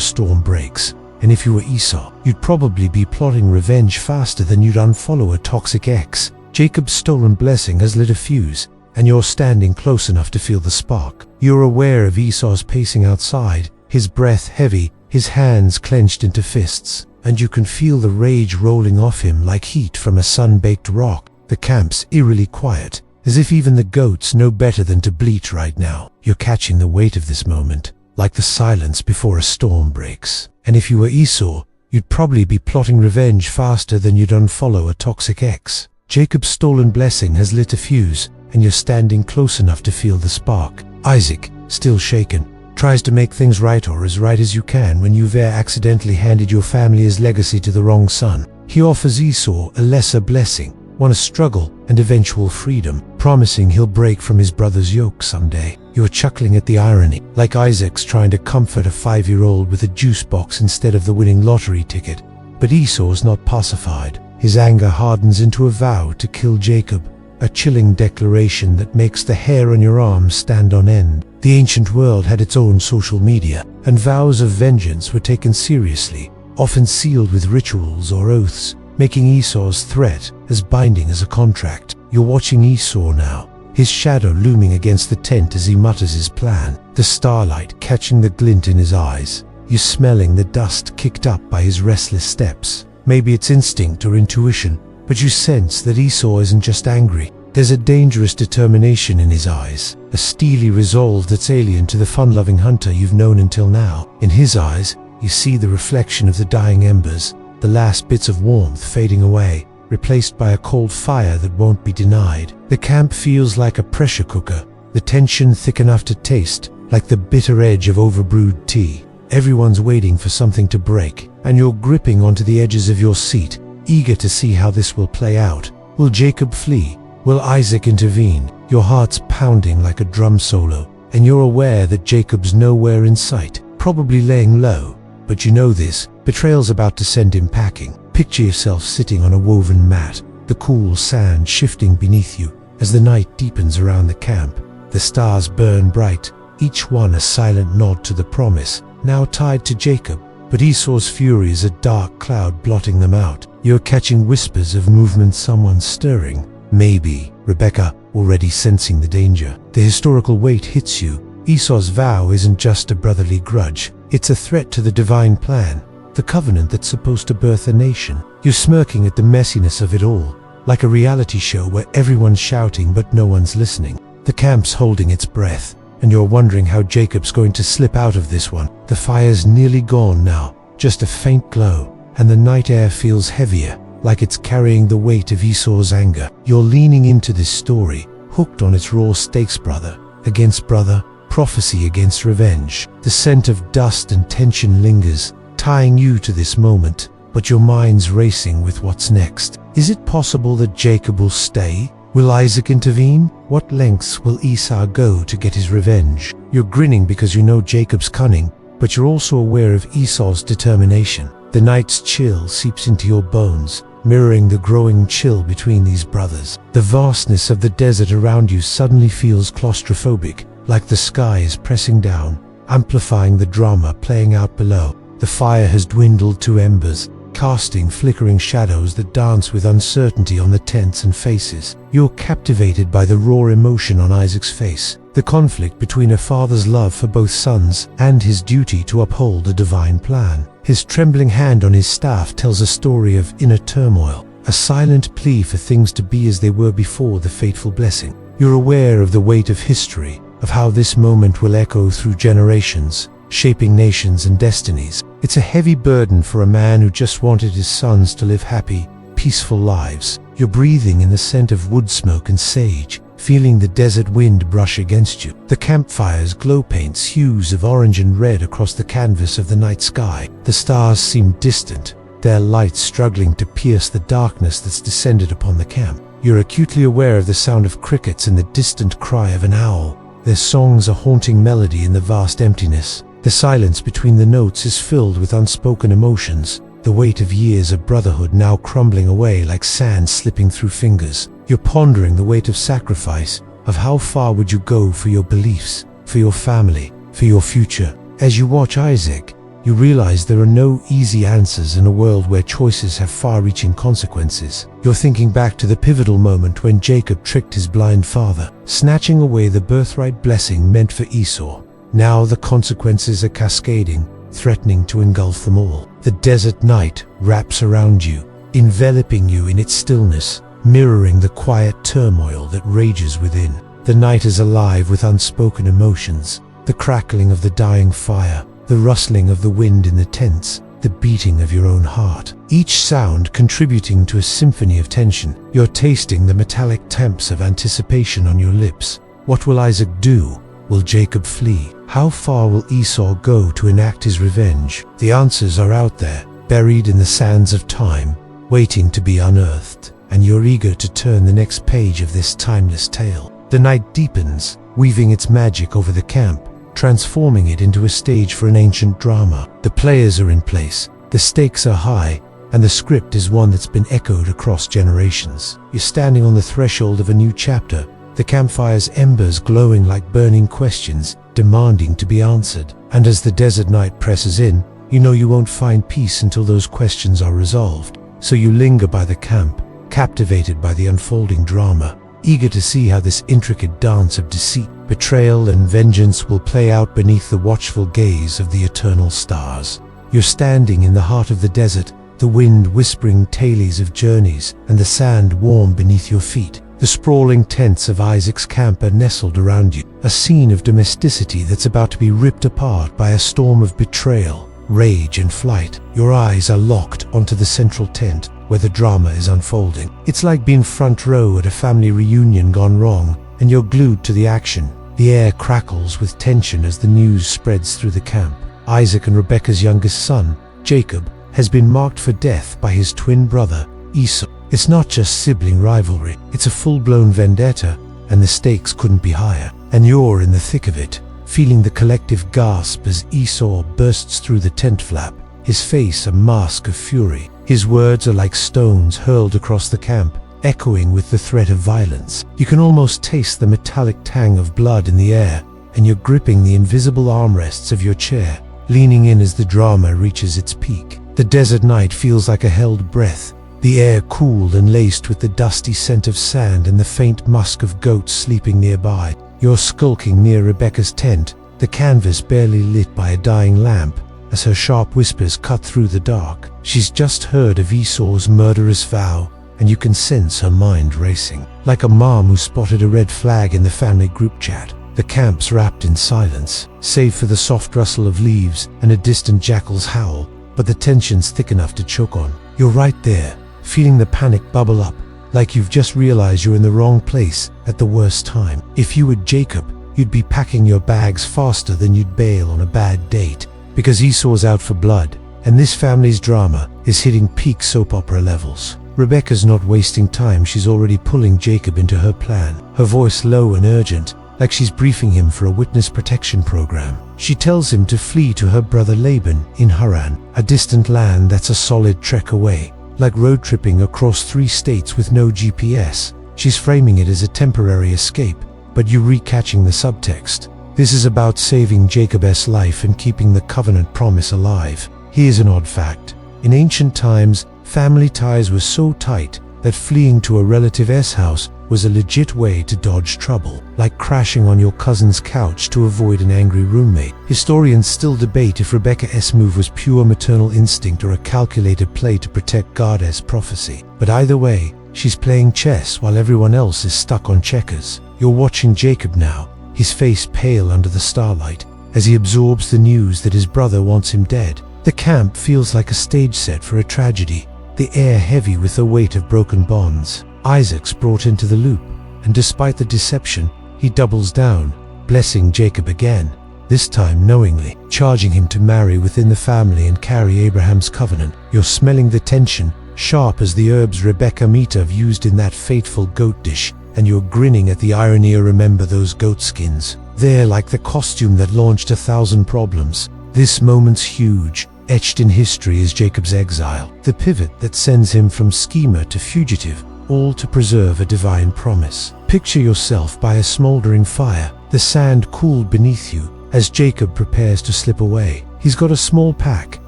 storm breaks. And if you were Esau, you'd probably be plotting revenge faster than you'd unfollow a toxic ex. Jacob's stolen blessing has lit a fuse, and you're standing close enough to feel the spark. You're aware of Esau's pacing outside, his breath heavy, his hands clenched into fists, and you can feel the rage rolling off him like heat from a sun-baked rock. The camp's eerily quiet, as if even the goats know better than to bleat right now. You're catching the weight of this moment, like the silence before a storm breaks. And if you were Esau, you'd probably be plotting revenge faster than you'd unfollow a toxic ex. Jacob's stolen blessing has lit a fuse, and you're standing close enough to feel the spark. Isaac, still shaken, tries to make things right, or as right as you can, when you've accidentally handed your family's legacy to the wrong son. He offers Esau a lesser blessing, one of struggle and eventual freedom, promising he'll break from his brother's yoke someday. You're chuckling at the irony, like Isaac's trying to comfort a 5-year-old with a juice box instead of the winning lottery ticket. But Esau's not pacified. His anger hardens into a vow to kill Jacob, a chilling declaration that makes the hair on your arms stand on end. The ancient world had its own social media, and vows of vengeance were taken seriously, often sealed with rituals or oaths, making Esau's threat as binding as a contract. You're watching Esau now, his shadow looming against the tent as he mutters his plan, the starlight catching the glint in his eyes. You're smelling the dust kicked up by his restless steps. Maybe it's instinct or intuition, but you sense that Esau isn't just angry. There's a dangerous determination in his eyes, a steely resolve that's alien to the fun-loving hunter you've known until now. In his eyes, you see the reflection of the dying embers, the last bits of warmth fading away, replaced by a cold fire that won't be denied. The camp feels like a pressure cooker, the tension thick enough to taste, like the bitter edge of overbrewed tea. Everyone's waiting for something to break, and you're gripping onto the edges of your seat, eager to see how this will play out. Will Jacob flee? Will Isaac intervene? Your heart's pounding like a drum solo, and you're aware that Jacob's nowhere in sight, probably laying low. But you know this. Betrayal's about to send him packing. Picture yourself sitting on a woven mat, the cool sand shifting beneath you as the night deepens around the camp. The stars burn bright, each one a silent nod to the promise, now tied to Jacob. But Esau's fury is a dark cloud blotting them out. You're catching whispers of movement, someone stirring. Maybe Rebecca, already sensing the danger. The historical weight hits you. Esau's vow isn't just a brotherly grudge. It's a threat to the divine plan, the covenant that's supposed to birth a nation. You're smirking at the messiness of it all, like a reality show where everyone's shouting but no one's listening. The camp's holding its breath, and you're wondering how Jacob's going to slip out of this one. The fire's nearly gone now, just a faint glow, and the night air feels heavier, like it's carrying the weight of Esau's anger. You're leaning into this story, hooked on its raw stakes, brother against brother, prophecy against revenge. The scent of dust and tension lingers, tying you to this moment, but your mind's racing with what's next. Is it possible that Jacob will stay? Will Isaac intervene? What lengths will Esau go to get his revenge? You're grinning because you know Jacob's cunning, but you're also aware of Esau's determination. The night's chill seeps into your bones, mirroring the growing chill between these brothers. The vastness of the desert around you suddenly feels claustrophobic, like the sky is pressing down, amplifying the drama playing out below. The fire has dwindled to embers, casting flickering shadows that dance with uncertainty on the tents and faces. You're captivated by the raw emotion on Isaac's face, the conflict between a father's love for both sons and his duty to uphold a divine plan. His trembling hand on his staff tells a story of inner turmoil, a silent plea for things to be as they were before the fateful blessing. You're aware of the weight of history, of how this moment will echo through generations, shaping nations and destinies. It's a heavy burden for a man who just wanted his sons to live happy, peaceful lives. You're breathing in the scent of wood smoke and sage, feeling the desert wind brush against you. The campfire's glow paints hues of orange and red across the canvas of the night sky. The stars seem distant, their light struggling to pierce the darkness that's descended upon the camp. You're acutely aware of the sound of crickets and the distant cry of an owl. Their songs a haunting melody in the vast emptiness. The silence between the notes is filled with unspoken emotions, the weight of years of brotherhood now crumbling away like sand slipping through fingers. You're pondering the weight of sacrifice, of how far would you go for your beliefs, for your family, for your future. As you watch Isaac, you realize there are no easy answers in a world where choices have far-reaching consequences. You're thinking back to the pivotal moment when Jacob tricked his blind father, snatching away the birthright blessing meant for Esau. Now the consequences are cascading, threatening to engulf them all. The desert night wraps around you, enveloping you in its stillness, mirroring the quiet turmoil that rages within. The night is alive with unspoken emotions, the crackling of the dying fire, the rustling of the wind in the tents, the beating of your own heart. Each sound contributing to a symphony of tension. You're tasting the metallic temps of anticipation on your lips. What will Isaac do? Will Jacob flee? How far will Esau go to enact his revenge? The answers are out there, buried in the sands of time, waiting to be unearthed, and you're eager to turn the next page of this timeless tale. The night deepens, weaving its magic over the camp, transforming it into a stage for an ancient drama. The players are in place, the stakes are high, and the script is one that's been echoed across generations. You're standing on the threshold of a new chapter, the campfire's embers glowing like burning questions, demanding to be answered. And as the desert night presses in, you know you won't find peace until those questions are resolved. So you linger by the camp, captivated by the unfolding drama, eager to see how this intricate dance of deceit, betrayal, and vengeance will play out beneath the watchful gaze of the eternal stars. You're standing in the heart of the desert, the wind whispering tales of journeys, and the sand warm beneath your feet. The sprawling tents of Isaac's camp are nestled around you, a scene of domesticity that's about to be ripped apart by a storm of betrayal, rage, and flight. Your eyes are locked onto the central tent where the drama is unfolding. It's like being front row at a family reunion gone wrong, and you're glued to the action. The air crackles with tension as the news spreads through the camp. Isaac and Rebekah's youngest son, Jacob, has been marked for death by his twin brother, Esau. It's not just sibling rivalry, it's a full-blown vendetta, and the stakes couldn't be higher. And you're in the thick of it, feeling the collective gasp as Esau bursts through the tent flap, his face a mask of fury. His words are like stones hurled across the camp, echoing with the threat of violence. You can almost taste the metallic tang of blood in the air, and you're gripping the invisible armrests of your chair, leaning in as the drama reaches its peak. The desert night feels like a held breath, the air cool and laced with the dusty scent of sand and the faint musk of goats sleeping nearby. You're skulking near Rebekah's tent, the canvas barely lit by a dying lamp, as her sharp whispers cut through the dark. She's just heard of Esau's murderous vow, and you can sense her mind racing. Like a mom who spotted a red flag in the family group chat. The camp's wrapped in silence, save for the soft rustle of leaves and a distant jackal's howl, but the tension's thick enough to choke on. You're right there, feeling the panic bubble up, like you've just realized you're in the wrong place at the worst time. If you were Jacob, you'd be packing your bags faster than you'd bail on a bad date, because Esau's out for blood, and this family's drama is hitting peak soap opera levels. Rebekah's not wasting time, she's already pulling Jacob into her plan, her voice low and urgent, like she's briefing him for a witness protection program. She tells him to flee to her brother Laban in Haran, a distant land that's a solid trek away. Like road tripping across 3 states with no GPS, she's framing it as a temporary escape, but you recatching the subtext. This is about saving Jacob's life and keeping the covenant promise alive. Here's an odd fact. In ancient times, family ties were so tight that fleeing to a relative's house was a legit way to dodge trouble, like crashing on your cousin's couch to avoid an angry roommate. Historians still debate if Rebekah's move was pure maternal instinct or a calculated play to protect God's prophecy. But either way, she's playing chess while everyone else is stuck on checkers. You're watching Jacob now, his face pale under the starlight, as he absorbs the news that his brother wants him dead. The camp feels like a stage set for a tragedy, the air heavy with the weight of broken bonds. Isaac's brought into the loop, and despite the deception, he doubles down, blessing Jacob again, this time knowingly, charging him to marry within the family and carry Abraham's covenant. You're smelling the tension, sharp as the herbs Rebekah might have used in that fateful goat dish, and you're grinning at the irony of remember those goat skins. They're like the costume that launched 1,000 problems. This moment's huge, etched in history is Jacob's exile, the pivot that sends him from schemer to fugitive, all to preserve a divine promise. Picture yourself by a smoldering fire, the sand cooled beneath you, as Jacob prepares to slip away. He's got a small pack,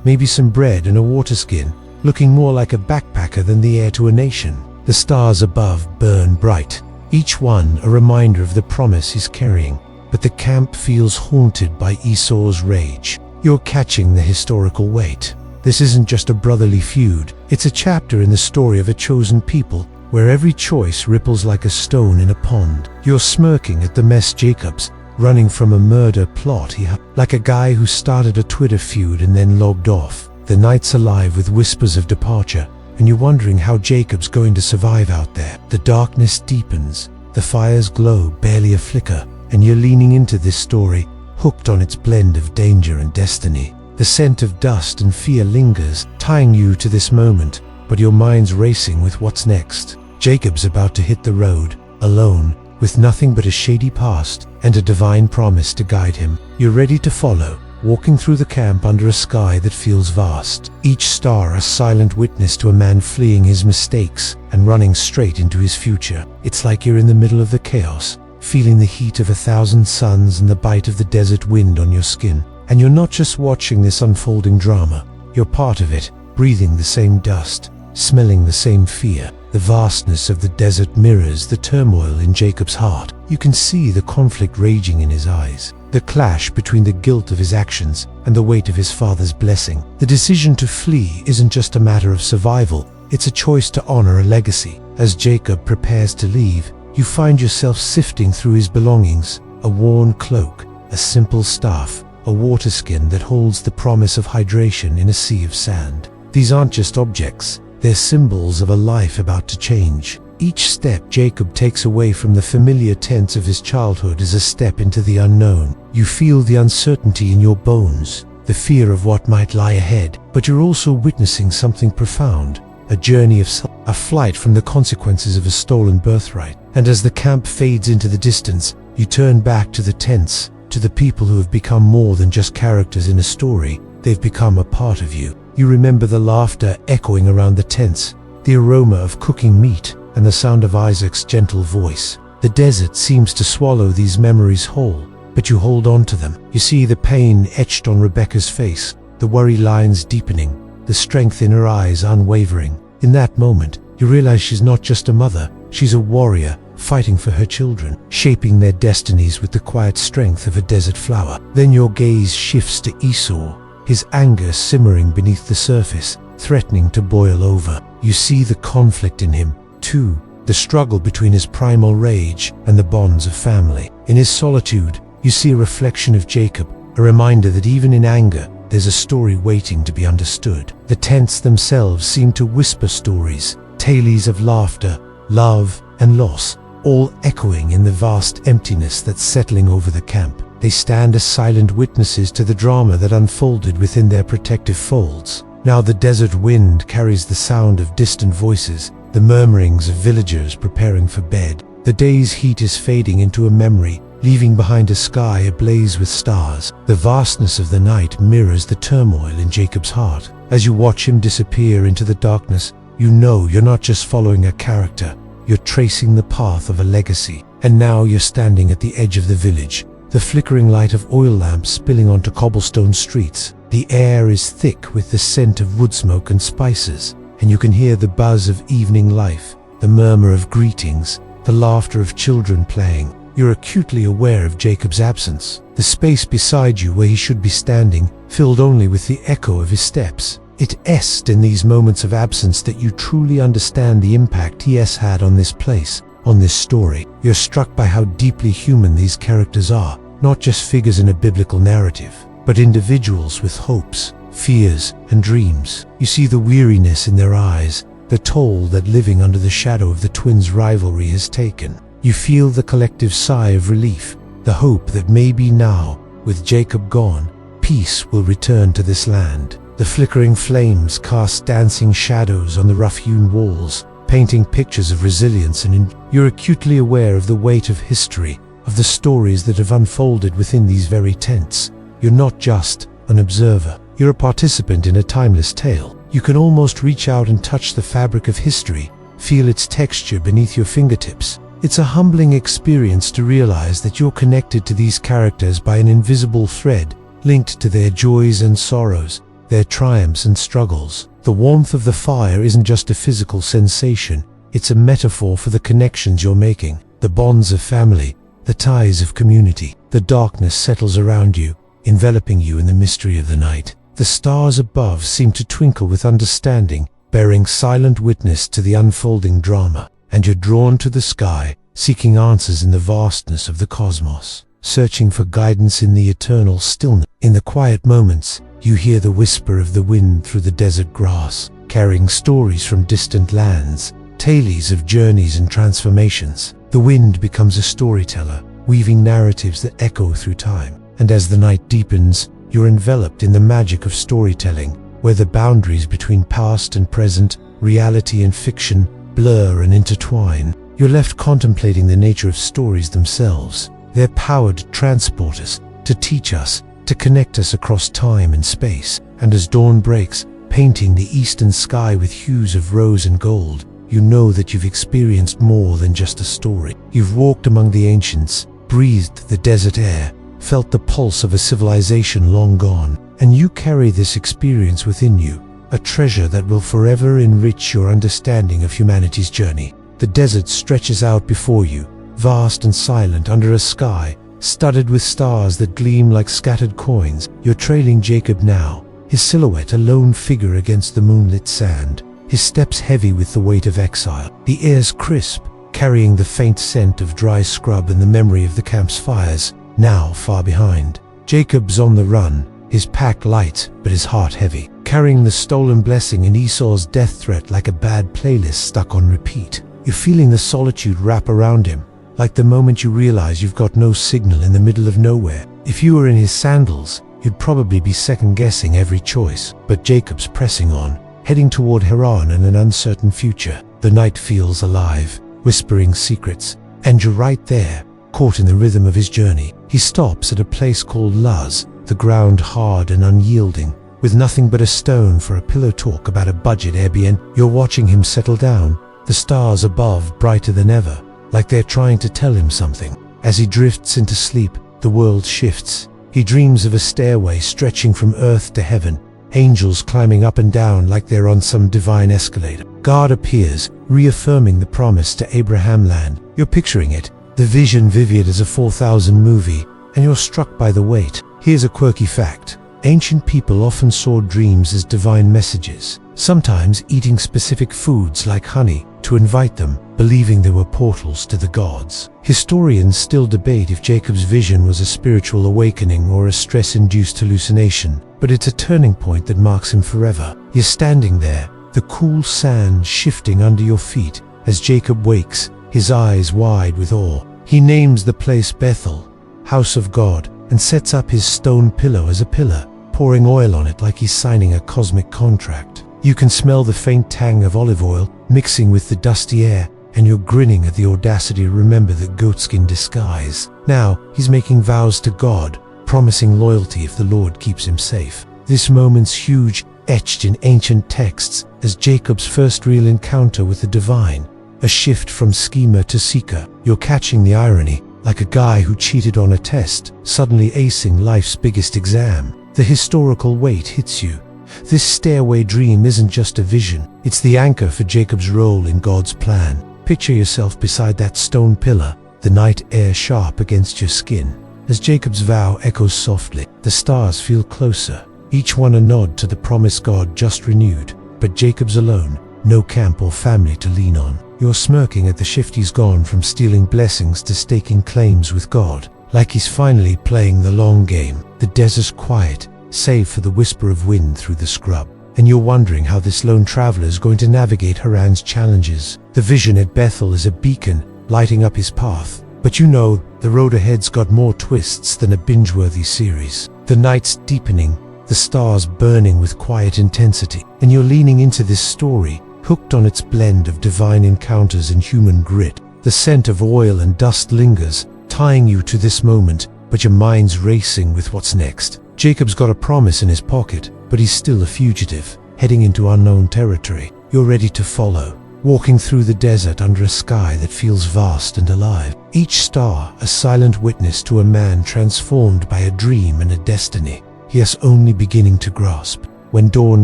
maybe some bread and a water skin, looking more like a backpacker than the heir to a nation. The stars above burn bright, each one a reminder of the promise he's carrying, but the camp feels haunted by Esau's rage. You're catching the historical weight. This isn't just a brotherly feud, it's a chapter in the story of a chosen people, where every choice ripples like a stone in a pond. You're smirking at the mess Jacob's, running from a murder plot like a guy who started a Twitter feud and then logged off. The night's alive with whispers of departure, and you're wondering how Jacob's going to survive out there. The darkness deepens, the fire's glow barely a flicker, and you're leaning into this story, hooked on its blend of danger and destiny. The scent of dust and fear lingers, tying you to this moment, but your mind's racing with what's next. Jacob's about to hit the road, alone, with nothing but a shady past and a divine promise to guide him. You're ready to follow, walking through the camp under a sky that feels vast, each star a silent witness to a man fleeing his mistakes and running straight into his future. It's like you're in the middle of the chaos, feeling the heat of 1,000 suns and the bite of the desert wind on your skin. And you're not just watching this unfolding drama, you're part of it, breathing the same dust, smelling the same fear. The vastness of the desert mirrors the turmoil in Jacob's heart. You can see the conflict raging in his eyes, the clash between the guilt of his actions and the weight of his father's blessing. The decision to flee isn't just a matter of survival, it's a choice to honor a legacy. As Jacob prepares to leave, you find yourself sifting through his belongings, a worn cloak, a simple staff, a water skin that holds the promise of hydration in a sea of sand. These aren't just objects, they're symbols of a life about to change. Each step Jacob takes away from the familiar tents of his childhood is a step into the unknown. You feel the uncertainty in your bones, the fear of what might lie ahead, but you're also witnessing something profound, a journey of a flight from the consequences of a stolen birthright. And as the camp fades into the distance, you turn back to the tents, to the people who have become more than just characters in a story. They've become a part of you. You remember the laughter echoing around the tents, the aroma of cooking meat, and the sound of Isaac's gentle voice. The desert seems to swallow these memories whole, but you hold on to them. You see the pain etched on Rebecca's face, the worry lines deepening, the strength in her eyes unwavering. In that moment, you realize she's not just a mother, she's a warrior, fighting for her children, shaping their destinies with the quiet strength of a desert flower. Then your gaze shifts to Esau, his anger simmering beneath the surface, threatening to boil over. You see the conflict in him, too, the struggle between his primal rage and the bonds of family. In his solitude, you see a reflection of Jacob, a reminder that even in anger, there's a story waiting to be understood. The tents themselves seem to whisper stories, tales of laughter, love, and loss, all echoing in the vast emptiness that's settling over the camp. They stand as silent witnesses to the drama that unfolded within their protective folds. Now the desert wind carries the sound of distant voices, the murmurings of villagers preparing for bed. The day's heat is fading into a memory, leaving behind a sky ablaze with stars. The vastness of the night mirrors the turmoil in Jacob's heart. As you watch him disappear into the darkness, you know you're not just following a character, you're tracing the path of a legacy. And now you're standing at the edge of the village, the flickering light of oil lamps spilling onto cobblestone streets. The air is thick with the scent of wood smoke and spices, and you can hear the buzz of evening life, the murmur of greetings, the laughter of children playing. You're acutely aware of Jacob's absence, the space beside you where he should be standing, filled only with the echo of his steps. It's in these moments of absence that you truly understand the impact he has had on this place, on this story. You're struck by how deeply human these characters are, not just figures in a biblical narrative, but individuals with hopes, fears, and dreams. You see the weariness in their eyes, the toll that living under the shadow of the twins' rivalry has taken. You feel the collective sigh of relief, the hope that maybe now, with Jacob gone, peace will return to this land. The flickering flames cast dancing shadows on the rough-hewn walls, painting pictures of resilience, and you're acutely aware of the weight of history, of the stories that have unfolded within these very tents. You're not just an observer, you're a participant in a timeless tale. You can almost reach out and touch the fabric of history, feel its texture beneath your fingertips. It's a humbling experience to realize that you're connected to these characters by an invisible thread, linked to their joys and sorrows, their triumphs and struggles. The warmth of the fire isn't just a physical sensation, it's a metaphor for the connections you're making, the bonds of family, the ties of community. The darkness settles around you, enveloping you in the mystery of the night. The stars above seem to twinkle with understanding, bearing silent witness to the unfolding drama, and you're drawn to the sky, seeking answers in the vastness of the cosmos, searching for guidance in the eternal stillness. In the quiet moments, you hear the whisper of the wind through the desert grass, carrying stories from distant lands, tales of journeys and transformations. The wind becomes a storyteller, weaving narratives that echo through time. And as the night deepens, you're enveloped in the magic of storytelling, where the boundaries between past and present, reality and fiction, blur and intertwine. You're left contemplating the nature of stories themselves. They're powered to transport us, to teach us, to connect us across time and space. And as dawn breaks, painting the eastern sky with hues of rose and gold, you know that you've experienced more than just a story. You've walked among the ancients, breathed the desert air, felt the pulse of a civilization long gone, and you carry this experience within you, a treasure that will forever enrich your understanding of humanity's journey. The desert stretches out before you, vast and silent under a sky studded with stars that gleam like scattered coins. You're trailing Jacob now, his silhouette a lone figure against the moonlit sand, his steps heavy with the weight of exile. The air's crisp, carrying the faint scent of dry scrub and the memory of the camp's fires, now far behind. Jacob's on the run, his pack light but his heart heavy, carrying the stolen blessing and Esau's death threat like a bad playlist stuck on repeat. You're feeling the solitude wrap around him, like the moment you realize you've got no signal in the middle of nowhere. If you were in his sandals, you'd probably be second-guessing every choice. But Jacob's pressing on, heading toward Haran and an uncertain future. The night feels alive, whispering secrets, and you're right there, caught in the rhythm of his journey. He stops at a place called Luz, the ground hard and unyielding, with nothing but a stone for a pillow talk about a budget Airbnb. You're watching him settle down, the stars above brighter than ever, like they're trying to tell him something. As he drifts into sleep, the world shifts. He dreams of a stairway stretching from earth to heaven, angels climbing up and down like they're on some divine escalator. God appears, reaffirming the promise to Abraham land. You're picturing it, the vision vivid as a 4000 movie, and you're struck by the weight. Here's a quirky fact. Ancient people often saw dreams as divine messages, sometimes eating specific foods like honey to invite them, believing they were portals to the gods. Historians still debate if Jacob's vision was a spiritual awakening or a stress-induced hallucination, but it's a turning point that marks him forever. You're standing there, the cool sand shifting under your feet as Jacob wakes, his eyes wide with awe. He names the place Bethel, house of God, and sets up his stone pillow as a pillar, pouring oil on it like he's signing a cosmic contract. You can smell the faint tang of olive oil mixing with the dusty air, and you're grinning at the audacity to remember the goatskin disguise. Now, he's making vows to God, promising loyalty if the Lord keeps him safe. This moment's huge, etched in ancient texts as Jacob's first real encounter with the divine, a shift from schemer to seeker. You're catching the irony, like a guy who cheated on a test, suddenly acing life's biggest exam. The historical weight hits you. This stairway dream isn't just a vision, it's the anchor for Jacob's role in God's plan. Picture yourself beside that stone pillar, the night air sharp against your skin. As Jacob's vow echoes softly, the stars feel closer, each one a nod to the promise God just renewed. But Jacob's alone, no camp or family to lean on. You're smirking at the shift he's gone from stealing blessings to staking claims with God, like he's finally playing the long game. The desert's quiet, save for the whisper of wind through the scrub, and you're wondering how this lone traveler is going to navigate Haran's challenges. The vision at Bethel is a beacon, lighting up his path, but you know the road ahead's got more twists than a binge-worthy series. The night's deepening, the stars burning with quiet intensity, and you're leaning into this story, hooked on its blend of divine encounters and human grit. The scent of oil and dust lingers, tying you to this moment, but your mind's racing with what's next. Jacob's got a promise in his pocket, but he's still a fugitive, heading into unknown territory. You're ready to follow, walking through the desert under a sky that feels vast and alive. Each star a silent witness to a man transformed by a dream and a destiny he is only beginning to grasp. When dawn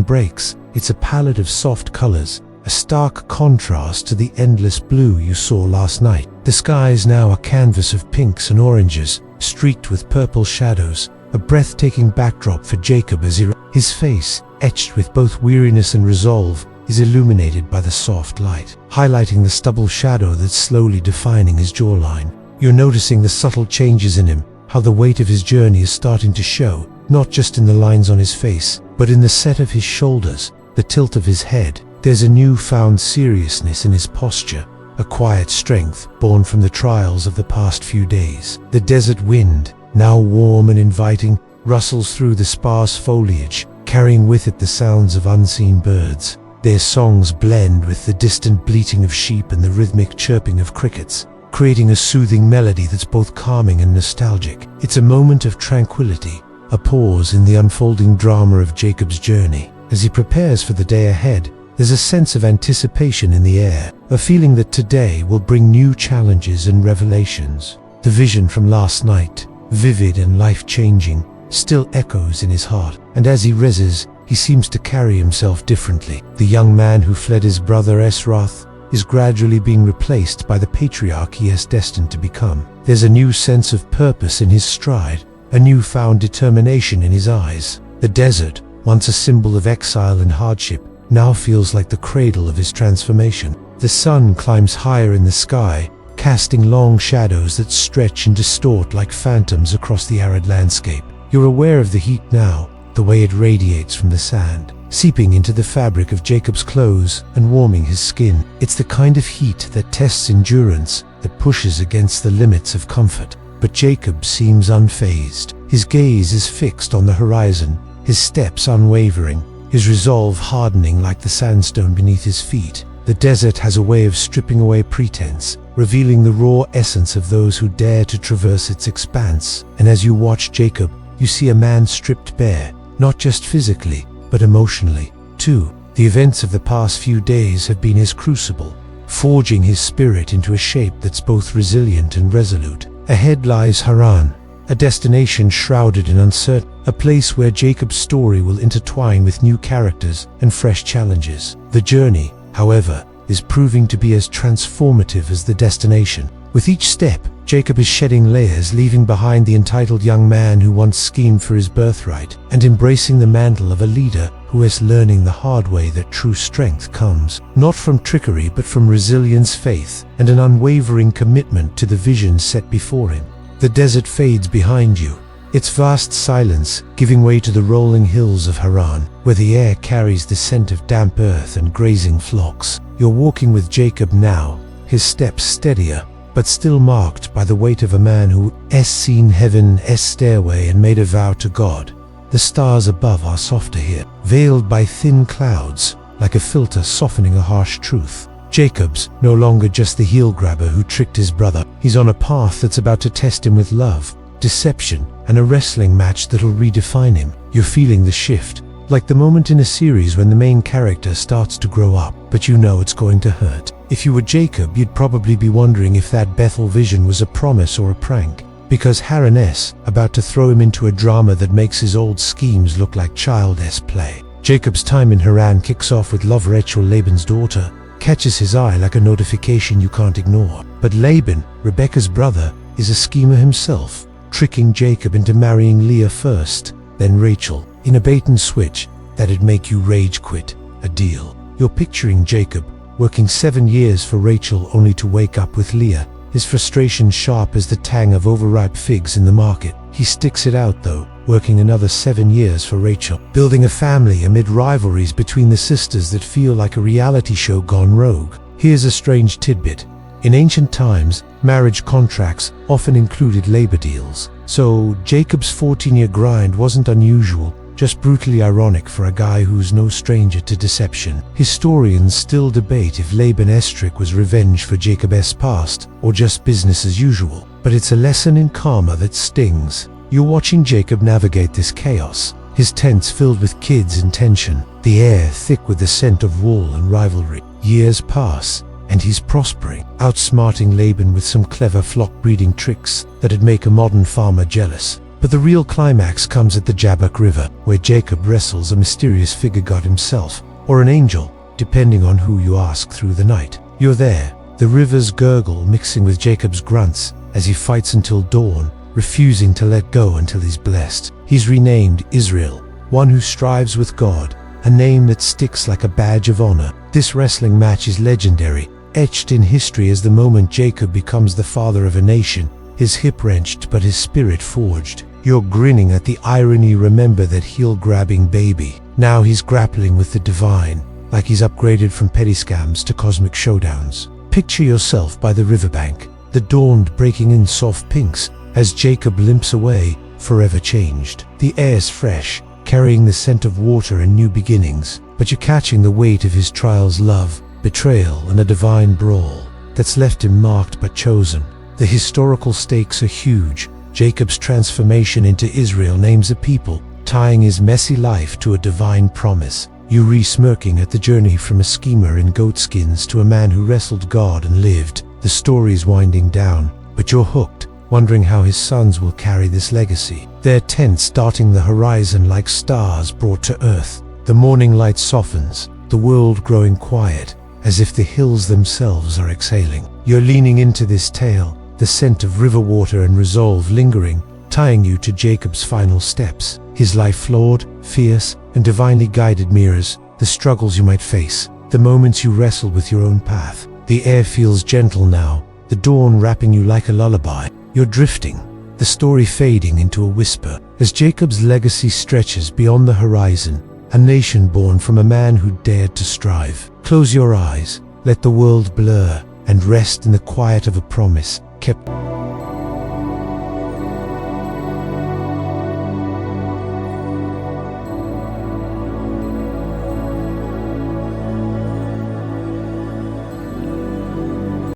breaks, it's a palette of soft colors, a stark contrast to the endless blue you saw last night. The sky is now a canvas of pinks and oranges, streaked with purple shadows, a breathtaking backdrop for Jacob as his face, etched with both weariness and resolve, is illuminated by the soft light, highlighting the stubble shadow that's slowly defining his jawline. You're noticing the subtle changes in him, how the weight of his journey is starting to show, not just in the lines on his face, but in the set of his shoulders, the tilt of his head. There's a newfound seriousness in his posture, a quiet strength born from the trials of the past few days. The desert wind, now warm and inviting, rustles through the sparse foliage, carrying with it the sounds of unseen birds. Their songs blend with the distant bleating of sheep and the rhythmic chirping of crickets, creating a soothing melody that's both calming and nostalgic. It's a moment of tranquility, a pause in the unfolding drama of Jacob's journey. As he prepares for the day ahead, there's a sense of anticipation in the air, a feeling that today will bring new challenges and revelations. The vision from last night, vivid and life-changing, still echoes in his heart, and as he rises, he seems to carry himself differently. The young man who fled his brother Esau is gradually being replaced by the patriarch he is destined to become. There's a new sense of purpose in his stride, a newfound determination in his eyes. The desert, once a symbol of exile and hardship, now feels like the cradle of his transformation. The sun climbs higher in the sky, casting long shadows that stretch and distort like phantoms across the arid landscape. You're aware of the heat now, the way it radiates from the sand, seeping into the fabric of Jacob's clothes and warming his skin. It's the kind of heat that tests endurance, that pushes against the limits of comfort. But Jacob seems unfazed. His gaze is fixed on the horizon, his steps unwavering, his resolve hardening like the sandstone beneath his feet. The desert has a way of stripping away pretense, revealing the raw essence of those who dare to traverse its expanse. And as you watch Jacob, you see a man stripped bare, not just physically, but emotionally, too. The events of the past few days have been his crucible, forging his spirit into a shape that's both resilient and resolute. Ahead lies Haran, a destination shrouded in uncertainty, a place where Jacob's story will intertwine with new characters and fresh challenges. The journey, however, is proving to be as transformative as the destination. With each step, Jacob is shedding layers, leaving behind the entitled young man who once schemed for his birthright, and embracing the mantle of a leader who is learning the hard way that true strength comes, not from trickery but from resilience, faith, and an unwavering commitment to the vision set before him. The desert fades behind you, its vast silence giving way to the rolling hills of Haran, where the air carries the scent of damp earth and grazing flocks. You're walking with Jacob now, his steps steadier, but still marked by the weight of a man who has seen heaven's stairway and made a vow to God. The stars above are softer here, veiled by thin clouds, like a filter softening a harsh truth. Jacob's no longer just the heel grabber who tricked his brother. He's on a path that's about to test him with love, deception, and a wrestling match that'll redefine him. You're feeling the shift, like the moment in a series when the main character starts to grow up, but you know it's going to hurt. If you were Jacob, you'd probably be wondering if that Bethel vision was a promise or a prank, because Haran's about to throw him into a drama that makes his old schemes look like childish play. Jacob's time in Haran kicks off with love. Rachel, Laban's daughter, catches his eye like a notification you can't ignore. But Laban, Rebekah's brother, is a schemer himself, tricking Jacob into marrying Leah first, then Rachel, in a bait and switch that'd make you rage quit. A deal. You're picturing Jacob working 7 years for Rachel only to wake up with Leah, his frustration sharp as the tang of overripe figs in the market. He sticks it out though, working another 7 years for Rachel, building a family amid rivalries between the sisters that feel like a reality show gone rogue. Here's a strange tidbit. In ancient times, marriage contracts often included labor deals, so Jacob's 14-year grind wasn't unusual, just brutally ironic for a guy who's no stranger to deception. Historians still debate if Laban's trick was revenge for Jacob's past, or just business as usual, but it's a lesson in karma that stings. You're watching Jacob navigate this chaos, his tents filled with kids and tension, the air thick with the scent of wool and rivalry. Years pass, and he's prospering, outsmarting Laban with some clever flock-breeding tricks that'd make a modern farmer jealous. But the real climax comes at the Jabbok River, where Jacob wrestles a mysterious figure god himself, or an angel, depending on who you ask through the night. You're there, the river's gurgle mixing with Jacob's grunts as he fights until dawn, refusing to let go until he's blessed. He's renamed Israel, one who strives with God, a name that sticks like a badge of honor. This wrestling match is legendary, etched in history as the moment Jacob becomes the father of a nation, his hip wrenched but his spirit forged. You're grinning at the irony. Remember that heel-grabbing baby. Now he's grappling with the divine, like he's upgraded from petty scams to cosmic showdowns. Picture yourself by the riverbank, the dawn breaking in soft pinks, as Jacob limps away, forever changed. The air's fresh, carrying the scent of water and new beginnings, but you're catching the weight of his trials, love, betrayal, and a divine brawl that's left him marked but chosen. The historical stakes are huge. Jacob's transformation into Israel names a people, tying his messy life to a divine promise. You re-smirking at the journey from a schemer in goatskins to a man who wrestled God and lived. The story's winding down, but you're hooked, wondering how his sons will carry this legacy. Their tents darting the horizon like stars brought to earth. The morning light softens, the world growing quiet, as if the hills themselves are exhaling. You're leaning into this tale, the scent of river water and resolve lingering, tying you to Jacob's final steps. His life flawed, fierce, and divinely guided mirrors the struggles you might face, the moments you wrestle with your own path. The air feels gentle now, the dawn wrapping you like a lullaby. You're drifting, the story fading into a whisper, as Jacob's legacy stretches beyond the horizon, a nation born from a man who dared to strive. Close your eyes, let the world blur, and rest in the quiet of a promise kept.